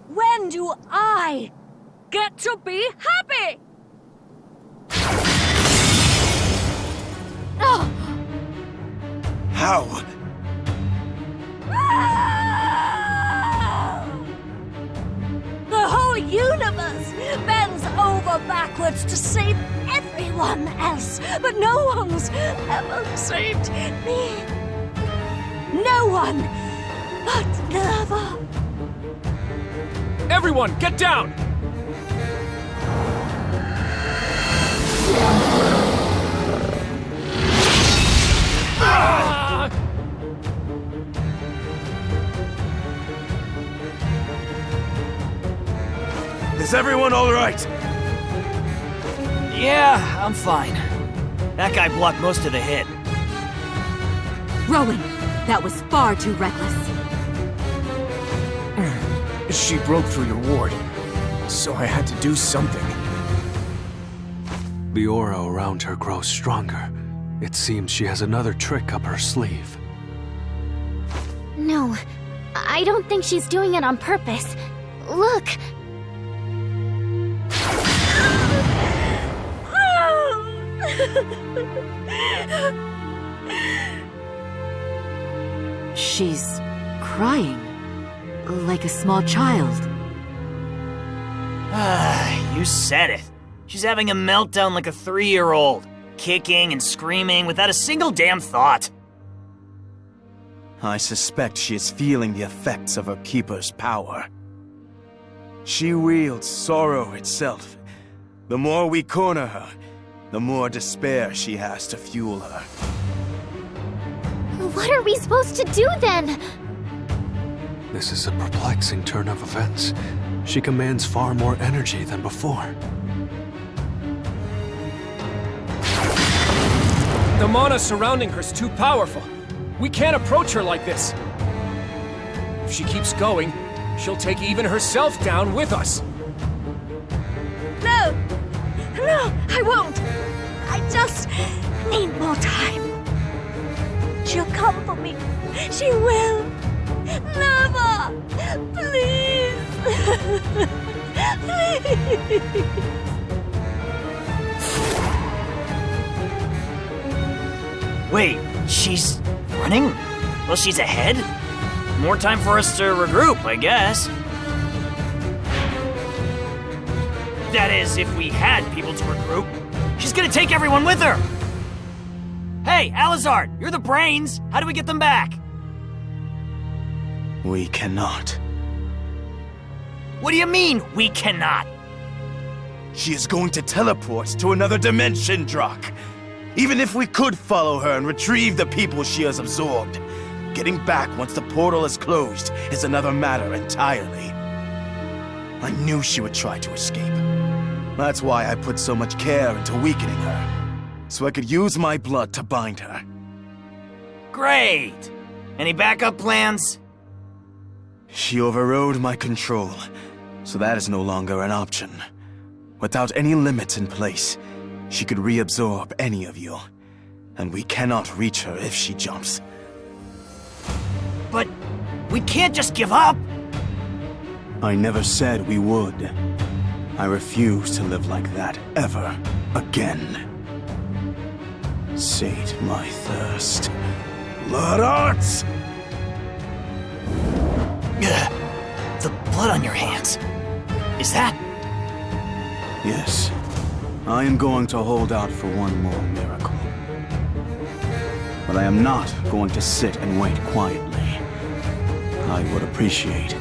B: When do I get to be happy? Oh.
A: How?
B: The whole universe bends over backwards to save everyone else, but no one's ever saved me. No one but Nerva.
M: Everyone, get down! Ah!
F: Is everyone all right?
D: Yeah, I'm fine. That guy blocked most of the hit.
N: Rowan, that was far too reckless.
M: She broke through your ward, so I had to do something.
E: The aura around her grows stronger. It seems she has another trick up her sleeve.
C: No, I don't think she's doing it on purpose. Look!
N: She's crying, like a small child.
D: You said it. She's having a meltdown like a 3-year-old, kicking and screaming without a single damn thought.
A: I suspect she is feeling the effects of her keeper's power. She wields sorrow itself, The more we corner her, the more despair she has to fuel her.
C: What are we supposed to do then?
E: This is a perplexing turn of events. She commands far more energy than before.
M: The mana surrounding her's too powerful. We can't approach her like this. If she keeps going, she'll take even herself down with us.
B: No! No, I won't! I just need more time. She'll come for me. She will. Never! Please! Please!
D: Wait, she's running? Well, she's ahead? More time for us to regroup, I guess. That is, if we had people to regroup. She's gonna take everyone with her! Hey, Alizard, you're the brains! How do we get them back?
A: We cannot.
D: What do you mean, we cannot?
A: She is going to teleport to another dimension, Drak. Even if we could follow her and retrieve the people she has absorbed, getting back once the portal is closed is another matter entirely. I knew she would try to escape. That's why I put so much care into weakening her, so I could use my blood to bind her.
D: Great! Any backup plans?
A: She overrode my control, so that is no longer an option. Without any limits in place, she could reabsorb any of you, and we cannot reach her if she jumps.
D: But we can't just give up!
A: I never said we would. I refuse to live like that ever again. Sate my thirst. Blood arts!
D: The blood on your hands. Is that...
A: Yes. I am going to hold out for one more miracle. But I am not going to sit and wait quietly. I would appreciate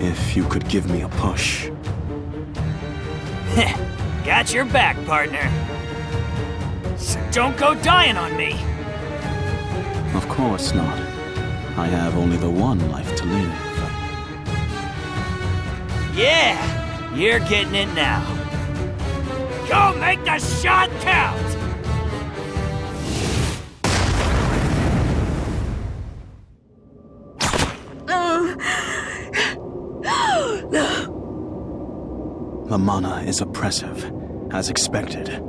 A: if you could give me a push.
D: Got your back, partner. So don't go dying on me.
A: Of course not. I have only the one life to live.
D: Yeah, you're getting it now. Go make the shot count!
A: The mana is oppressive, as expected,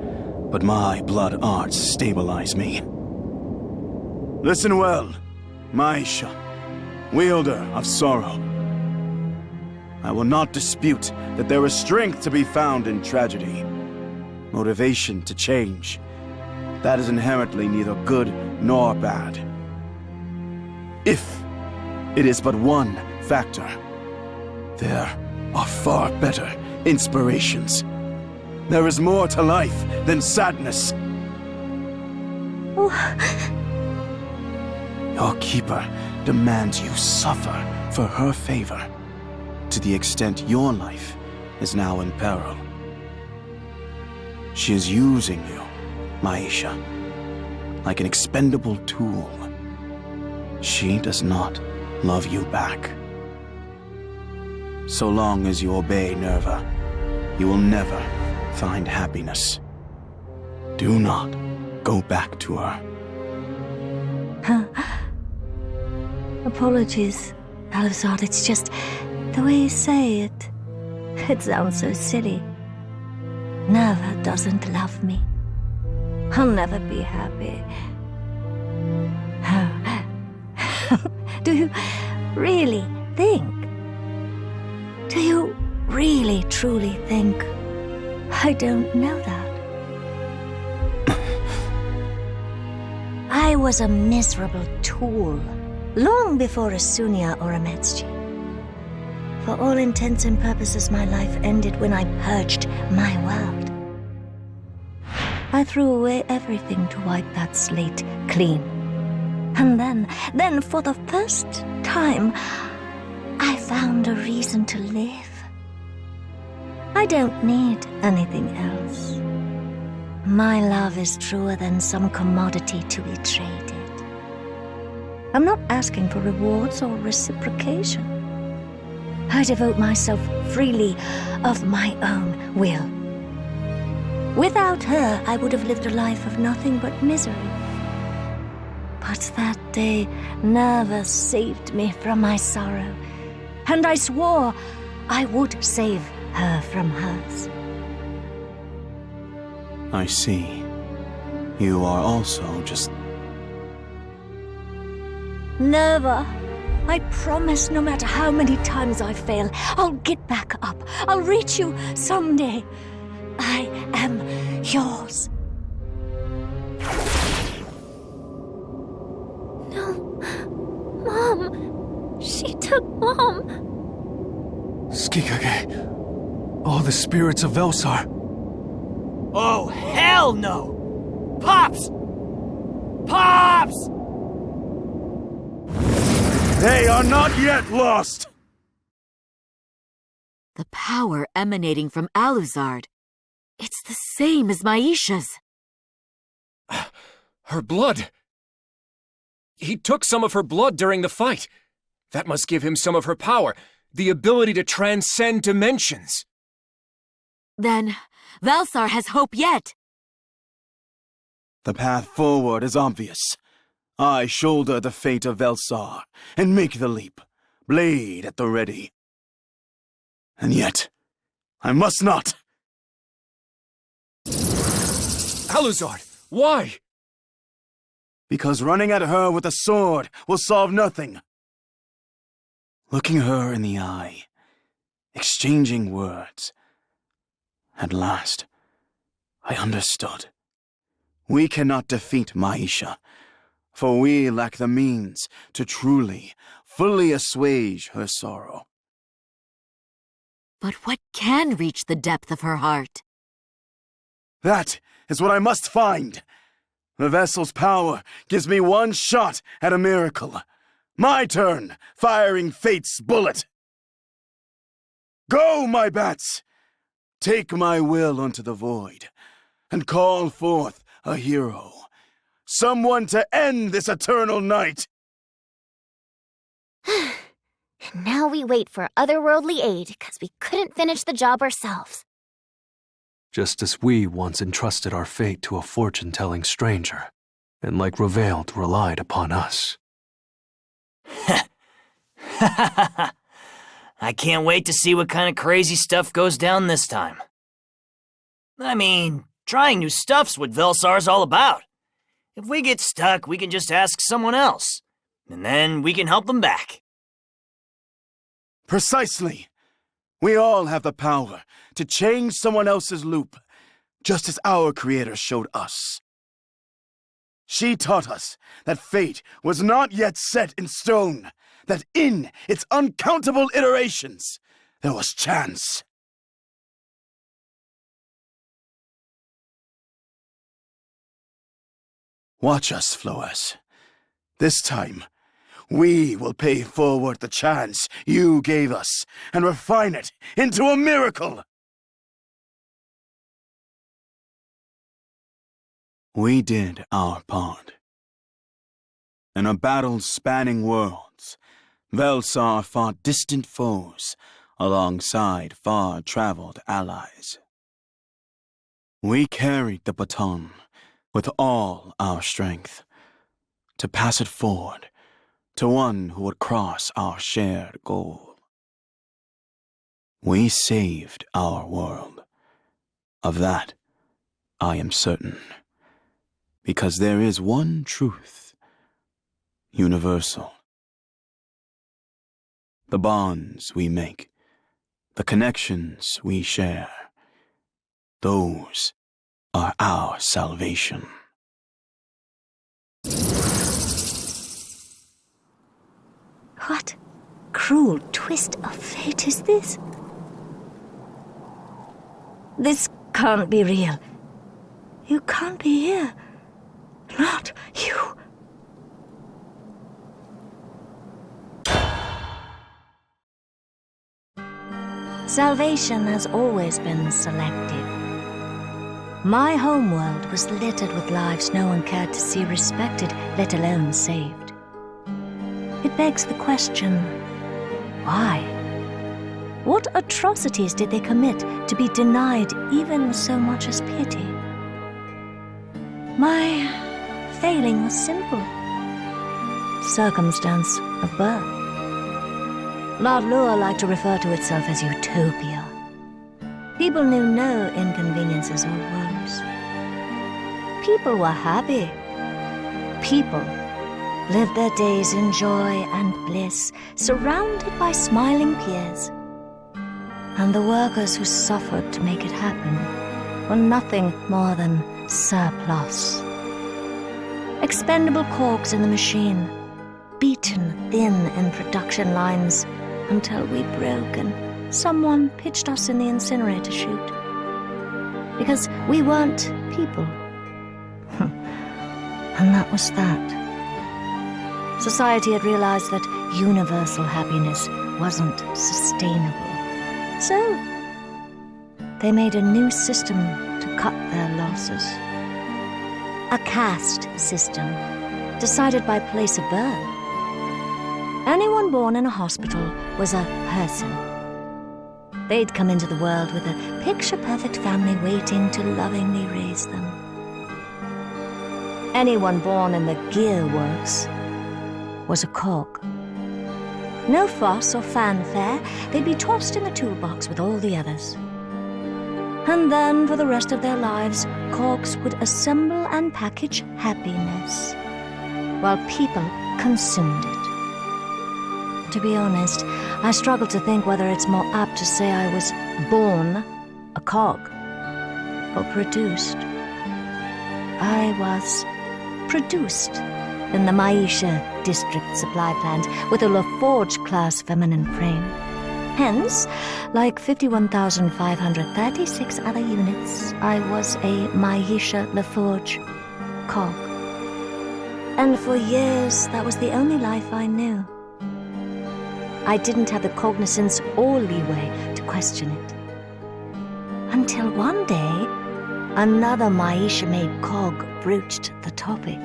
A: but my blood arts stabilize me. Listen well, Maisha, wielder of sorrow. I will not dispute that there is strength to be found in tragedy, motivation to change. That is inherently neither good nor bad. If it is but one factor, there are far better inspirations. There is more to life than sadness. Your keeper demands you suffer for her favor, to the extent your life is now in peril. She is using you, Maisha, like an expendable tool. She does not love you back. So long as you obey Nerva, you will never find happiness. Do not go back to her.
B: Apologies, Vellsar. It's just the way you say it. It sounds so silly. Nerva doesn't love me. I'll never be happy. Do you really think? Do you really, truly think I don't know that? I was a miserable tool, long before Asunia or Ametschi. For all intents and purposes, my life ended when I purged my world. I threw away everything to wipe that slate clean. And then for the first time, I found a reason to live. I don't need anything else. My love is truer than some commodity to be traded. I'm not asking for rewards or reciprocation. I devote myself freely of my own will. Without her, I would have lived a life of nothing but misery. But that day never saved me from my sorrow, and I swore I would save her from hers.
A: I see. You are also just...
B: Never. I promise no matter how many times I fail, I'll get back up. I'll reach you someday. I am yours.
C: No. Mom. She took Mom.
E: Skikage. All the spirits of Vellsar.
D: Oh, hell no! Pops! Pops!
F: They are not yet lost!
N: The power emanating from Alucard. It's the same as Maisha's.
M: Her blood! He took some of her blood during the fight. That must give him some of her power, the ability to transcend dimensions.
N: Then, Vellsar has hope yet.
A: The path forward is obvious. I shoulder the fate of Vellsar and make the leap, blade at the ready. And yet, I must not.
M: Alucard, why?
A: Because running at her with a sword will solve nothing. Looking her in the eye, exchanging words. At last, I understood. We cannot defeat Maisha, for we lack the means to truly, fully assuage her sorrow.
N: But what can reach the depth of her heart?
A: That is what I must find. The vessel's power gives me one shot at a miracle. My turn, firing fate's bullet. Go, my bats! Take my will unto the void, and call forth a hero. Someone to end this eternal night.
C: And now we wait for otherworldly aid, because we couldn't finish the job ourselves.
E: Just as we once entrusted our fate to a fortune-telling stranger, and like Revealed relied upon us.
D: I can't wait to see what kind of crazy stuff goes down this time. I mean, trying new stuff's what Vellsar's all about. If we get stuck, we can just ask someone else, and then we can help them back.
A: Precisely. We all have the power to change someone else's loop, just as our Creator showed us. She taught us that fate was not yet set in stone, that in its uncountable iterations, there was chance. Watch us, Floas. This time, we will pay forward the chance you gave us and refine it into a miracle. We did our part. In a battle spanning worlds, Vellsar fought distant foes alongside far-traveled allies. We carried the baton with all our strength to pass it forward to one who would cross our shared goal. We saved our world. Of that, I am certain. Because there is one truth, universal. The bonds we make, the connections we share, those are our salvation.
B: What cruel twist of fate is this? This can't be real. You can't be here. Not you. Salvation has always been selective. My homeworld was littered with lives no one cared to see respected, let alone saved. It begs the question, why? What atrocities did they commit to be denied even so much as pity? My failing was simple. Circumstance of birth. Lord Lure liked to refer to itself as utopia. People knew no inconveniences or woes. People were happy. People lived their days in joy and bliss, surrounded by smiling peers. And the workers who suffered to make it happen were nothing more than surplus. Expendable cogs in the machine, beaten thin in production lines until we broke and someone pitched us in the incinerator chute. Because we weren't people. And that was that. Society had realized that universal happiness wasn't sustainable. So, they made a new system to cut their losses. A caste system, decided by place of birth. Anyone born in a hospital was a person. They'd come into the world with a picture-perfect family waiting to lovingly raise them. Anyone born in the gear works was a cog. No fuss or fanfare, they'd be tossed in the toolbox with all the others. And then, for the rest of their lives, cogs would assemble and package happiness, while people consumed it. To be honest, I struggle to think whether it's more apt to say I was born a cog or produced. I was produced in the Maisha district supply plant with a LaForge-class feminine frame. Hence, like 51,536 other units, I was a Maisha LaForge cog. And for years, that was the only life I knew. I didn't have the cognizance or leeway to question it. Until one day, another Maisha-made cog broached the topic.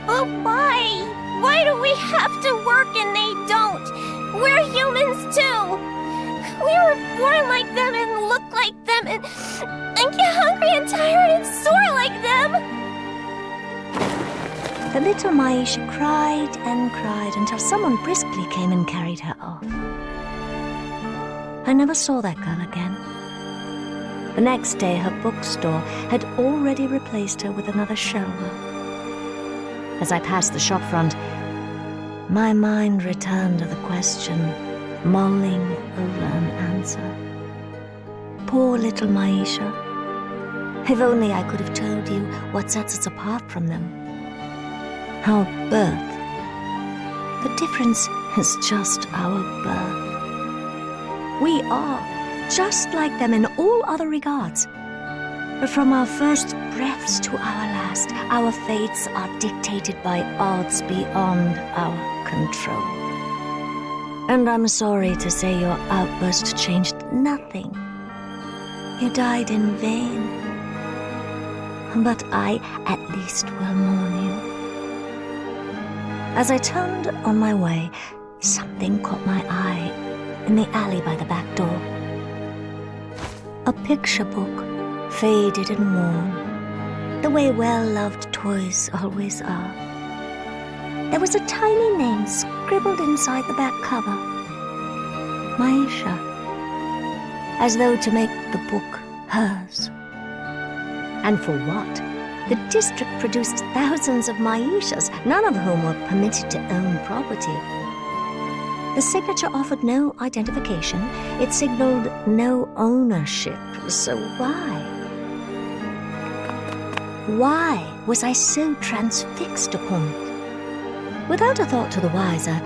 J: But why? Why do we have to work and they don't? We're humans too. We were born like them and look like them and get hungry and tired and sore like them.
B: The little Maisha cried and cried until someone briskly came and carried her off. I never saw that girl again. The next day, her bookstore had already replaced her with another shelver. As I passed the shopfront, my mind returned to the question, mulling over an answer. Poor little Maisha. If only I could have told you what sets us apart from them. Our birth. The difference is just our birth. We are just like them in all other regards. But from our first breaths to our last, our fates are dictated by odds beyond our control. And I'm sorry to say your outburst changed nothing. You died in vain. But I at least will mourn you. As I turned on my way, something caught my eye in the alley by the back door. A picture book, faded and worn, the way well-loved toys always are. There was a tiny name scribbled inside the back cover. Maisha. As though to make the book hers. And for what? The district produced thousands of Maishas, none of whom were permitted to own property. The signature offered no identification. It signaled no ownership. So why? Why was I so transfixed upon it? Without a thought to the wiser,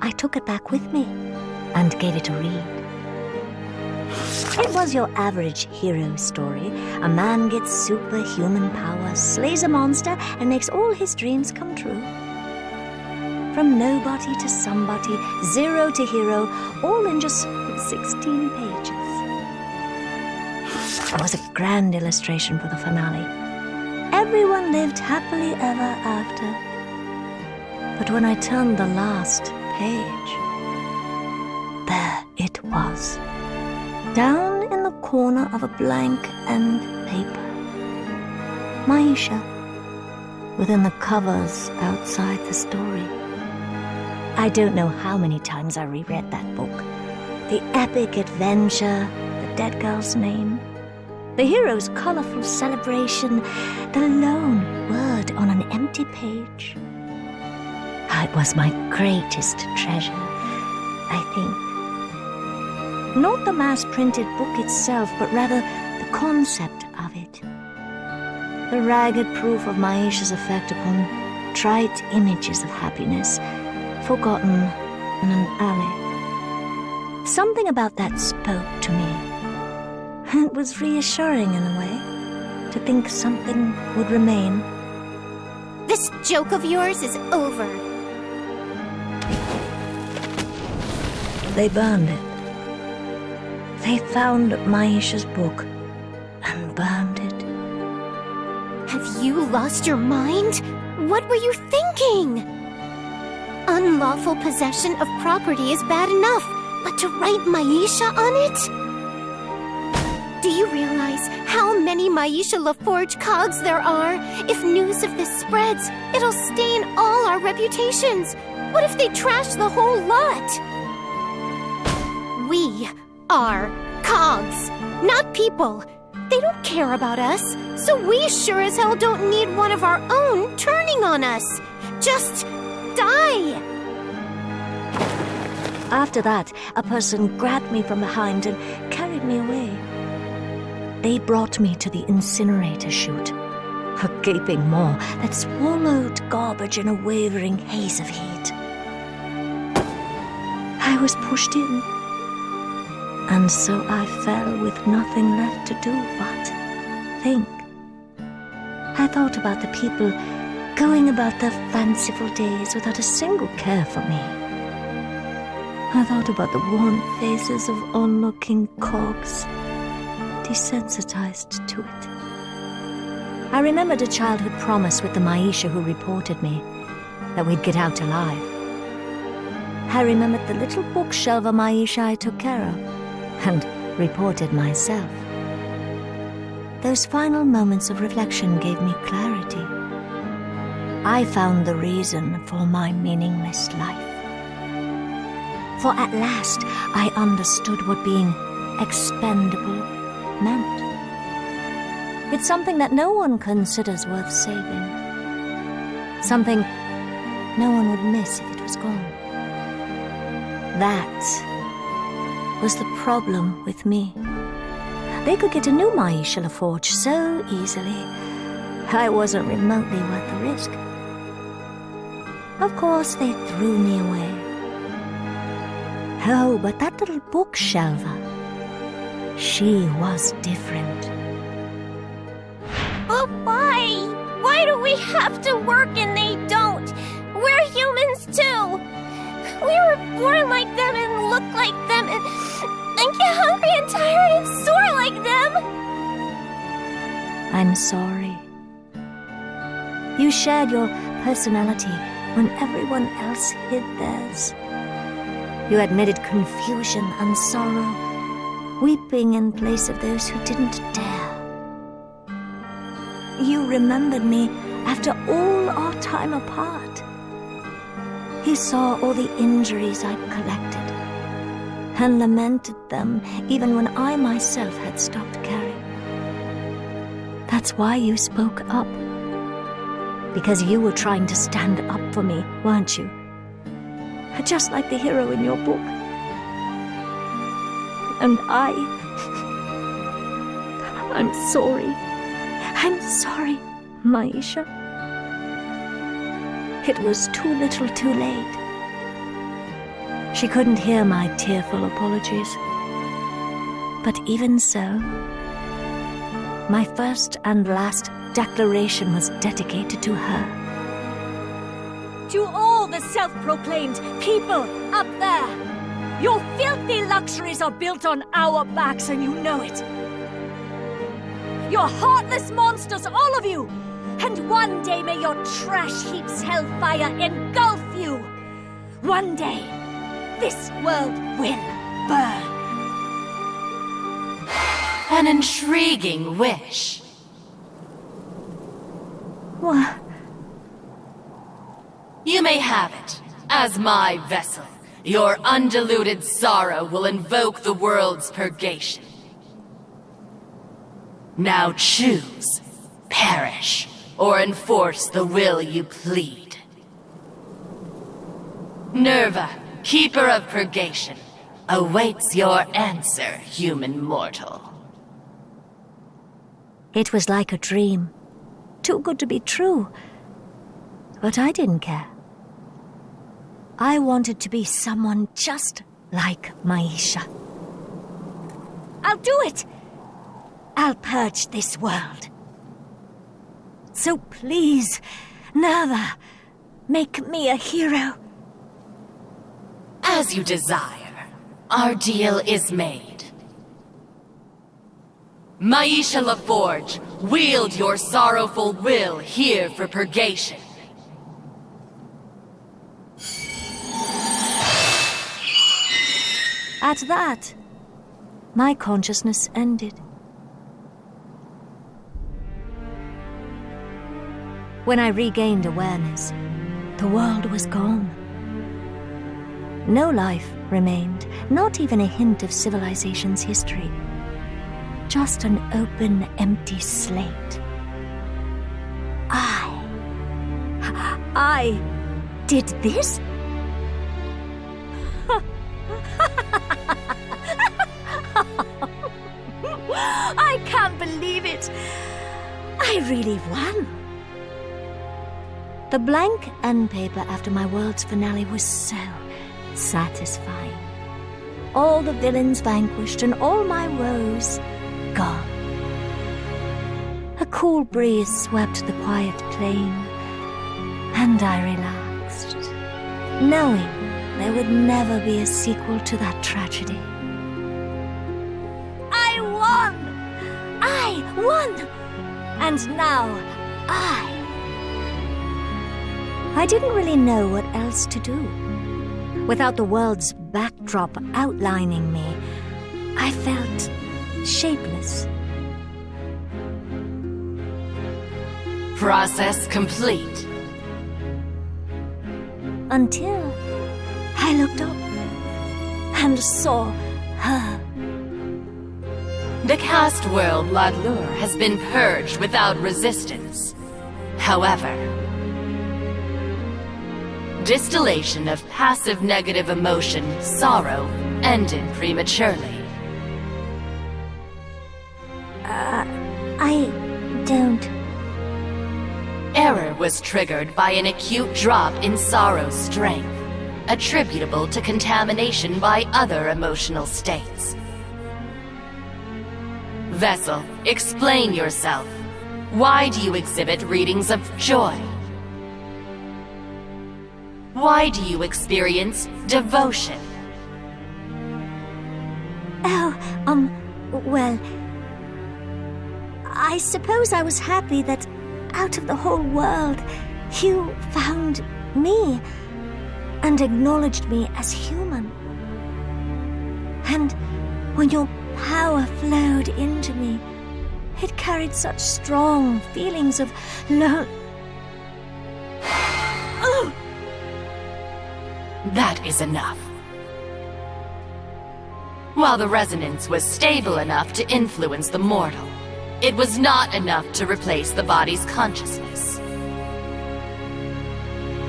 B: I took it back with me and gave it a read. It was your average hero story. A man gets superhuman powers, slays a monster, and makes all his dreams come true. From nobody to somebody, zero to hero, all in just 16 pages. It was a grand illustration for the finale. Everyone lived happily ever after. But when I turned the last page, there it was, down in the corner of a blank end paper. Maisha, within the covers outside the story. I don't know how many times I reread that book. The epic adventure, the dead girl's name, the hero's colorful celebration, the lone word on an empty page. It was my greatest treasure, I think. Not the mass-printed book itself, but rather the concept of it. The ragged proof of Maisha's effect upon trite images of happiness, forgotten in an alley. Something about that spoke to me. It was reassuring in a way, to think something would remain.
J: This joke of yours is over.
B: They burned it. They found Maisha's book and burned it.
J: Have you lost your mind? What were you thinking? Unlawful possession of property is bad enough, but to write Maisha on it? Do you realize how many Maisha LaForge cogs there are? If news of this spreads, it'll stain all our reputations. What if they trash the whole lot? We are cogs, not people. They don't care about us, so we sure as hell don't need one of our own turning on us. Just die!
B: After that, a person grabbed me from behind and carried me away. They brought me to the incinerator chute, a gaping maw that swallowed garbage in a wavering haze of heat. I was pushed in, and so I fell with nothing left to do but think. I thought about the people going about their fanciful days without a single care for me. I thought about the worn faces of onlooking cogs, desensitized to it. I remembered a childhood promise with the Maisha who reported me, that we'd get out alive. I remembered the little bookshelf of Maisha I took care of, and reported myself. Those final moments of reflection gave me clarity. I found the reason for my meaningless life. For at last I understood what being expendable meant. It's something that no one considers worth saving. Something no one would miss if it was gone. That was the problem with me. They could get a new Maisha LaForge so easily. I wasn't remotely worth the risk. Of course, they threw me away. Oh, but that little bookshelver, she was different.
J: Oh, why? Why do we have to work and they don't? We're humans too. We were born like them and look like them and get hungry and tired and sore like them.
B: I'm sorry. You shared your personality when everyone else hid theirs. You admitted confusion and sorrow, weeping in place of those who didn't dare. You remembered me after all our time apart. You saw all the injuries I'd collected, and lamented them even when I myself had stopped caring. That's why you spoke up. Because you were trying to stand up for me, weren't you? Just like the hero in your book. And I'm sorry. I'm sorry, Maisha. It was too little too late. She couldn't hear my tearful apologies. But even so, my first and last declaration was dedicated to her.
Q: To all the self-proclaimed people up there,
B: Your filthy luxuries are built on our backs, and you know it. You're heartless monsters, all of you! And one day may your trash heap's hellfire engulf you! One day, this world will burn.
N: An intriguing wish.
B: What?
N: You may have it. As my vessel, your undiluted sorrow will invoke the world's purgation. Now choose, perish, or enforce the will you plead. Nerva, keeper of purgation, awaits your answer, human mortal.
B: It was like a dream. Too good to be true. But I didn't care. I wanted to be someone just like Maisha. I'll do it! I'll purge this world. So please, Nerva, make me a hero.
N: As you desire, our deal is made. Maisha LaForge, wield your sorrowful will here for purgation.
B: At that, my consciousness ended. When I regained awareness, the world was gone. No life remained, not even a hint of civilization's history. Just an open, empty slate. I did this? I can't believe it. I really won. The blank end paper after my world's finale was so satisfying. All the villains vanquished and all my woes gone. A cool breeze swept the quiet plain, and I relaxed, knowing there would never be a sequel to that tragedy. I won! And now I didn't really know what else to do. Without the world's backdrop outlining me, I felt shapeless.
N: Process complete.
B: Until I looked up and saw her.
N: The cast world Ladlur has been purged without resistance. However, distillation of passive negative emotion, sorrow, ended prematurely.
B: I don't...
N: Error was triggered by an acute drop in sorrow's strength, attributable to contamination by other emotional states. Vessel, explain yourself. Why do you exhibit readings of joy? Why do you experience devotion?
B: Well... I suppose I was happy that out of the whole world, you found me and acknowledged me as human. And when your power flowed into me, it carried such strong feelings of
N: That is enough. While the resonance was stable enough to influence the mortal, it was not enough to replace the body's consciousness.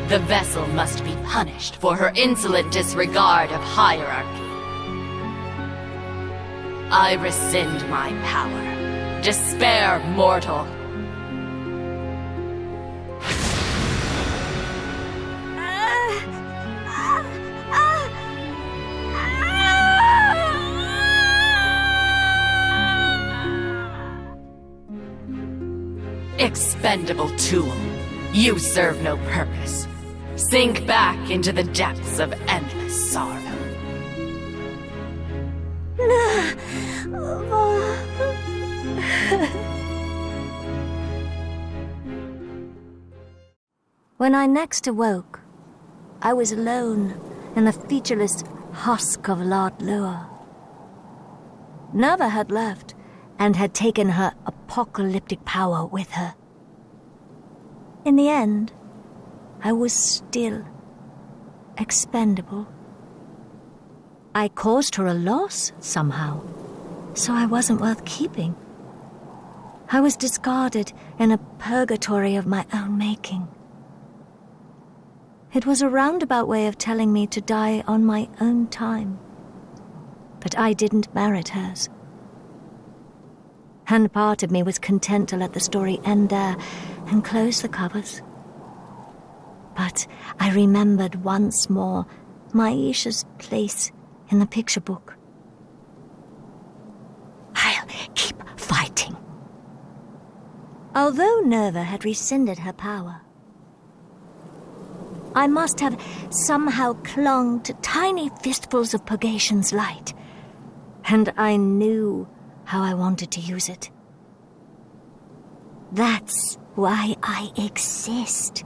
N: The vessel must be punished for her insolent disregard of hierarchy. I rescind my power. Despair, mortal. Expendable tool. You serve no purpose. Sink back into the depths of endless sorrow.
B: When I next awoke, I was alone in the featureless husk of Lord Lure. Nerva had left and had taken her apocalyptic power with her. In the end, I was still expendable. I caused her a loss somehow, so I wasn't worth keeping. I was discarded in a purgatory of my own making. It was a roundabout way of telling me to die on my own time. But I didn't merit hers. And part of me was content to let the story end there and close the covers. But I remembered once more Maisha's place in the picture book. I'll keep fighting. Although Nerva had rescinded her power, I must have somehow clung to tiny fistfuls of Purgation's light, and I knew how I wanted to use it. That's why I exist.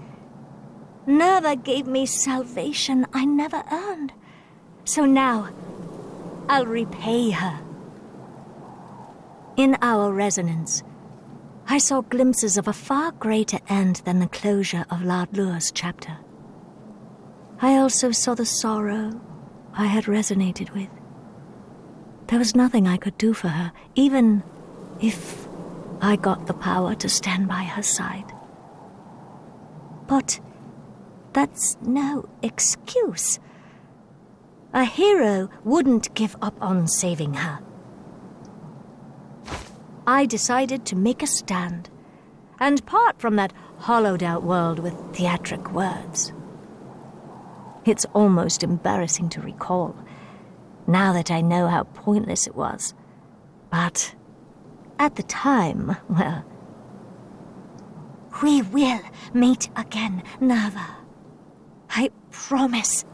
B: Nerva gave me salvation I never earned, so now I'll repay her. In our resonance, I saw glimpses of a far greater end than the closure of Lord Lure's chapter. I also saw the sorrow I had resonated with. There was nothing I could do for her, even if I got the power to stand by her side. But that's no excuse. A hero wouldn't give up on saving her. I decided to make a stand and part from that hollowed-out world with theatric words. It's almost embarrassing to recall, now that I know how pointless it was. But at the time, well, we will meet again, Nerva. I promise.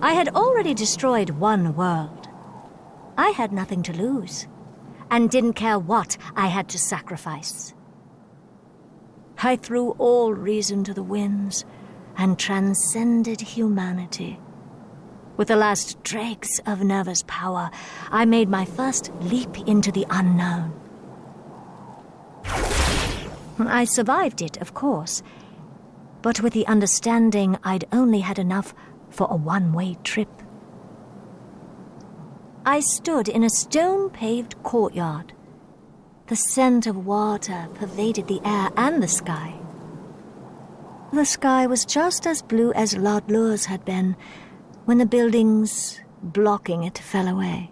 B: I had already destroyed one world. I had nothing to lose, and didn't care what I had to sacrifice. I threw all reason to the winds, and transcended humanity. With the last dregs of Nerva's power, I made my first leap into the unknown. I survived it, of course, but with the understanding I'd only had enough for a one-way trip. I stood in a stone-paved courtyard. The scent of water pervaded the air and the sky. The sky was just as blue as Lord Lure's had been when the buildings blocking it fell away.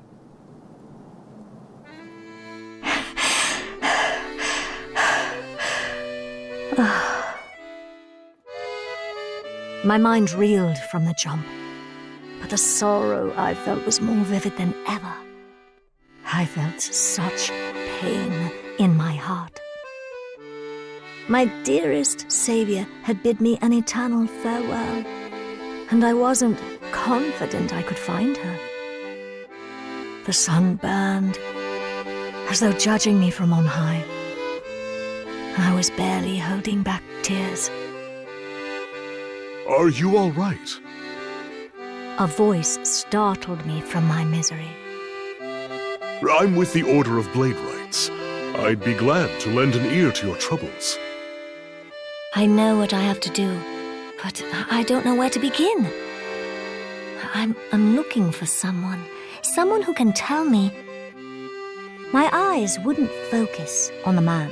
B: My mind reeled from the jump, but the sorrow I felt was more vivid than ever. I felt such pain in my heart. My dearest savior had bid me an eternal farewell, and I wasn't confident I could find her. The sun burned, as though judging me from on high. I was barely holding back tears.
K: Are you all right?
B: A voice startled me from my misery.
K: I'm with the Order of Blade Rights. I'd be glad to lend an ear to your troubles.
B: I know what I have to do, but I don't know where to begin. I'm looking for someone who can tell me. My eyes wouldn't focus on the man.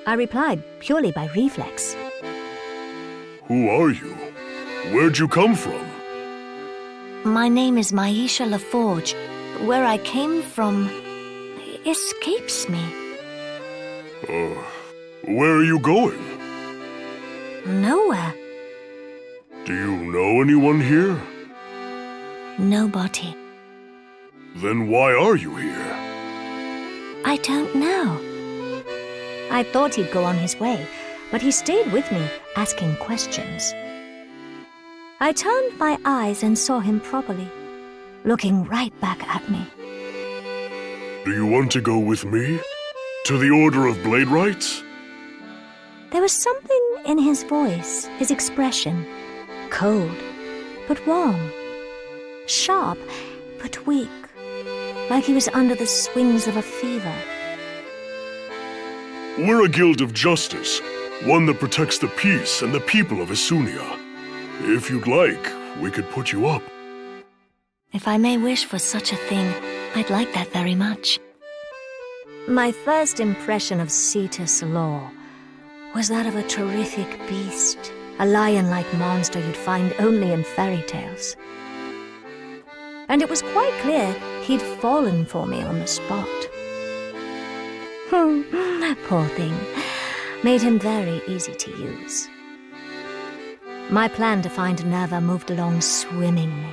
B: I replied purely by reflex.
K: Who are you? Where'd you come from?
B: My name is Maisha LaForge. Where I came from escapes me.
K: Where are you going?
B: Nowhere.
K: Do you know anyone here?
B: Nobody.
K: Then why are you here?
B: I don't know. I thought he'd go on his way, but he stayed with me, asking questions. I turned my eyes and saw him properly, looking right back at me.
K: Do you want to go with me? To the Order of Bladerites?
B: There was something in his voice, his expression. Cold, but warm. Sharp, but weak. Like he was under the swings of a fever.
K: We're a guild of justice. One that protects the peace and the people of Isunia. If you'd like, we could put you up.
B: If I may wish for such a thing, I'd like that very much. My first impression of Cetus Law was that of a terrific beast, a lion-like monster you'd find only in fairy tales. And it was quite clear he'd fallen for me on the spot. Poor thing. Made him very easy to use. My plan to find Nerva moved along swimmingly.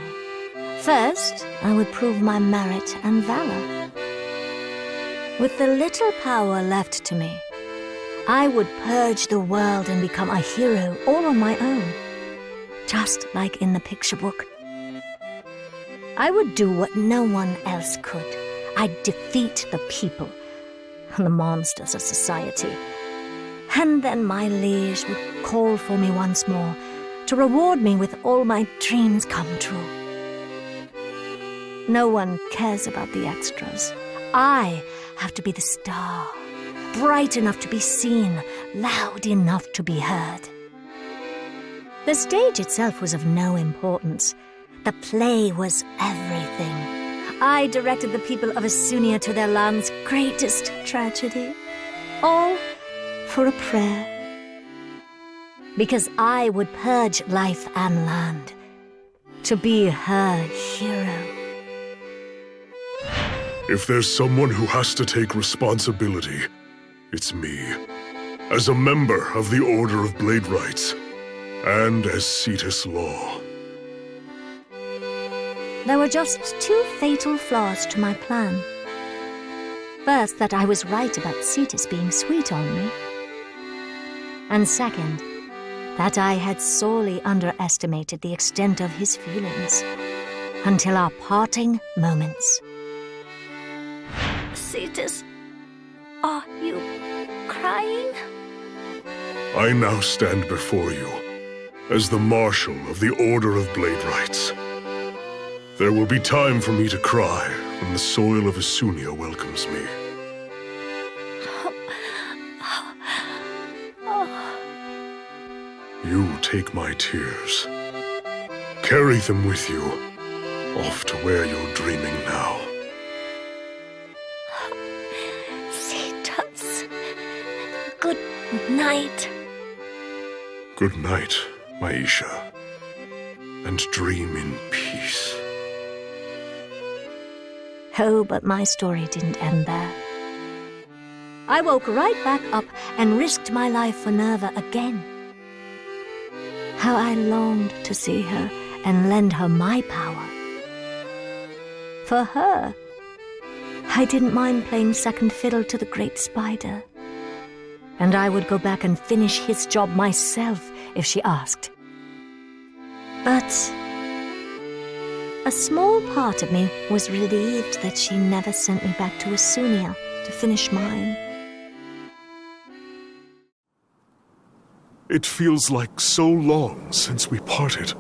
B: First, I would prove my merit and valor. With the little power left to me, I would purge the world and become a hero all on my own. Just like in the picture book. I would do what no one else could. I'd defeat the people and the monsters of society. And then my liege would call for me once more to reward me with all my dreams come true. No one cares about the extras. I have to be the star, bright enough to be seen, loud enough to be heard. The stage itself was of no importance. The play was everything. I directed the people of Isunia to their land's greatest tragedy. All for a prayer. Because I would purge life and land to be her hero.
K: If there's someone who has to take responsibility, it's me. As a member of the Order of Bladerites, and as Cetus Law.
B: There were just two fatal flaws to my plan. First, that I was right about Cetus being sweet on me. And second, that I had sorely underestimated the extent of his feelings until our parting moments.
J: Cetus, are you crying?
K: I now stand before you as the Marshal of the Order of Bladerites. There will be time for me to cry when the soil of Isunia welcomes me. You take my tears. Carry them with you, off to where you're dreaming now.
J: Cetus, good night.
K: Good night, Maisha, and dream in peace.
B: Oh, but my story didn't end there. I woke right back up and risked my life for Nerva again. How I longed to see her and lend her my power. For her, I didn't mind playing second fiddle to the Great Spider. And I would go back and finish his job myself if she asked. But a small part of me was relieved that she never sent me back to Isunia to finish mine.
K: It feels like so long since we parted.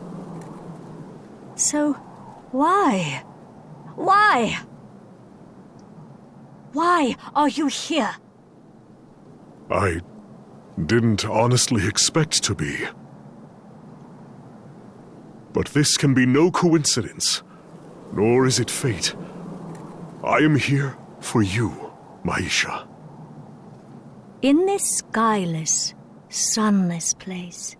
B: So, why? Why? Why are you here?
K: I didn't honestly expect to be. But this can be no coincidence, nor is it fate. I am here for you, Maisha.
B: In this skyless, sunless place,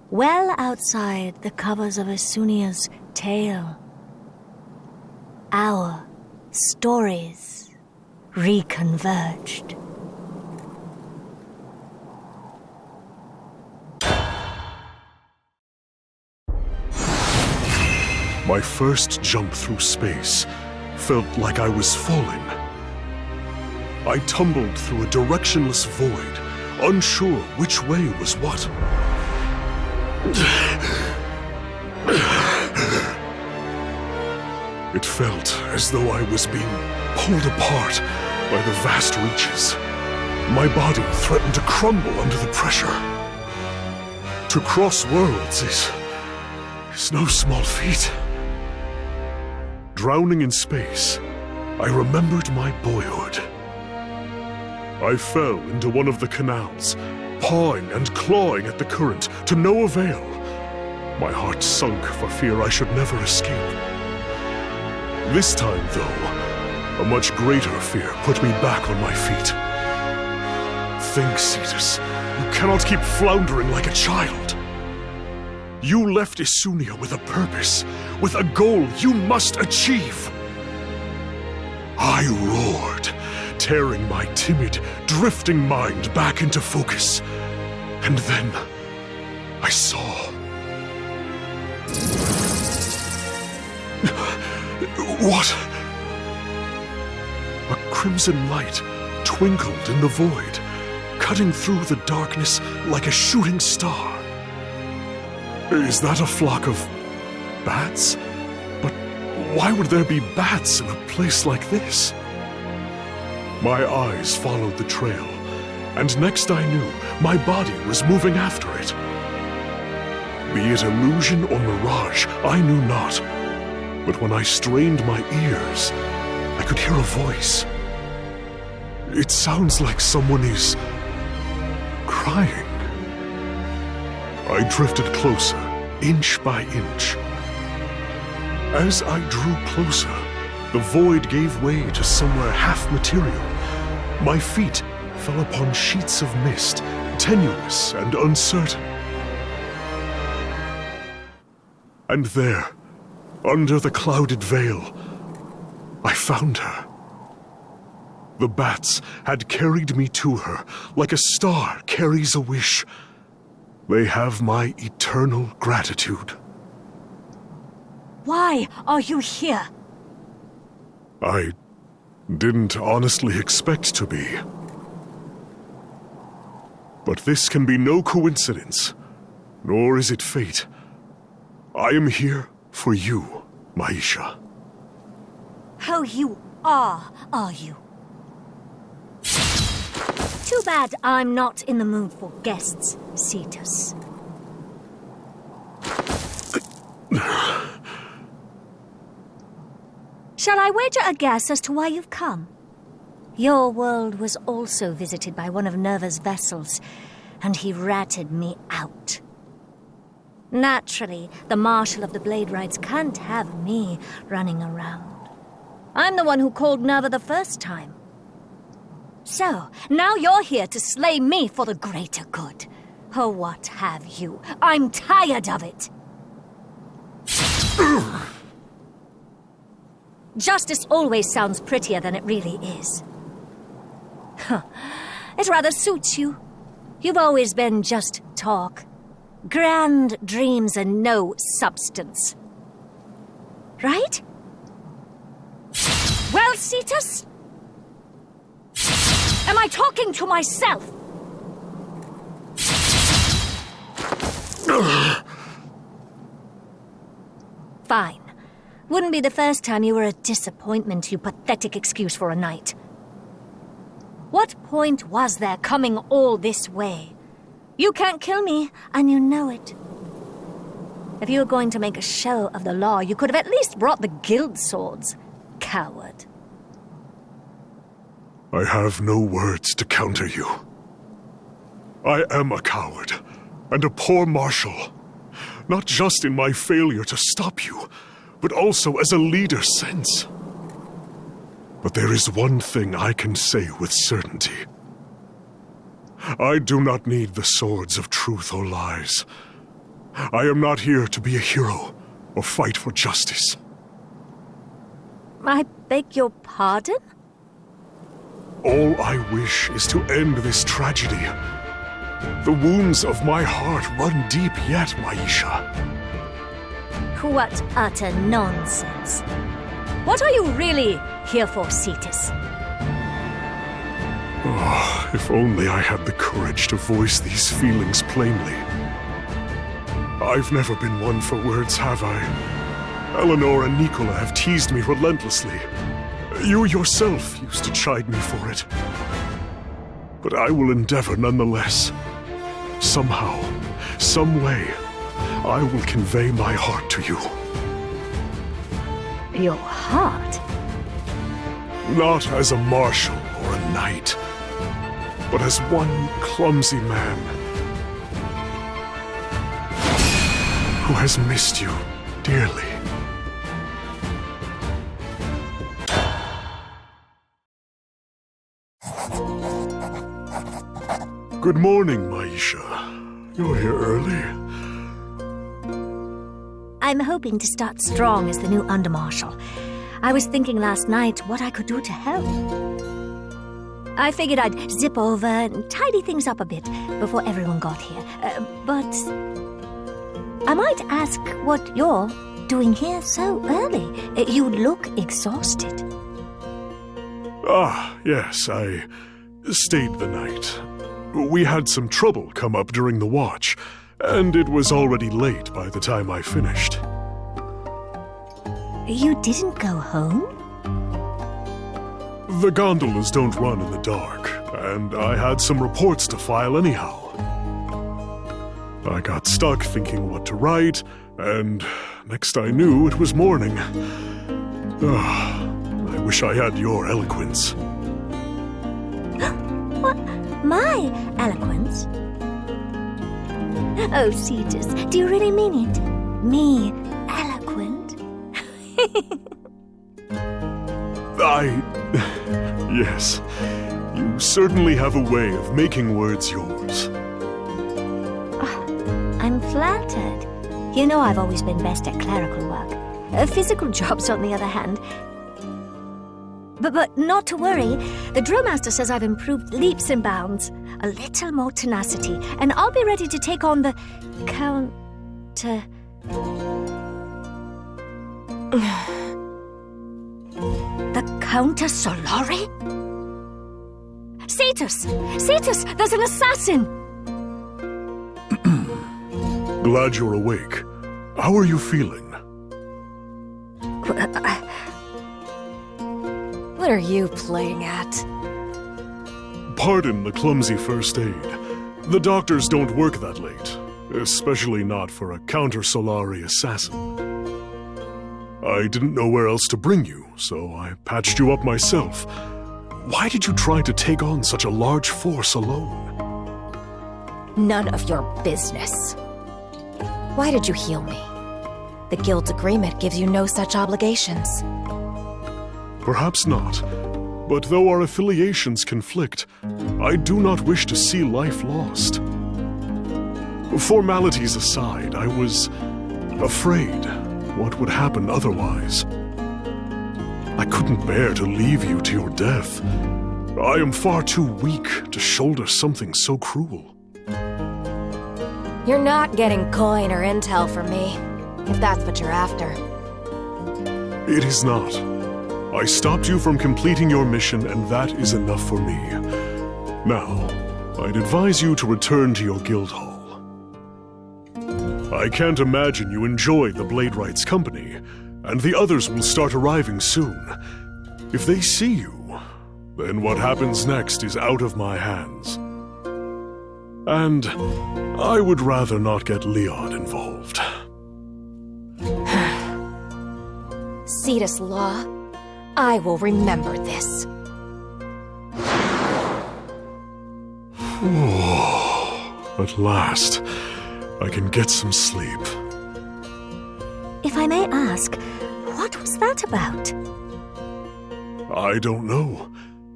B: well outside the covers of Isunia's tale, our stories reconverged.
K: My first jump through space felt like I was falling. I tumbled through a directionless void, unsure which way was what. It felt as though I was being pulled apart by the vast reaches. My body threatened to crumble under the pressure. To cross worlds is no small feat. Drowning in space, I remembered my boyhood. I fell into one of the canals, pawing and clawing at the current, to no avail. My heart sunk for fear I should never escape. This time, though, a much greater fear put me back on my feet. Think, Cetus, you cannot keep floundering like a child. You left Isunia with a purpose, with a goal you must achieve. I roared, tearing my timid, drifting mind back into focus. And then I saw. What? A crimson light twinkled in the void, cutting through the darkness like a shooting star. Is that a flock of bats? But why would there be bats in a place like this? My eyes followed the trail, and next I knew, my body was moving after it. Be it illusion or mirage, I knew not. But when I strained my ears, I could hear a voice. It sounds like someone is crying. I drifted closer, inch by inch. As I drew closer, the void gave way to somewhere half-material. My feet fell upon sheets of mist, tenuous and uncertain. And there, under the clouded veil, I found her. The bats had carried me to her, like a star carries a wish. They have my eternal gratitude.
B: Why are you here?
K: I didn't honestly expect to be. But this can be no coincidence, nor is it fate. I am here for you, Maisha.
B: Oh, you are you? Too bad I'm not in the mood for guests, Cetus. Shall I wager a guess as to why you've come? Your world was also visited by one of Nerva's vessels, and he ratted me out. Naturally, the Marshal of the Blade Rights can't have me running around. I'm the one who called Nerva the first time. So, now you're here to slay me for the greater good. Oh, what have you? I'm tired of it! Justice always sounds prettier than it really is. Huh. It rather suits you. You've always been just talk. Grand dreams and no substance. Right? Well, Cetus? Am I talking to myself? Fine. Wouldn't be the first time you were a disappointment, you pathetic excuse for a night. What point was there coming all this way? You can't kill me, and you know it. If you were going to make a show of the law, you could have at least brought the guild swords. Coward.
K: I have no words to counter you. I am a coward, and a poor marshal. Not just in my failure to stop you, but also as a leader since. But there is one thing I can say with certainty. I do not need the swords of truth or lies. I am not here to be a hero or fight for justice.
B: I beg your pardon?
K: All I wish is to end this tragedy. The wounds of my heart run deep yet, Maisha.
B: What utter nonsense. What are you really here for, Cetus?
K: Oh, if only I had the courage to voice these feelings plainly. I've never been one for words, have I? Eleanor and Nicola have teased me relentlessly. You yourself used to chide me for it. But I will endeavor nonetheless. Somehow, some way, I will convey my heart to you.
B: Your heart?
K: Not as a marshal or a knight, but as one clumsy man who has missed you dearly. Good morning, Maisha. You're here early.
B: I'm hoping to start strong as the new Undermarshal. I was thinking last night what I could do to help. I figured I'd zip over and tidy things up a bit before everyone got here. But I might ask what you're doing here so early. You look exhausted.
K: Ah, yes, I stayed the night. We had some trouble come up during the watch, and it was already late by the time I finished.
B: You didn't go home?
K: The gondolas don't run in the dark, and I had some reports to file anyhow. I got stuck thinking what to write, and next I knew it was morning. I wish I had your eloquence.
B: What? My eloquence? Oh, Cetus, do you really mean it? Me, eloquent?
K: Yes. You certainly have a way of making words yours.
B: I'm flattered. You know I've always been best at clerical work. Physical jobs, on the other hand. But not to worry. The drillmaster says I've improved leaps and bounds. A little more tenacity, and I'll be ready to take on the counter... The Counter Solari? Cetus! Cetus! There's an assassin!
K: Glad you're awake. How are you feeling?
O: What are you playing at?
K: Pardon the clumsy first aid. The doctors don't work that late, especially not for a counter-Solari assassin. I didn't know where else to bring you, so I patched you up myself. Why did you try to take on such a large force alone?
Q: None of your business. Why did you heal me? The Guild's agreement gives you no such obligations.
K: Perhaps not. But though our affiliations conflict, I do not wish to see life lost. Formalities aside, I was afraid what would happen otherwise. I couldn't bear to leave you to your death. I am far too weak to shoulder something so cruel.
Q: You're not getting coin or intel from me, if that's what you're after.
K: It is not. I stopped you from completing your mission, and that is enough for me. Now, I'd advise you to return to your guild hall. I can't imagine you enjoy the Bladewright's company, and the others will start arriving soon. If they see you, then what happens next is out of my hands. And I would rather not get Leod involved.
Q: Cetus Law, I will remember this.
K: At last, I can get some sleep.
B: If I may ask, what was that about?
K: I don't know.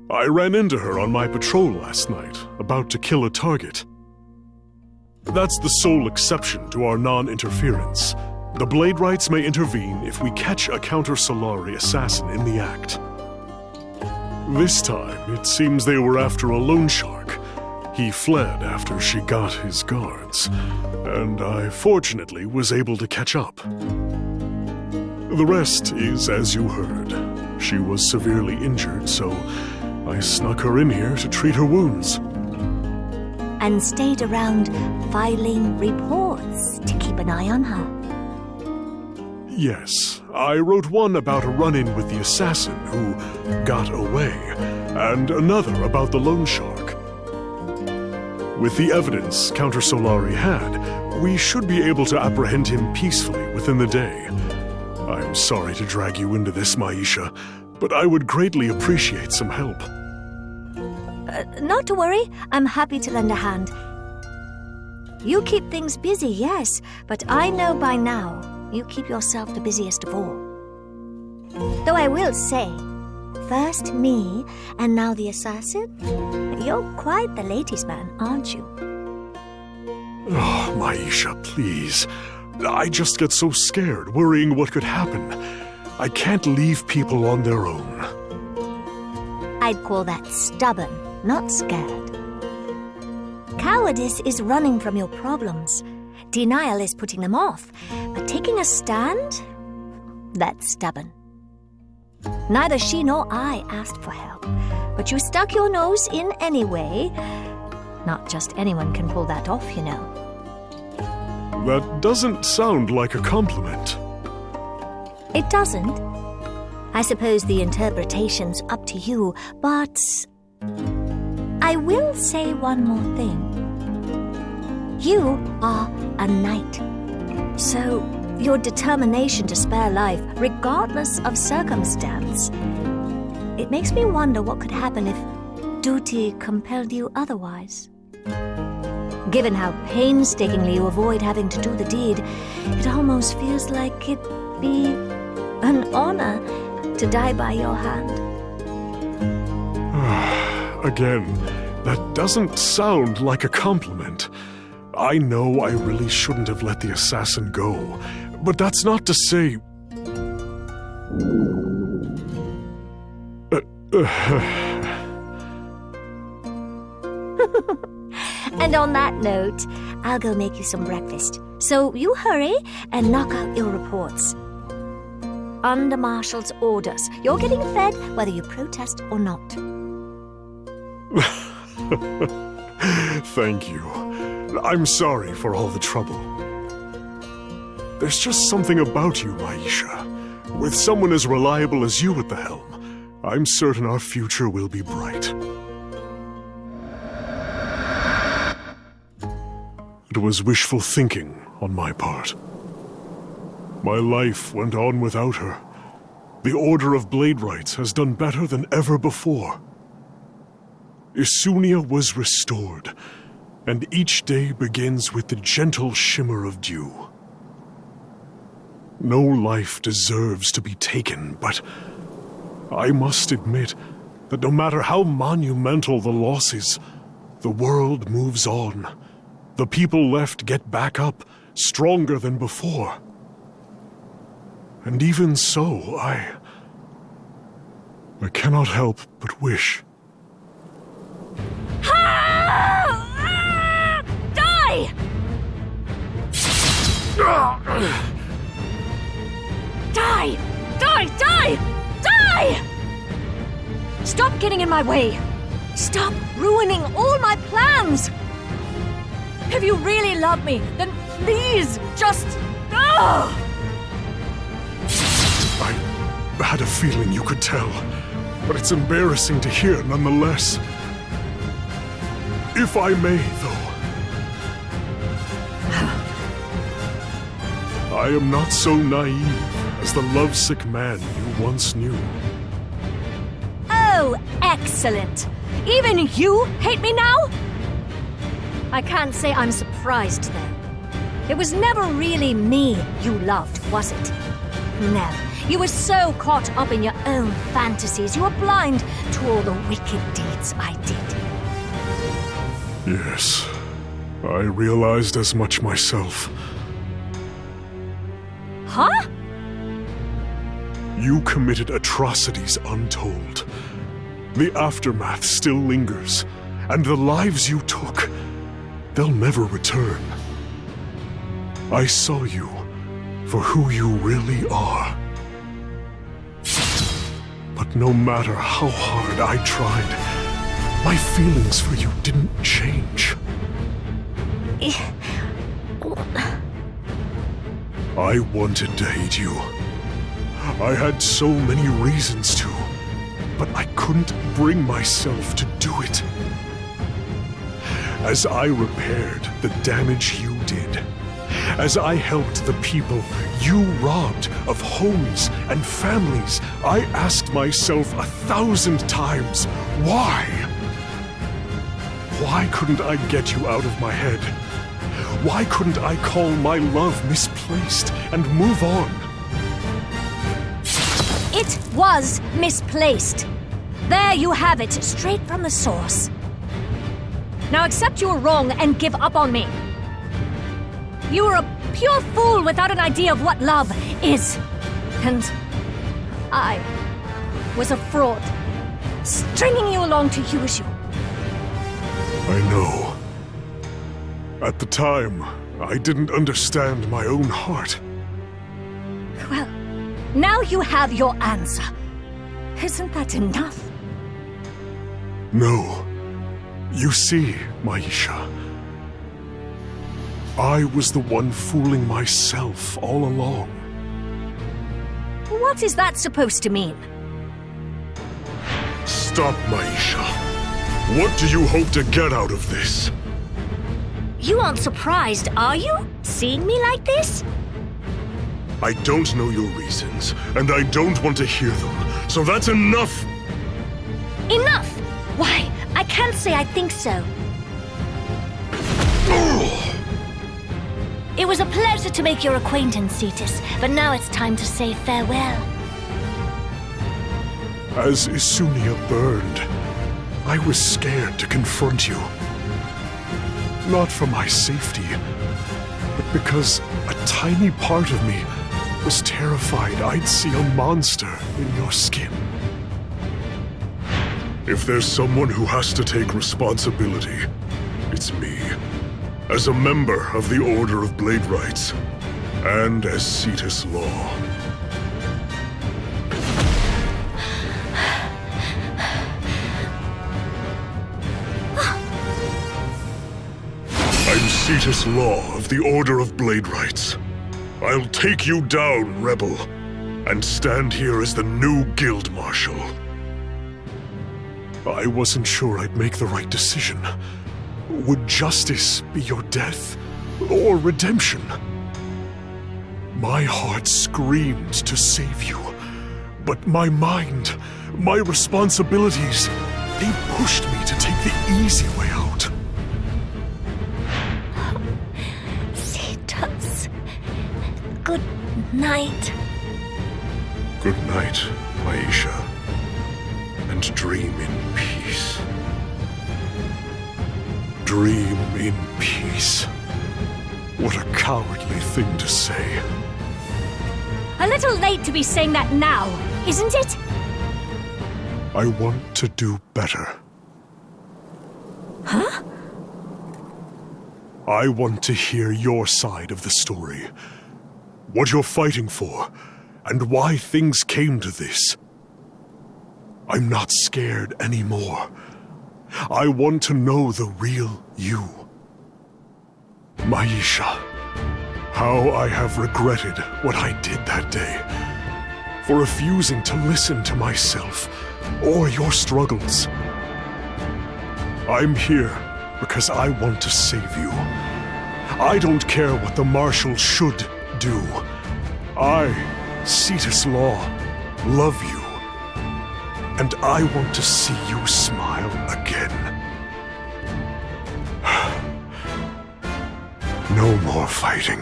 K: I ran into her on my patrol last night, about to kill a target. That's the sole exception to our non-interference. The Bladewrights may intervene if we catch a counter-Solari assassin in the act. This time, it seems they were after a loan shark. He fled after she got his guards, and I fortunately was able to catch up. The rest is as you heard. She was severely injured, so I snuck her in here to treat her wounds.
B: And stayed around filing reports to keep an eye on her.
K: Yes, I wrote one about a run-in with the assassin who got away, and another about the loan shark. With the evidence Counter Solari had, we should be able to apprehend him peacefully within the day. I'm sorry to drag you into this, Maisha, but I would greatly appreciate some help.
B: Not to worry, I'm happy to lend a hand. You keep things busy, yes, but I know by now you keep yourself the busiest of all. Though I will say, first me, and now the assassin? You're quite the ladies' man, aren't you?
K: Oh, Maisha, please. I just get so scared, worrying what could happen. I can't leave people on their own.
B: I'd call that stubborn, not scared. Cowardice is running from your problems. Denial is putting them off. But taking a stand? That's stubborn. Neither she nor I asked for help, but you stuck your nose in anyway. Not just anyone can pull that off, you know.
K: That doesn't sound like a compliment.
B: It doesn't. I suppose the interpretation's up to you, but I will say one more thing. You are a knight. So, your determination to spare life, regardless of circumstance, it makes me wonder what could happen if duty compelled you otherwise. Given how painstakingly you avoid having to do the deed, it almost feels like it'd be an honor to die by your hand.
K: Again, that doesn't sound like a compliment. I know I really shouldn't have let the assassin go, but that's not to say...
B: And on that note, I'll go make you some breakfast. So you hurry and knock out your reports. Under Marshal's orders, you're getting fed whether you protest or not.
K: Thank you. I'm sorry for all the trouble. There's just something about you, Maisha. With someone as reliable as you at the helm, I'm certain our future will be bright. It was wishful thinking on my part. My life went on without her. The Order of Bladerights has done better than ever before. Isunia was restored, and each day begins with the gentle shimmer of dew. No life deserves to be taken, but I must admit that no matter how monumental the losses, the world moves on. The people left get back up, stronger than before. And even so, I cannot help but wish.
B: Die! Die! Die! Die! Die! Stop getting in my way! Stop ruining all my plans! If you really love me, then please, just... I
K: had a feeling you could tell, but it's embarrassing to hear nonetheless. If I may, though. I am not so naive as the lovesick man you once knew.
B: Oh, excellent! Even you hate me now? I can't say I'm surprised, though. It was never really me you loved, was it? No, you were so caught up in your own fantasies, you were blind to all the wicked deeds I did.
K: Yes, I realized as much myself.
B: Huh?
K: You committed atrocities untold. The aftermath still lingers, and the lives you took, they'll never return. I saw you for who you really are. But no matter how hard I tried, my feelings for you didn't change. I wanted to hate you. I had so many reasons to, but I couldn't bring myself to do it. As I repaired the damage you did, as I helped the people you robbed of homes and families, I asked myself 1,000 times, why? Why couldn't I get you out of my head? Why couldn't I call my love misplaced and move on?
B: It was misplaced. There you have it, straight from the source. Now accept you were wrong and give up on me. You were a pure fool without an idea of what love is. And I was a fraud, stringing you along to use you.
K: I know. At the time, I didn't understand my own heart.
B: Well, now you have your answer. Isn't that enough?
K: No. You see, Maisha, I was the one fooling myself all along.
B: What is that supposed to mean?
K: Stop, Maisha. What do you hope to get out of this?
B: You aren't surprised, are you? Seeing me like this?
K: I don't know your reasons, and I don't want to hear them, so that's enough!
B: Enough! Why, I can't say I think so. It was a pleasure to make your acquaintance, Cetus, but now it's time to say farewell.
K: As Isunia burned, I was scared to confront you. Not for my safety, but because a tiny part of me was terrified I'd see a monster in your skin. If there's someone who has to take responsibility, it's me. As a member of the Order of Bladerights, and as Cetus Law. I'm Cetus Law of the Order of Bladerights. I'll take you down, Rebel, and stand here as the new Guild Marshal. I wasn't sure I'd make the right decision. Would justice be your death, or redemption? My heart screamed to save you, but my mind, my responsibilities, they pushed me to take the easy way out.
B: Cetus, good night.
K: Good night, Maisha, and dream in peace. Dream in peace. What a cowardly thing to say.
B: A little late to be saying that now, isn't it?
K: I want to do better.
B: Huh?
K: I want to hear your side of the story. What you're fighting for, and why things came to this. I'm not scared anymore. I want to know the real you. Maisha, how I have regretted what I did that day. For refusing to listen to myself or your struggles. I'm here because I want to save you. I don't care what the Marshal should do. I, Cetus Law, love you. And I want to see you smile again. No more fighting.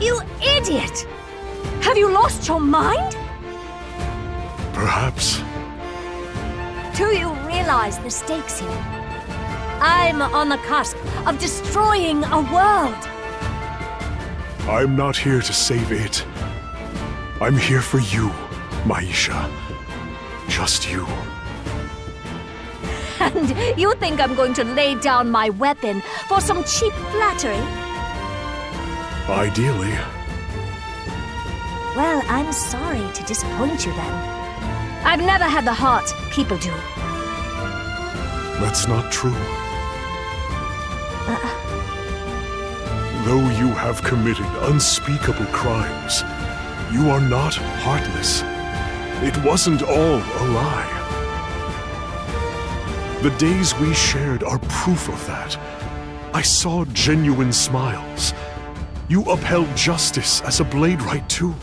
B: You idiot! Have you lost your mind?
K: Perhaps.
B: Do you realize the stakes here? I'm on the cusp of destroying a world.
K: I'm not here to save it. I'm here for you, Maisha. Just you.
B: And you think I'm going to lay down my weapon for some cheap flattery?
K: Ideally.
B: Well, I'm sorry to disappoint you then. I've never had the heart people do.
K: That's not true. Though you have committed unspeakable crimes, you are not heartless. It wasn't all a lie. The days we shared are proof of that. I saw genuine smiles. You upheld justice as a Bladerite too.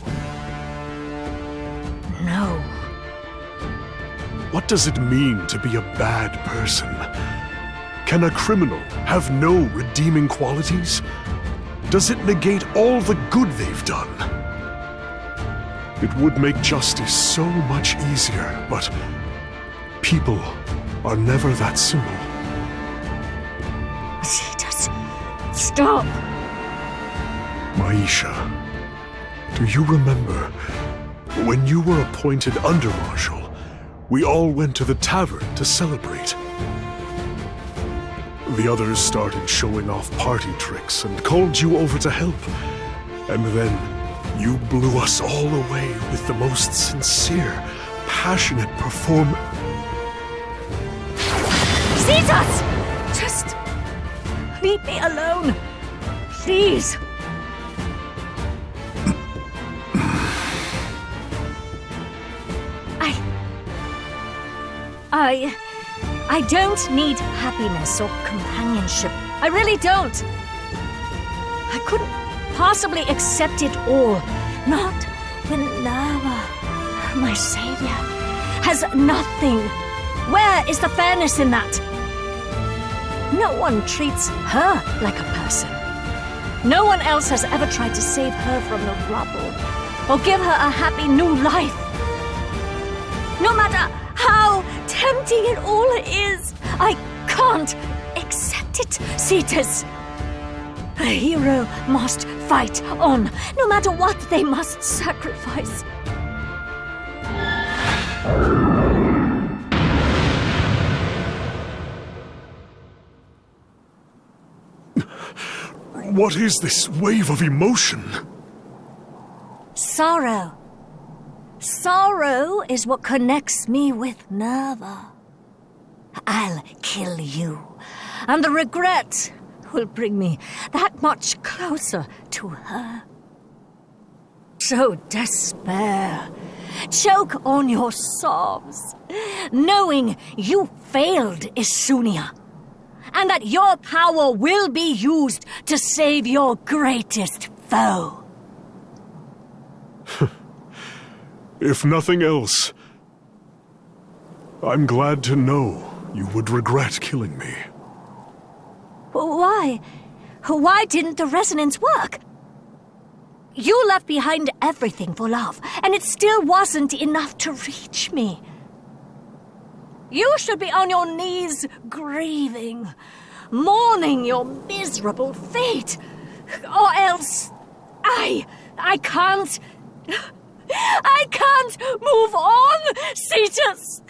Q: No.
K: What does it mean to be a bad person? Can a criminal have no redeeming qualities? Does it negate all the good they've done? It would make justice so much easier, but people are never that simple.
B: Cetus, stop!
K: Maisha, do you remember when you were appointed Under-Marshal, we all went to the tavern to celebrate? The others started showing off party tricks and called you over to help. And then you blew us all away with the most sincere, passionate performance.
B: Cetus! Just leave me alone. Please. I don't need happiness or companionship. I really don't. I couldn't possibly accept it all. Not when Nerva, my savior, has nothing. Where is the fairness in that? No one treats her like a person. No one else has ever tried to save her from the rubble or give her a happy new life. No matter how tempting it all is, I can't accept it, Cetus. A hero must fight on, no matter what they must sacrifice.
K: What is this wave of emotion?
B: Sorrow. Sorrow is what connects me with Nerva. I'll kill you, and the regret will bring me that much closer to her. So despair. Choke on your sobs, knowing you failed Isunia, and that your power will be used to save your greatest foe.
K: If nothing else, I'm glad to know you would regret killing me.
B: Why? Why didn't the resonance work? You left behind everything for love, and it still wasn't enough to reach me. You should be on your knees grieving, mourning your miserable fate. Or else, I can't move on, Cetus!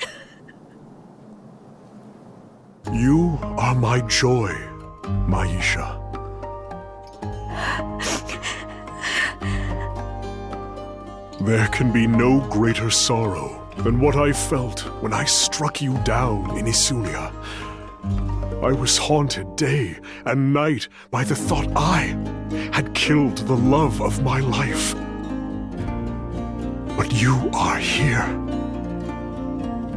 K: You are my joy, Maisha. There can be no greater sorrow than what I felt when I struck you down in Isunia. I was haunted day and night by the thought I had killed the love of my life. But you are here.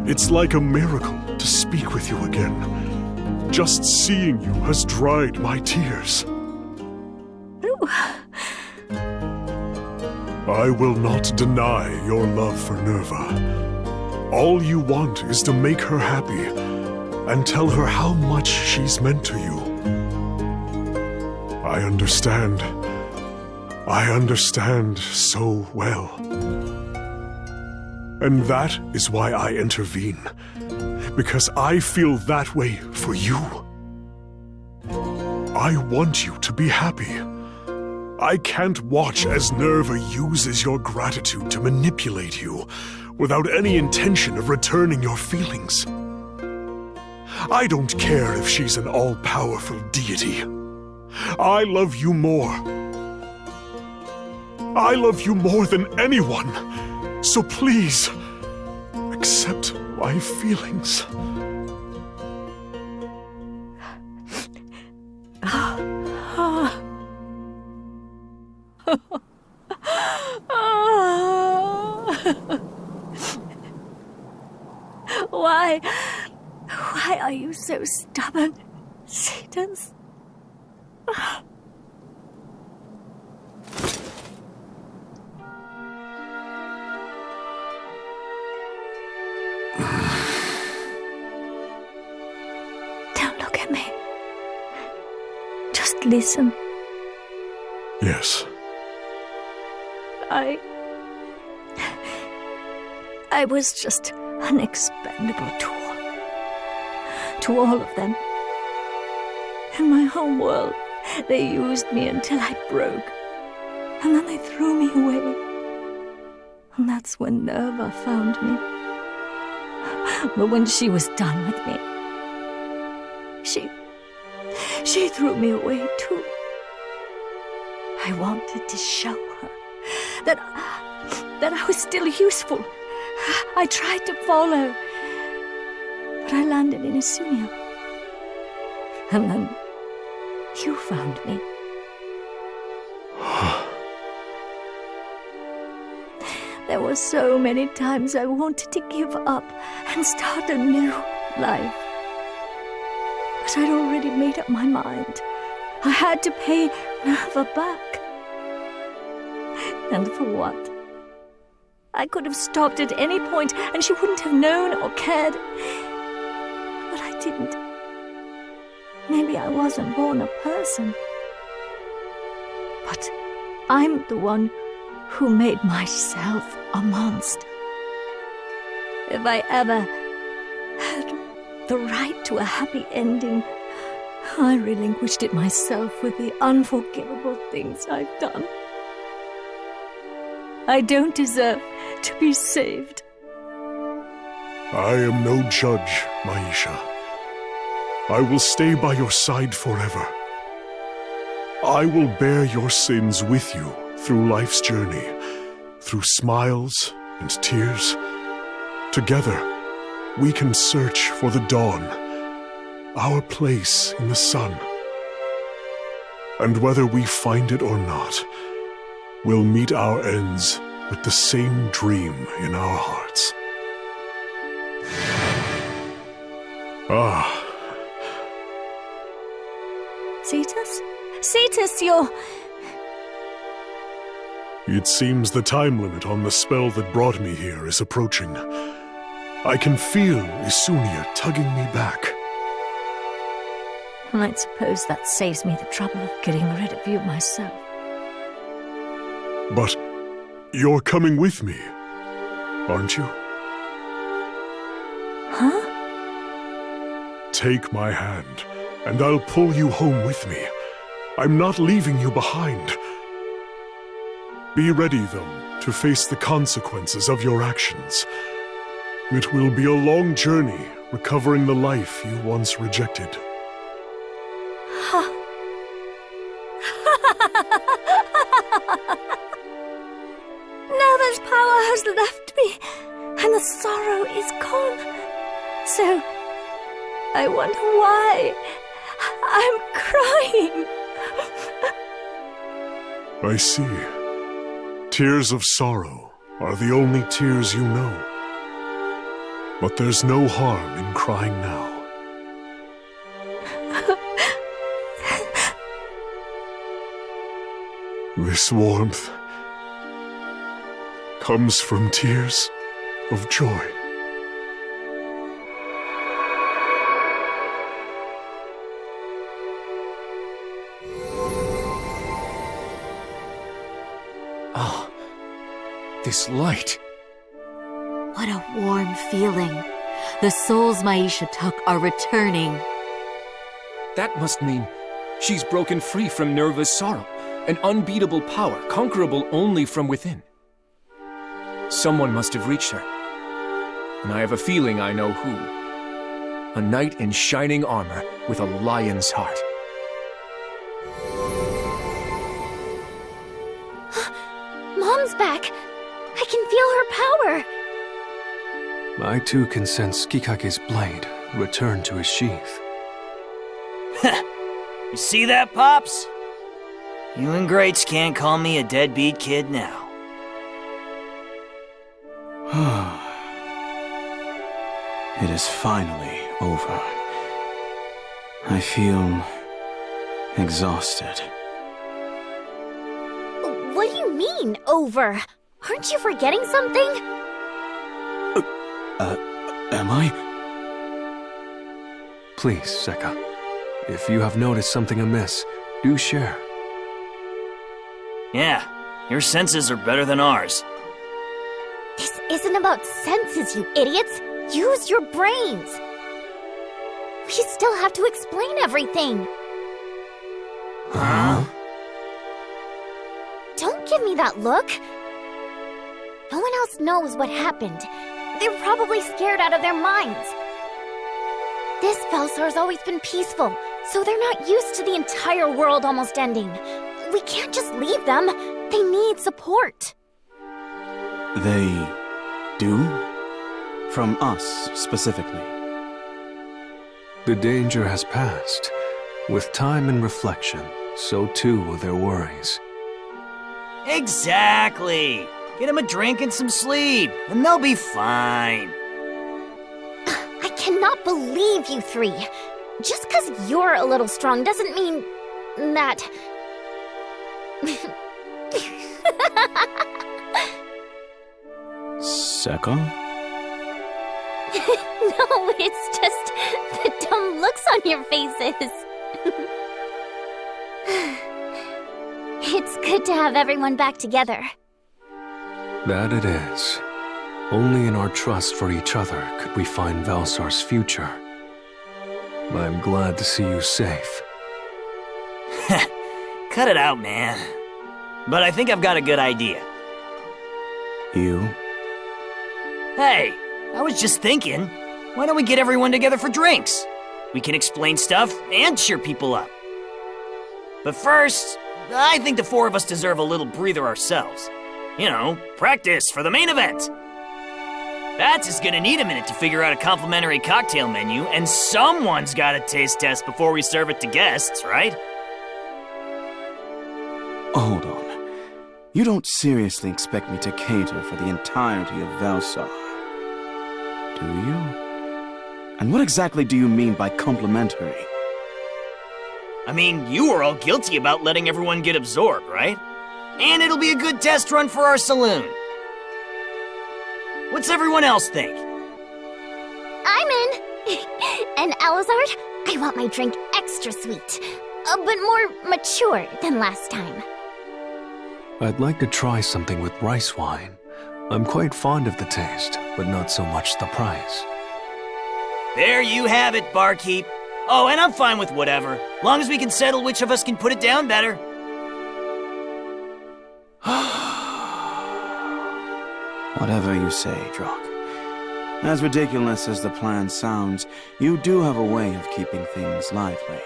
K: It's like a miracle to speak with you again. Just seeing you has dried my tears. I will not deny your love for Nerva. All you want is to make her happy and tell her how much she's meant to you. I understand. I understand so well. And that is why I intervene. Because I feel that way for you. I want you to be happy. I can't watch as Nerva uses your gratitude to manipulate you without any intention of returning your feelings. I don't care if she's an all-powerful deity. I love you more. I love you more than anyone. So please, accept my feelings.
B: you so stubborn, Cetus? Don't look at me. Just listen.
K: Yes.
B: I was just an expendable tool to all of them. In my home world, they used me until I broke, and then they threw me away. And that's when Nerva found me. But when she was done with me, she threw me away too. I wanted to show her that I was still useful. I tried to follow, but I landed in Isunia. And then you found me. There were so many times I wanted to give up and start a new life. But I'd already made up my mind. I had to pay Nerva back. And for what? I could have stopped at any point and she wouldn't have known or cared. But I didn't. Maybe I wasn't born a person. But I'm the one who made myself a monster. If I ever had the right to a happy ending, I relinquished it myself with the unforgivable things I've done. I don't deserve to be saved.
K: I am no judge, Maisha. I will stay by your side forever. I will bear your sins with you through life's journey, through smiles and tears. Together, we can search for the dawn, our place in the sun. And whether we find it or not, we'll meet our ends with the same dream in our hearts. Ah.
B: Cetus? Cetus, you're...
K: It seems the time limit on the spell that brought me here is approaching. I can feel Isunia tugging me back.
B: I suppose that saves me the trouble of getting rid of you myself.
K: But you're coming with me, aren't you?
B: Huh?
K: Take my hand, and I'll pull you home with me. I'm not leaving you behind. Be ready, though, to face the consequences of your actions. It will be a long journey, recovering the life you once rejected.
B: Nerva's power has left me, and the sorrow is gone. So, I wonder why I'm crying.
K: I see. Tears of sorrow are the only tears you know. But there's no harm in crying now. This warmth comes from tears of joy.
M: Ah, this light.
N: What a warm feeling. The souls Maisha took are returning.
M: That must mean she's broken free from Nerva's sorrow, an unbeatable power, conquerable only from within. Someone must have reached her, and I have a feeling I know who. A knight in shining armor with a lion's heart.
C: Mom's back! I can feel her power!
E: I too can sense Kikake's blade return to his sheath.
D: You see that, Pops? You and Greats can't call me a deadbeat kid now.
A: It is finally over. I feel exhausted.
C: What do you mean, over? Aren't you forgetting something?
A: Am I?
E: Please, Sekka. If you have noticed something amiss, do share.
D: Yeah, your senses are better than ours.
C: This isn't about senses, you idiots! Use your brains! We still have to explain everything!
A: Huh?
C: Don't give me that look! No one else knows what happened. They're probably scared out of their minds. This Vellsar's always been peaceful, so they're not used to the entire world almost ending. We can't just leave them. They need support.
A: They do? From us, specifically.
E: The danger has passed. With time and reflection, so too will their worries.
D: Exactly! Get them a drink and some sleep, and they'll be fine.
C: I cannot believe you three. Just because you're a little strong doesn't mean that...
A: Sekka?
C: No, it's just the dumb looks on your faces. It's good to have everyone back together.
E: That it is. Only in our trust for each other could we find Vellsar's future. I'm glad to see you safe.
D: Cut it out, man. But I think I've got a good idea.
A: You?
D: Hey, I was just thinking, why don't we get everyone together for drinks? We can explain stuff and cheer people up. But first, I think the four of us deserve a little breather ourselves. You know, practice for the main event. Bats is gonna need a minute to figure out a complimentary cocktail menu, and someone's gotta taste test before we serve it to guests, right?
A: Hold on. You don't seriously expect me to cater for the entirety of Vellsar, do you? And what exactly do you mean by complimentary?
D: I mean, you were all guilty about letting everyone get absorbed, right? And it'll be a good test run for our saloon. What's everyone else think?
C: I'm in. And Alizard, I want my drink extra sweet, but more mature than last time.
E: I'd like to try something with rice wine. I'm quite fond of the taste, but not so much the price.
D: There you have it, barkeep. Oh, and I'm fine with whatever, long as we can settle which of us can put it down better.
A: Whatever you say, Drock. As ridiculous as the plan sounds, you do have a way of keeping things lively.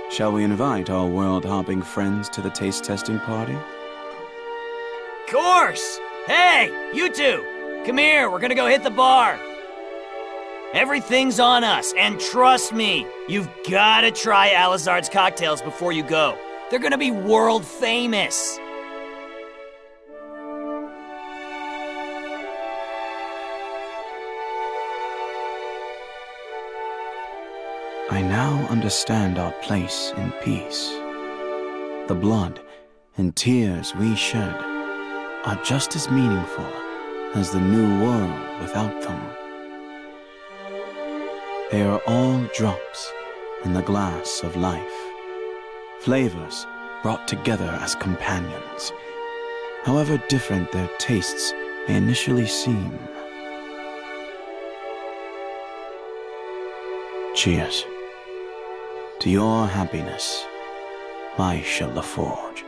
A: Shall we invite our world-hopping friends to the taste-testing party?
D: Course! Hey, you two! Come here, we're gonna go hit the bar. Everything's on us, and trust me, you've gotta try Alizard's cocktails before you go. They're gonna be world famous.
A: I now understand our place in peace. The blood and tears we shed are just as meaningful as the new world without them. They are all drops in the glass of life, flavors brought together as companions, however different their tastes may initially seem. Cheers. To your happiness, my Shadowverse.